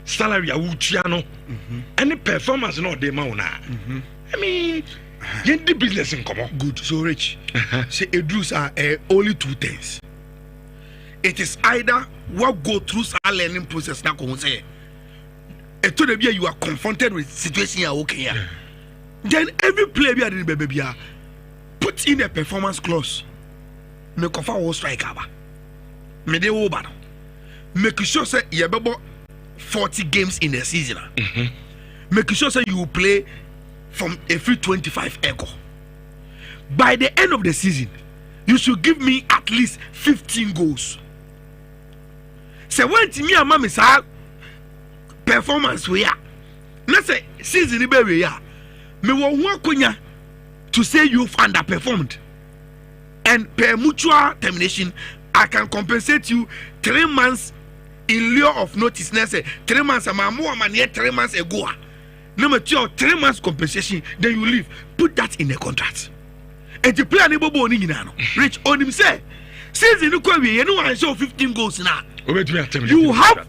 salary a Wuchiano. Any performance not the mauna. I mean, get the business in common. Good, so rich. Say Edrus are only 2 things. It is either what go through our learning process now say. You are confronted with situation you are okay. Then every player be put in a performance clause. Me kofa wo strike aba. Me de wo ba no. Make sure say you be 40 games in a season. Make sure say you will play from a free 25 echo. By the end of the season, you should give me at least 15 goals. Say when me and mama say performance we are. Let's say season we are. Me wo konya to say you've underperformed. And per mutual termination, I can compensate you 3 months in lieu of notice. Let's say 3 months more man 3 months ago. Number 2, 3 months compensation, then you leave. Put that in the contract. And the player nebo bo ni no. Rich on him say season you know I show 15 goals now. You have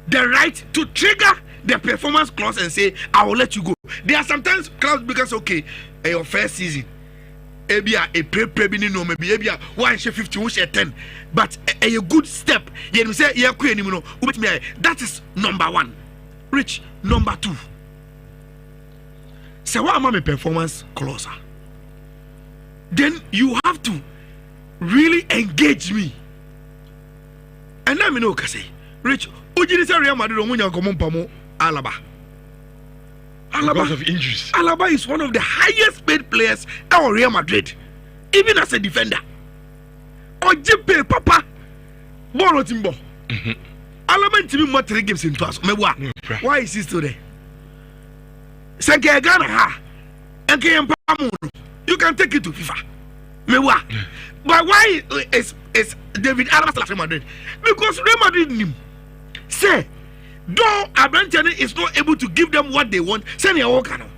the right to trigger the performance clause and say, I will let you go. There are sometimes clubs because okay, your first season, maybe a pre-bini no, maybe a 1 share 50, 1 share 10, but a good step. You say, that is number 1. Rich, number 2. So what am I performance clause? Then you have to really engage me. And now me know what I say. Rich, Ujini say Real Madrid omunya komo Alaba. Because of injuries. Alaba is one of the highest paid players at Real Madrid, even as a defender. Ojipe Papa, ball timbo. Alaba ntimi mo 3 games in twice. Why is he still there? Senke Ghana ha. Enke Mpamu. You can take it to FIFA. But why is David Alaba at Real Madrid? Because Real Madrid him say, though Abrantani is not able to give them what they want, send your work on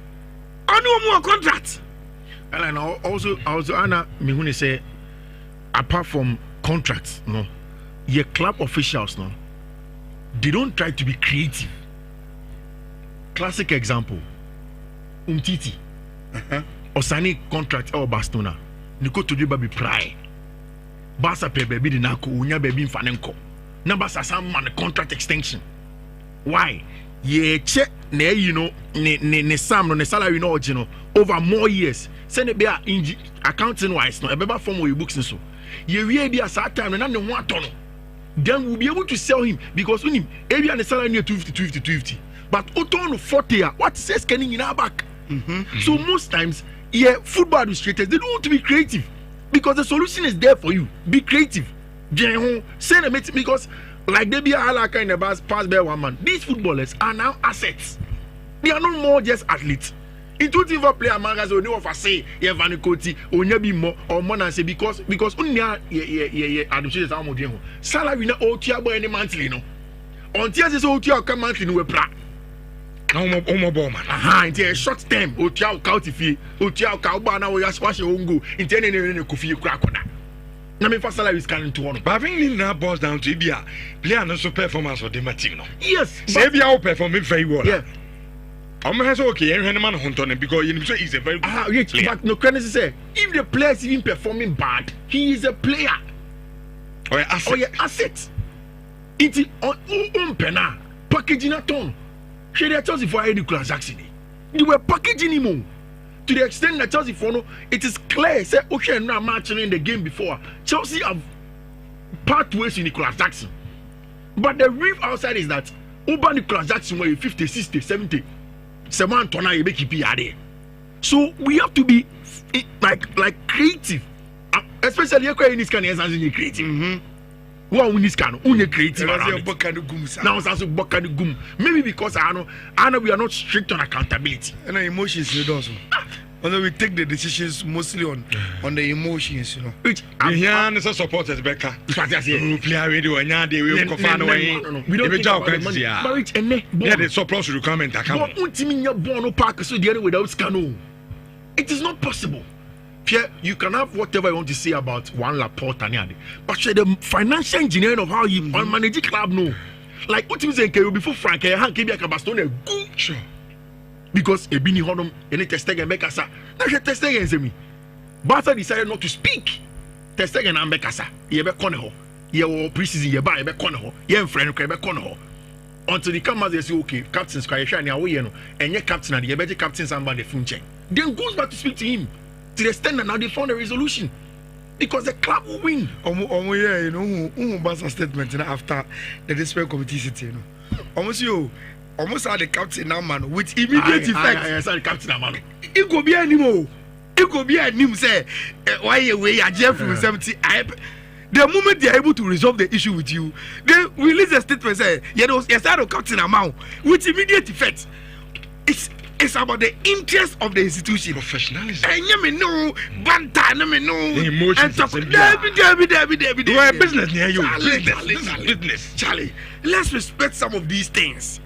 more contract. And also Anna Mihuni say, apart from contracts, no, your club officials, no, they don't try to be creative. Classic example, Umtiti, Osani contract or Barcelona, Nico to do baby pry. Barca pay baby the nako, unya baby fanenko. Number some man contract extension. Why? Ye check ne you know ne sam no ne salary no you know over more years. Send it be accounting wise no. Ebeba form your books and so. Ye we be as that time na ne ho atono. Then we'll be able to sell him because when him area and the salary near 250. But Oton 40 what says can in our back. So most times, yeah, football administrators they don't want to be creative because the solution is there for you. Be creative. Say the meeting because like they be a halaka in the bus pass by one man. These footballers are now assets. They are no more just athletes. Intuitive player magazine only offer say yeah vanikoti onya bi more or more than say because only administrators are more salary na otia boy any monthly no. Until say otia come monthly no we pra. No ball man. Into a short term otia count fee otia ka ba na we wash your own go into any kofi crack on that. Na me first salary is coming to one. But I think now boils down to Ibia player no so performance for the team no. Yes. Say Ibia performing very well. Yeah. I'm okay. And man hunting because you know he's a very good player. But no credit say if the player is even performing bad, he is a player. Or asset. Or asset. It is on pena packaging a ton. She they Chelsea for Eddie Jackson. They were packaging him to the extent that Chelsea for no, it is clear. Say okay, now matching in the game before Chelsea have part ways in Nicolas Jackson. But the real outside is that Uba Nicolas Jackson were 50, 60, 70. So we have to be like creative, especially in this kind of creative. Well, in this kind of creative. Now maybe because I know we are not strict on accountability and emotions also. Although we take the decisions mostly on the emotions, you know. Which yeah, supporters Becca. Player radio and yeah, they will confirm away. We don't yeah, the surplus will come and account. It is not possible. Pierre, you can have whatever you want to say about one Laporte and Yadi, but the financial engineering of how you manage club no. Like what you say before Frank, I can't give you a Barcelona. Sure. Because a bini honum and Ter Stegen Bekasa. Now Ter Stegen say me. Barca decided not to speak. Ter Stegen and Bekasa. Ye be koneho. Ye wo preseason ye ba ye be koneho. Ye friend ko ye be koneho. Until the come as they say okay, captains kwa ye hwa na we no. Enye captain and ye be captain somebody funchen. Then goes back to speak to him. To the extent that now they found a resolution. Because the club will win. Yeah, you know, who Barca statement after the display committee sitting, you know. Almost had the captain now, man, with immediate effect. I saw the captain now, man. It could be anymore. It could be a name say, why you way a Jeffrey 70. The moment they are able to resolve the issue with you, they release a statement say, yes, I don't captain amount with immediate effect. It's about the interest of the institution. Professionalism. And you may know, banter, you may know. The emotions. David. You are a business near you. Business. Charlie, let's respect some of these things.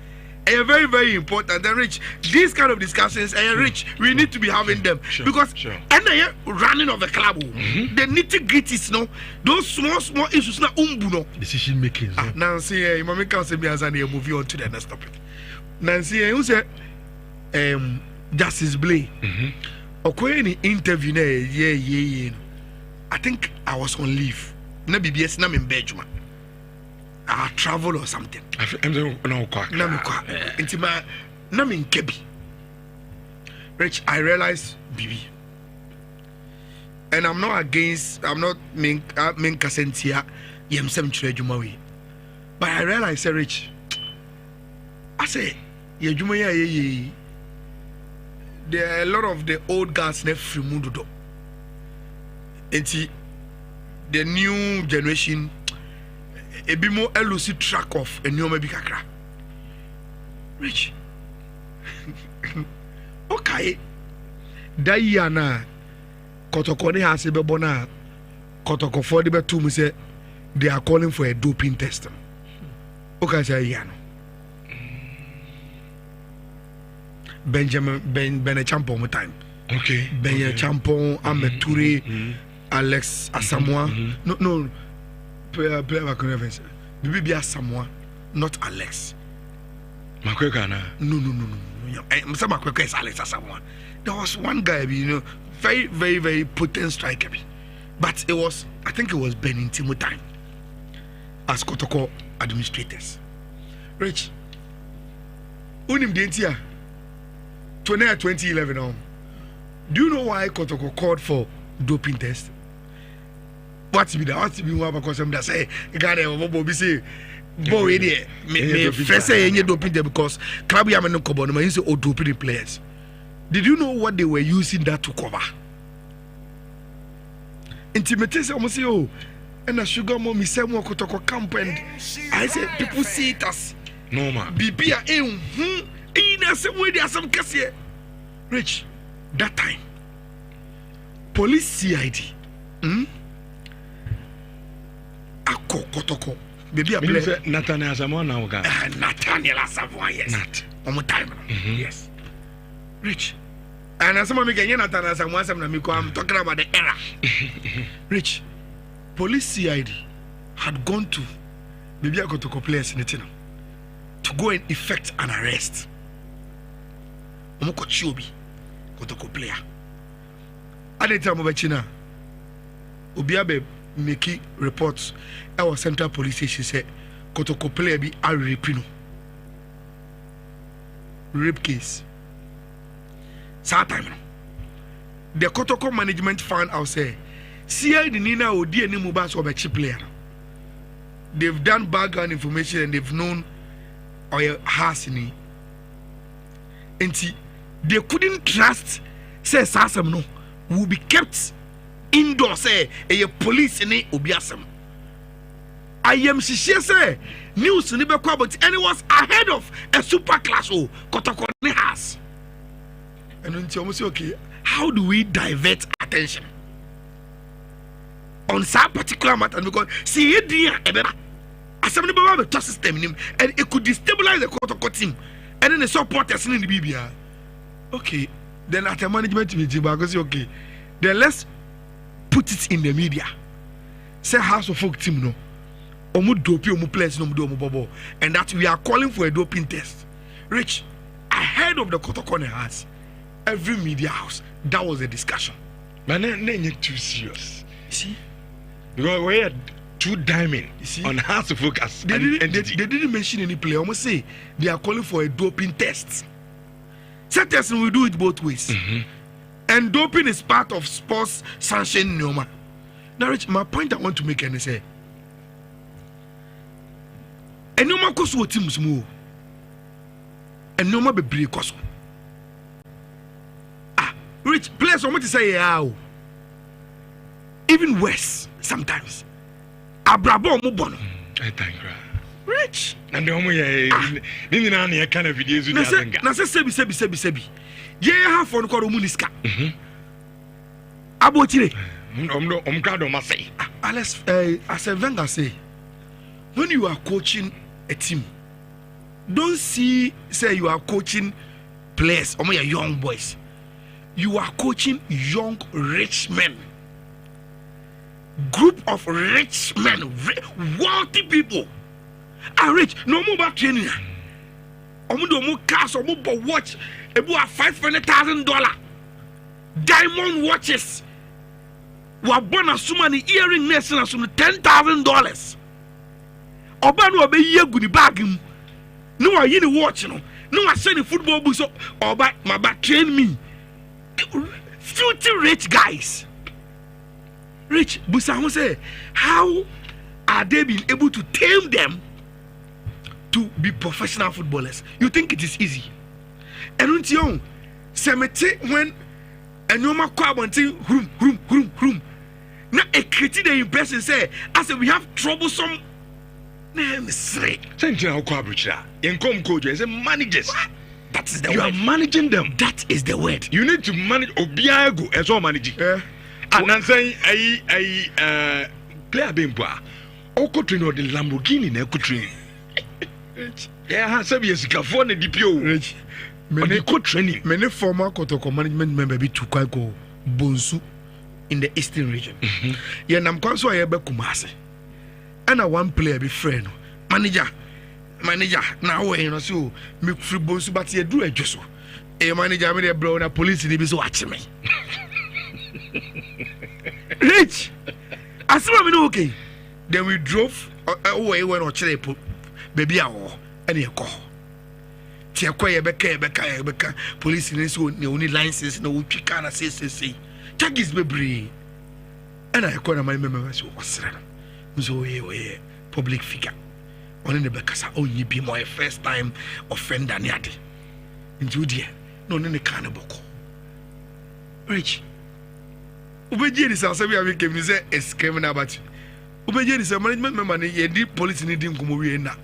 very, very important. And Rich, these kind of discussions, Rich, we need to be having them because and the running of the club, the nitty gritties, no, those small issues, na no decision making. Nancy, Mami can't say me as I move on to the next topic. Nancy, you say, Justice Blay, any interview, yeah. I think I was on leave. Na BBS, na in Belgium. I travel or something. I'm no quack. Intima, namin kebi. Rich, I realize BB. And I'm not main kasentia, yem sem trejumawi. But I realize, Rich, I say, ye jumaya ye. There are a lot of the old guys left from Mundo. And the new generation. A bit more elusive track off a new maybe kakra. Rich. Okay. Diana Kotokoni has a bebona Kotoko for the betum say they are calling for a doping test. Okay, say Yano. Benjamin Ben Champon time. Okay. Ben Champon, Ameture, Alex Asamoah. No. Player conference. Bibi Asamoah, not Alex. Makweka na. No. Mr. Makweka is Alex Asamoah. There was one guy, very, very, very potent striker. But I think it was Ben Intimo time as Kotoko administrators. Rich, unim dientia 2011 on. Do you know why Kotoko called for doping test? What's be one because I'm just say Ghana Bobo say boy there me first say any doping there because club yamen no cover no say o doping players. Did you know what they were using that to cover? Intimidation almost say oh and a sugar mommy say mo Kotoko camp and I say people see it as normal. Bibia in some way there some case here. Rich that time police CID Ako Kotoko. Baby, I play Nathaniel Asamoah now. Nathaniel Asamoah, yes. Nat. On my time. Yes. Rich. And as someone making Nathaniel Asamoah, I'm talking about the era. Rich. Police CID had gone to Baby Kotoko players in it to go and effect an arrest. Omoko Chiobi Kotoko player. At the time of China, Obiabe make reports our central police station said Kotoko player be a rape case. Sad time. The Kotoko management found out say CID Nina Odi and Mubas of a cheap player. They've done background information and they've known our Hasini. And they couldn't trust say Sasam no will be kept indoors say a police in Obiasam. I am say news in but and it was ahead of a super class Kotoko has. And then you say, okay, how do we divert attention on some particular matter? Because see it assembly the trust system and it could destabilize the Kotoko team and then the supporters in the BBR. Okay, then at a management meeting, I say okay, then let's put it in the media. Say House of Folk team no. Omu doping omu players no do omu bobo. And that we are calling for a doping test. Rich, ahead of the Kotoko house, every media house, that was a discussion. But then too serious. See? Because we had two diamond on House of Focus. They didn't mention any player. Almost say they are calling for a doping test. Set test will do it both ways. And doping is part of sports sanction normal. Now, Rich, my point I want to make is say, and no man cost what teams move, and no man be break cost. Rich, players want to say how. Even worse sometimes. Abrabo mubono. I thank you. Rich. And the only nini kind of videos you have. Na sebi. Ye have on ko romuniska. Abotire. Omkado masay. Alex as a Wenger say, when you are coaching a team don't see say you are coaching players or your young boys. You are coaching young rich men. Group of rich men, wealthy people are rich. No more about training. No more cars, no more watch. About $500,000 diamond watches. We are born as so many earring nets and some $10,000. Oba no be ye good bag. No I you watch no. No I send the football books up. Oba my back train me. Filthy rich guys. Rich, but I say, how are they being able to tame them to be professional footballers? You think it is easy? And when you say when a normal crowd and say room. Now a critic the impression say, I said we have troublesome names. Sentinel Quabucha, income coaches and managers. That is the you word. Are managing them. That is the word. You need to manage Obiago as well managing. And I'm saying I player bimba. Oko train or the Lamborghini ne train. Yeah, have years ago the DPO. Rich. Many coach training. Many former Kotoko management member be to go Bonsu in the eastern region. Yeah, I'm going to Kumasi. And I one player be friend. Manager. Now you know so me free Bonsu but you do a just. A manager me bro na police they be so watch me. Rich. As we know okay. Then we drove away when we chile baby awo any call. Tia kwa yebeka police ni so ne only license na wo twika na say. Charges bebre. And I call my member so wasra. So we public figure. Only the bekasa only be my first time offender ni ade. Nti odi no ne kan boko. Rich. Ubeje ni say we have came say is criminal but Ubeje ni say management member ni ye di police ni di nkomo wie na.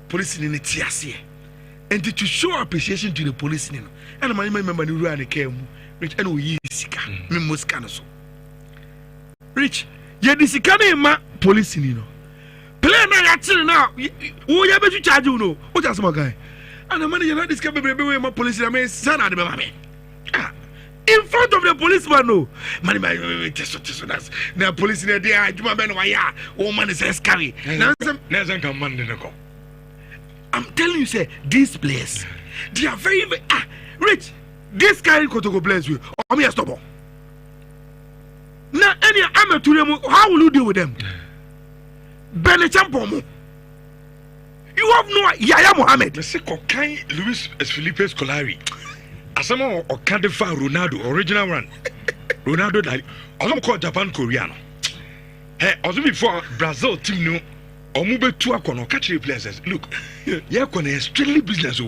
Police ni tiase. And to show appreciation to the police ni no. And management member ni ru an came Rich and we sika. Me muska no so. Rich, ye di sika na ma police ni no. Play na ya tiri na wo ya be charge you no. What just my guy? And the manager not discover baby we my police na me sana de me. In front of the policeman no. Man test that's na police na dey aduma be no waya. O man is scary. Na come man dey go. I'm telling you say these players they are very Rich. This guy Kotoko players we or me stop. Now any amateur how will you deal with them? Benechampo. You have no Yaya Mohammed. The second kind Luis Felipe Scolari. Asamo or Kadefa Ronaldo original one. Ronaldo like also called Japan Koreano. Hey, also before Brazil team no Omube to akono catch the players. Look, yeah, kone strictly business.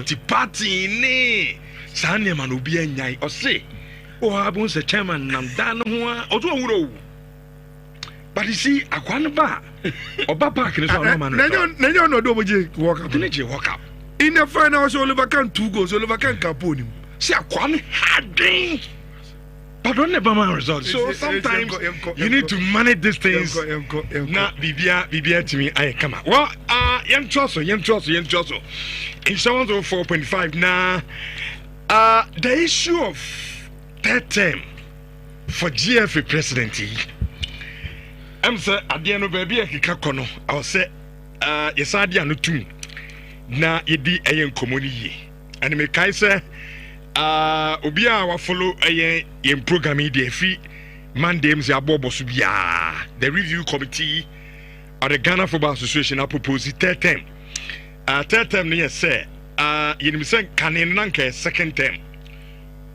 Ti party ne Sanya man obi anyai or say, oh, I won't say chairman Namdan or but you see, I can't buy or Baba can man. Nenyo no do walk up. Didn't walk up? In the final, so Leverkusen 2 goals, so Leverkusen Capone. See, I can't hard drink. But don't never mind results. So sometimes you need to manage these things. Now, Bibia to me, I come out. Well, young Chosso. In 704.5 now. The issue of third term for GFA president, I'm say at the end of baby Kikakono, I'll say Yesadia no tune. Na yedi ayen komoni and me kai say obia wa follow ayen yen program dey free mandames ya bobo so bia the review committee of the Ghana Football Association a propose third term no yes say yen say kanen nanka second term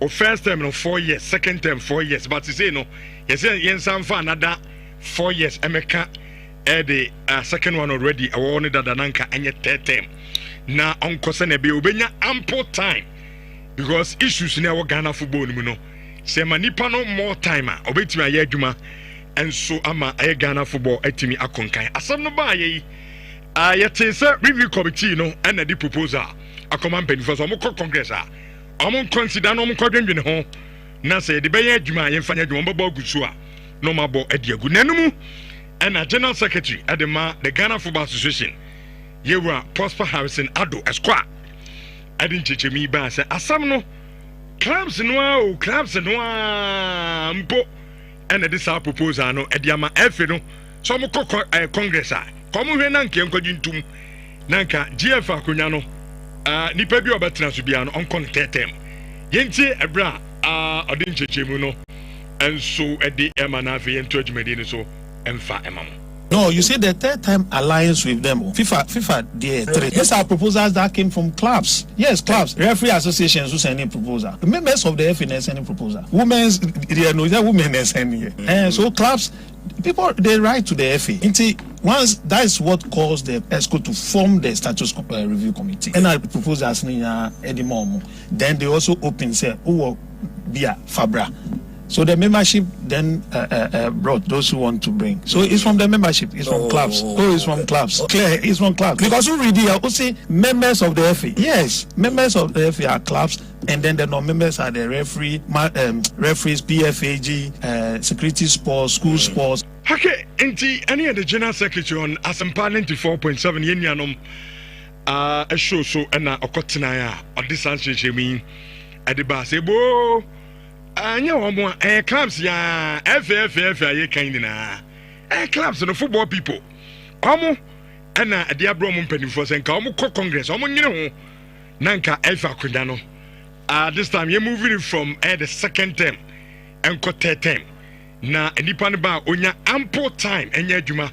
or first term no 4 years second term 4 years but you say no yes yen sam for another 4 years emeka the second one already I wanted that nanka and third term na onkose na be obenya ample time because issues in our Ghana football no say manipa no more time obetimi aye adwuma enso ama aye Ghana football atimi akonkan asam no ba aye yete say review committee no and the proposal akoma mpani for so mo congress mo consider no mo kwadwendwene ho na say de be ye adwuma ye mfanya adwuma baba gusu no mabo adiagu nanumu and a general secretary at the Ghana Football Association Yewa Prosper Harrison Ado Esquire. I didn't teach me by say Asamno clubs no mpo and this our proposal no ediama efino so mo congress a komo hwe na nke nkwadintum nanka GF akonya no nipa bi obetena so bia no onkon tetem yenti ebra odin chechemu no enso edi ema na afi ento adwumadi ni so emfa emam. No, you see the third time alliance with them. FIFA there. These are proposals that came from clubs. Yes, clubs. Referee associations who send in proposal. The members of the FNS sending proposal. Women's women sending. And so clubs, people they write to the FA. Once that is what caused the ESCO to form the status review committee. And I propose as Eddie Momo. Then they also open say, Bia Fabra. So the membership then brought those who want to bring. So it's from the membership. It's from clubs. It's from clubs. Clear. It's from clubs. Because who read here? Who say members of the FA? Yes, members of the FA are clubs, and then the non-members are the referees, PFAG, security sports, school sports. Okay, any of the general secretary on Asampa 94.7 Yenyanom a show so and Okotinaya or this answer mean at the bar say, "Bo." Anya omo clubs ya FFF aye kind na clubs no football people omo na ade abro mo mpanifo se nka omo congress omo nyine ho nanka FA akonya no this time you moving from the second term and third term na enipa ne ba onya ample time enya adwuma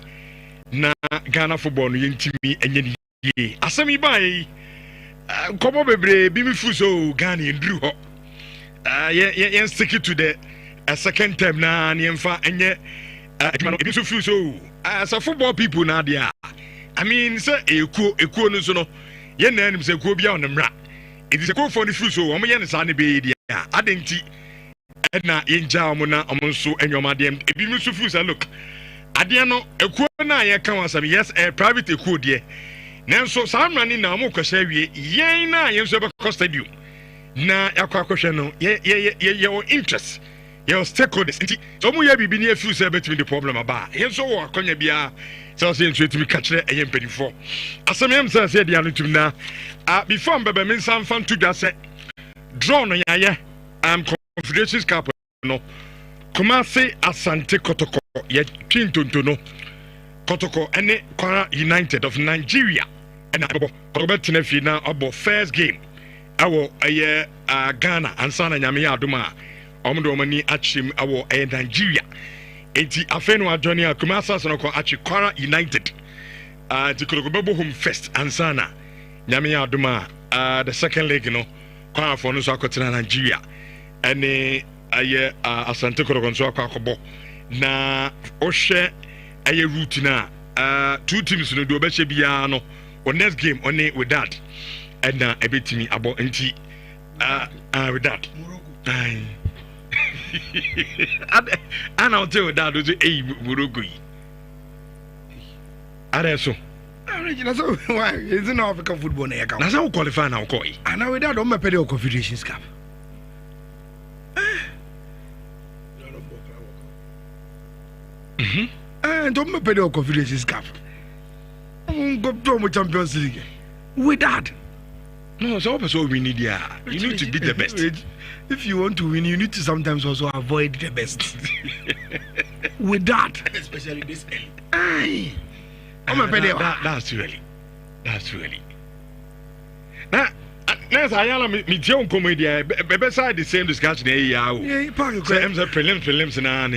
na Ghana football no yentimi enye ni ye asemi bai komo bebre bi mi fu so Ghana endru ho yen stick it to the second term na niemfa enye ebi so feel so as a football people na dia I mean say ekuo no so no yen na nim say ekuo bia on mra it is ekuo for the feel so omo yen sa ne be dia adenti na yenja omo na omo so enyoma dem ebi mi so feel say look ade no ekuo na ye kan wasam yes private ekuo de nanso sa amrani na omo kwhye wie yen na yen so be stadium na yakwa no your interest your stakeholders so mu ya bibi ne feel say between the problem aba yen so wo akonya bia so say ntwe timi ka kire eye mpedifo asem say dia no tum na before mbebe men san fan to that say draw no yaye Confederations Cup no Kumasi Asante Kotoko ye twintonto no Kotoko ene Kwara United of Nigeria and abo Robert Nefi na abo first game awo Ghana ansana nyame ya adoma omdo mani achim awo Nigeria enti afeno adwani akumasa so no ko achi Kwara United tikorogobo home first ansana nyame ya adoma the second leg no Kwara for no so akotena Nigeria ene Asante korogonso akobo na ohwe route na two teams no do obeche bia no on next game on with that and ebetimi abo enti with that and I'll tell you that do Morocco areso original so why is in African football na yakao na say qualify na ko yi and with that on me pede Confederations Cup don't me pede Confederations Cup go to Champions League with that. No, so we need you need to be the best. If you want to win, you need to sometimes also avoid the best. With that, especially this end. That's really. Now, Ayala, me young comedy, beside the same discussion. Yeah, prelims na.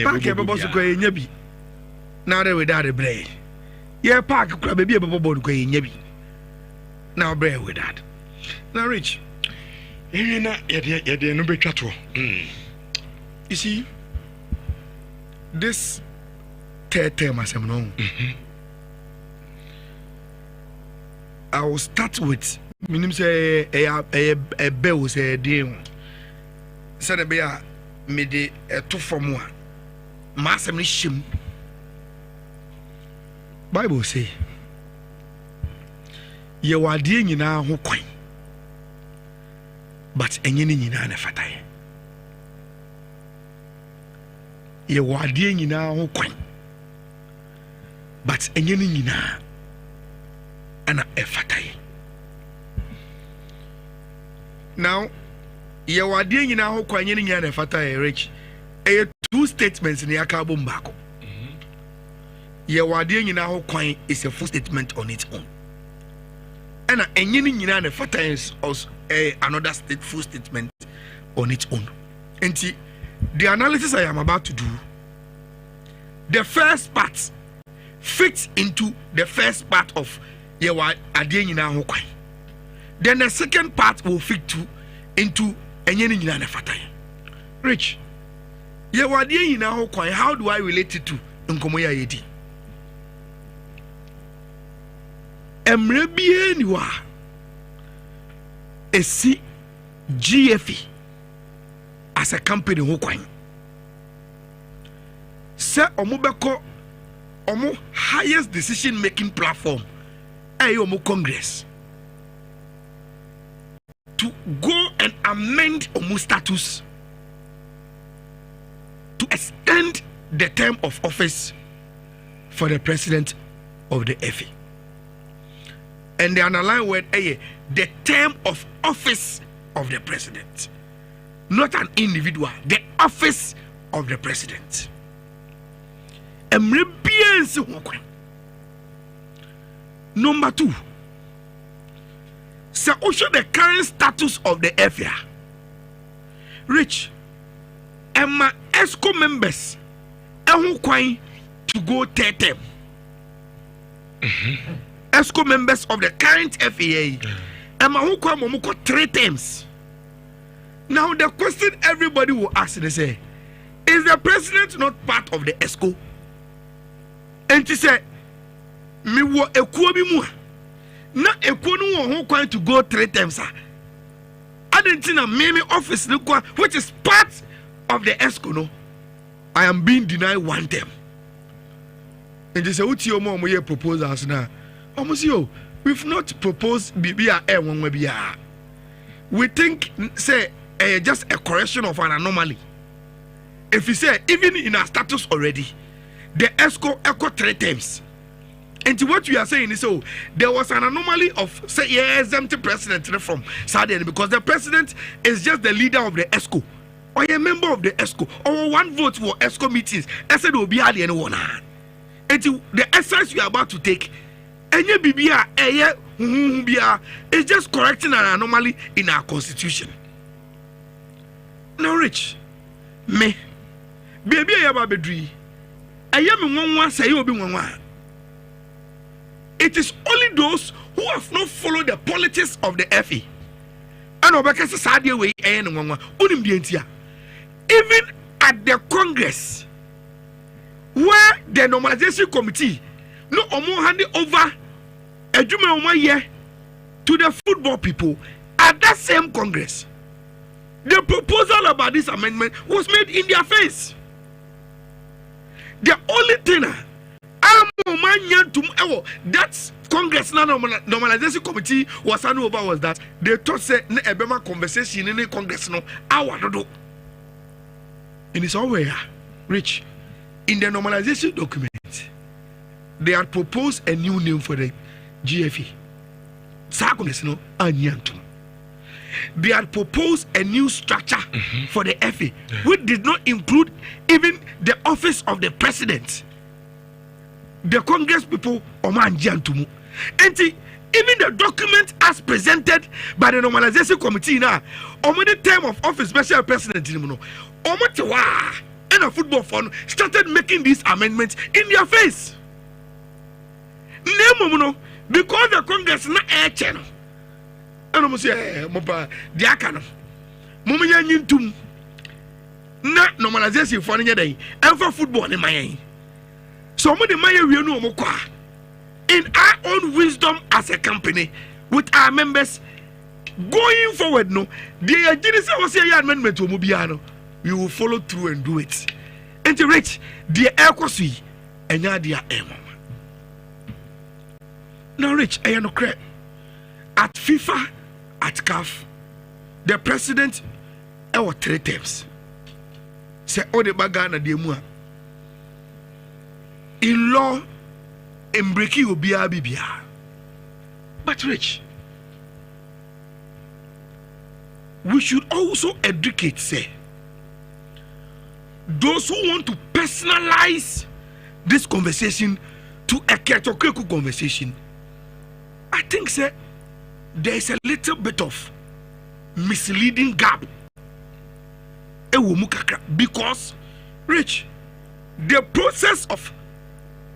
Now they without a brain. Yeah, park club baby about going now bear with that. Now Rich. You see, this third term as I'm known. I will start with minim say a bell say deal. Said a bear made a two from one. Massam shim. Bible say ye wadie nyina ho kwan but enye ni nyina na fataye ye wadie nyina ho kwan but enye ni nyina ana efataye now ye wade nyina ho kwanye ne nyina efataye rich two statements in yakabo mbako ye wade nyina ho kwan is a full statement on its own and enyini nyina na efataye is also another full statement on its own. And the analysis I am about to do, the first part fits into the first part of yewa adie nyina ho kwan. Then the second part will fit into enyini nyina na fataye. Rich, yewa adie nyina ho kwan, how do I relate it to nkomo ya yedi? Emre bie ni wa esi GFE as a company ho kwan se omo beko omo highest decision making platform omo Congress to go and amend omo status to extend the term of office for the president of the FA. And the underlying word the term of office of the president, not an individual, the office of the president. Number two, so also the current status of the FA. Rich, Emma ESCO members to go third term. ESCO members of the current FAA, Emma who come 3 terms. Now the question everybody will ask, they say, is the president not part of the ESCO? And she said, me wo ekuo bi mu na ekuo no who going to go 3 terms. Adentina me office no kwa, which is part of the ESCO no, I am being denied 1 term. And they say, uti omo ye proposals na. Almost yo, we've not proposed BBA one. We think say just a correction of an anomaly. If you say even in our status already, the ESCO echo 3 terms. And what we are saying is so there was an anomaly of say exempt president from Saudi because the president is just the leader of the ESCO or a member of the ESCO or 1 vote for ESCO meetings. I said will be hardly anyone. And the exercise we are about to take. Enye bibia bia is just correcting an anomaly in our constitution. Now Rich, me baby ayaba bedri ayame nwanwa say obi nwanwa. It is only those who have not followed the politics of the FA and obeka say sadie we nwanwa unim die ntia. Even at the Congress where the normalization committee no omo hand over adwuma omo ye to the football people at that same Congress. The proposal about this amendment was made in their face. The only thing that Congress normalization committee was handed over was that they thought say na ebema conversation in the Congress no awadodo. And it's all where Rich in the normalization document. They had proposed a new name for the GFE. They had proposed a new structure for the FA, which did not include even the office of the president. The Congress people, Oman Jantumu. And even the document as presented by the normalization committee now, the term of office special president, and a football fund started making these amendments in their face. Because the Congress na air channel. And I say, Mopa, Diakano. Mumia Yintum. Na normalization for any day. And for football in my. So many Maya we know Mokwa. In our own wisdom as a company, with our members going forward, no, the agenda was a amendment to Mubiano. We will follow through and do it. And to reach the air cosi and Yadia Emma. Now, Rich, I know correct. At FIFA, at CAF, the president, our 3 terms. Say, all the bagana de mua. In law, in breaking will be a bibia. But Rich, we should also educate, say, those who want to personalize this conversation to a Ketokreku conversation. I think, sir, there is a little bit of misleading gap. Because, Rich, the process of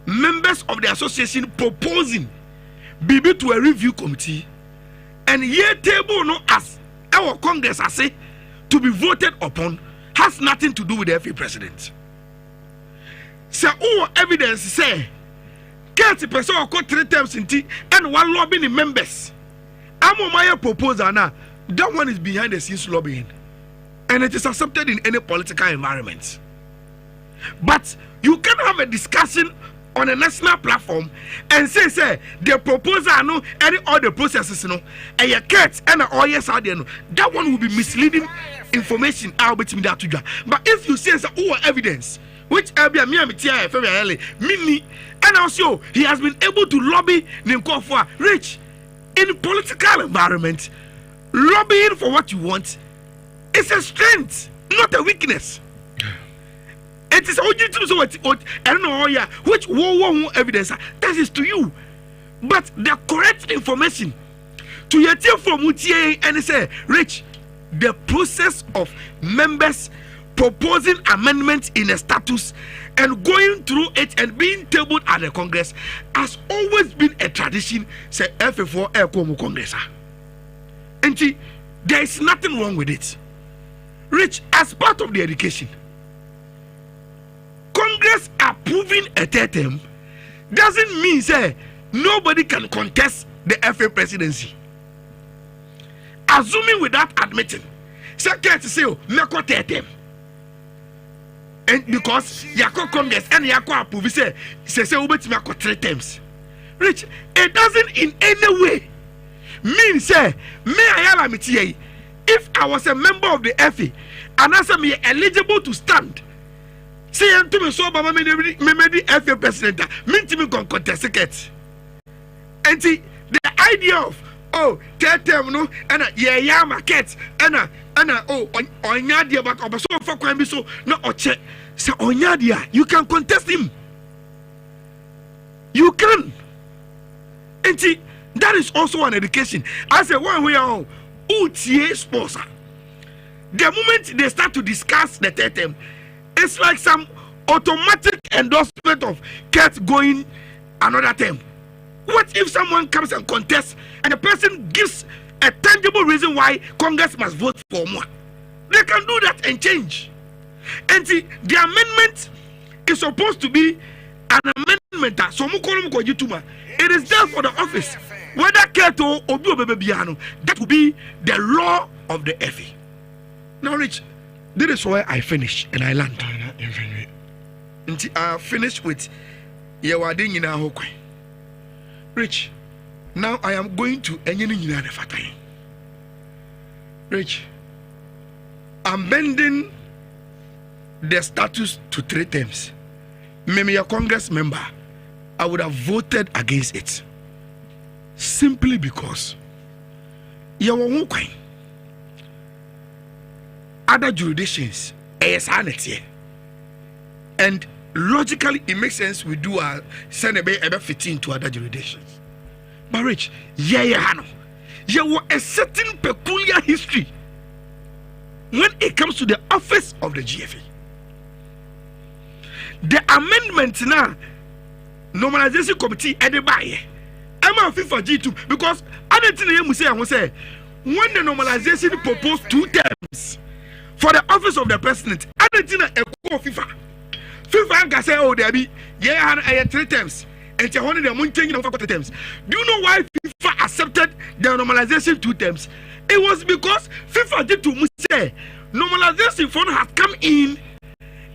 members of the association proposing BB to a review committee and year table no as our Congress has said to be voted upon has nothing to do with the FA president. So all evidence say Kati person or 3 times in tea and one lobbying the members. Amomaya proposal now, that one is behind the scenes lobbying. And it is accepted in any political environment. But you can have a discussion on a national platform and say the proposal no any other processes no and your cats and all yes are there no that one will be misleading information I'll bet me that to you. But if you say evidence which mini and also he has been able to lobby for Rich in political environment, lobbying for what you want is a strength, not a weakness. It is only so what I don't know which evidence that is to you, but the correct information to your team from Mutier and say, Rich, the process of members proposing amendments in a status and going through it and being tabled at the Congress has always been a tradition. Say FA4 Aircom Congress, and there is nothing wrong with it. Rich, as part of the education. Congress approving a third term doesn't mean say nobody can contest the FA presidency. Assuming without admitting, secretary say meko third term, and because yako Congress and yako approve say ubeti meko 3 terms. Rich, it doesn't in any way mean say me ayala mitiye. If I was a member of the FA and I say me eligible to stand. See, I'm to me so about me the FA president. Me to me contest ticket. And see the idea of third term no and market and onyadia but obaso for kwan bi so no oche say onyadia you can contest him. You can. And see that is also an education. I say one way on UTA sponsor. The moment they start to discuss the third term, it's like some automatic endorsement of Kurt going another term. What if someone comes and contests and the person gives a tangible reason why Congress must vote for more? They can do that and change. And see, the amendment is supposed to be an amendment it is there for the office. Whether Kurt or Obi, that will be the law of the FA. Now, Rich, this is where I finish and I land. I finish with Yawading in our Rich, now I am going to Rich, I'm bending the status to 3 terms. Maybe a Congress member, I would have voted against it simply because other jurisdictions and logically it makes sense we do send a 15 to other jurisdictions. But Rich, there was a certain peculiar history when it comes to the office of the GFA. The amendment now normalization committee at the buy I'm on FIFA G2 because I didn't say when the normalization proposed 2 terms for the office of the president, I didn't know FIFA. FIFA can say, oh, there be 3 terms, and you're only the moon changing of 4 terms. Do you know why FIFA accepted the normalization 2 terms? It was because FIFA did to say normalization fund has come in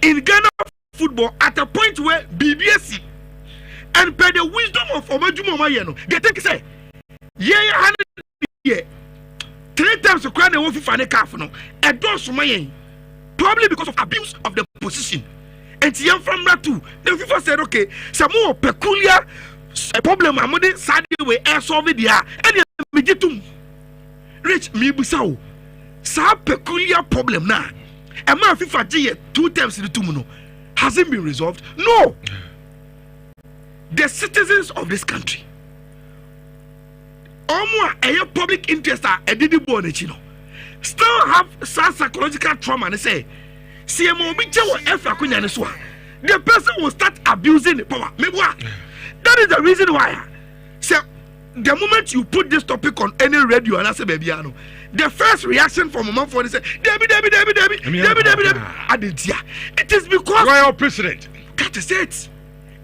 Ghana football at a point where BBSC and by the wisdom of Omajumo Mayeno, they think say, 3 times to cry the wolf FIFA and calf no, and those probably because of abuse of the position. And from that too, the FIFA said, okay, some more peculiar a problem I'm going sad way air solve it there and me get to Rich me busao sa peculiar problem now a man FIFA G 2 times in the 2 no hasn't been resolved. No, the citizens of this country a public interest a did born still have some psychological trauma and say CMO the person will start abusing the power. That is the reason why. So the moment you put this topic on any radio and I say baby, the first reaction from Mama Ford is Debbie. It is because Royal President. That is it.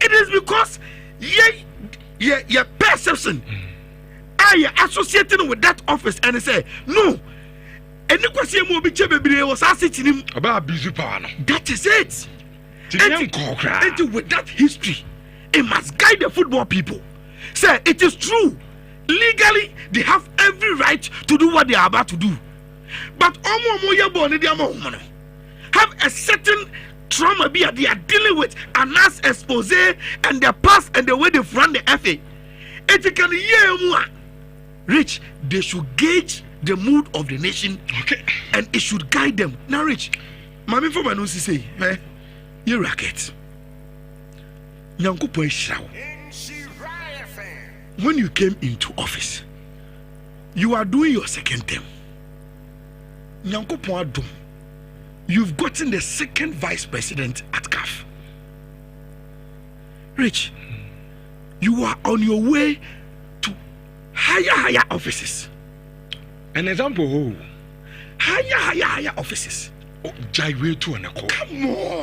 It is because your perception are you associating with that office and they say no. And the question will be was asking him about abuse power. That is it. And with that history, it must guide the football people. Say it is true. Legally, they have every right to do what they are about to do. But have a certain trauma they are dealing with, a nice expose and their past and the way they've run the FA. It can hear Rich, they should gauge the mood of the nation, and it should guide them. Now, Rich, Mami for my nose say, you racket. When you came into office, you are doing your second term. You've gotten the second vice president at CAF. Rich, you are on your way to higher offices. An example, higher offices. Jaiwe to an Come on.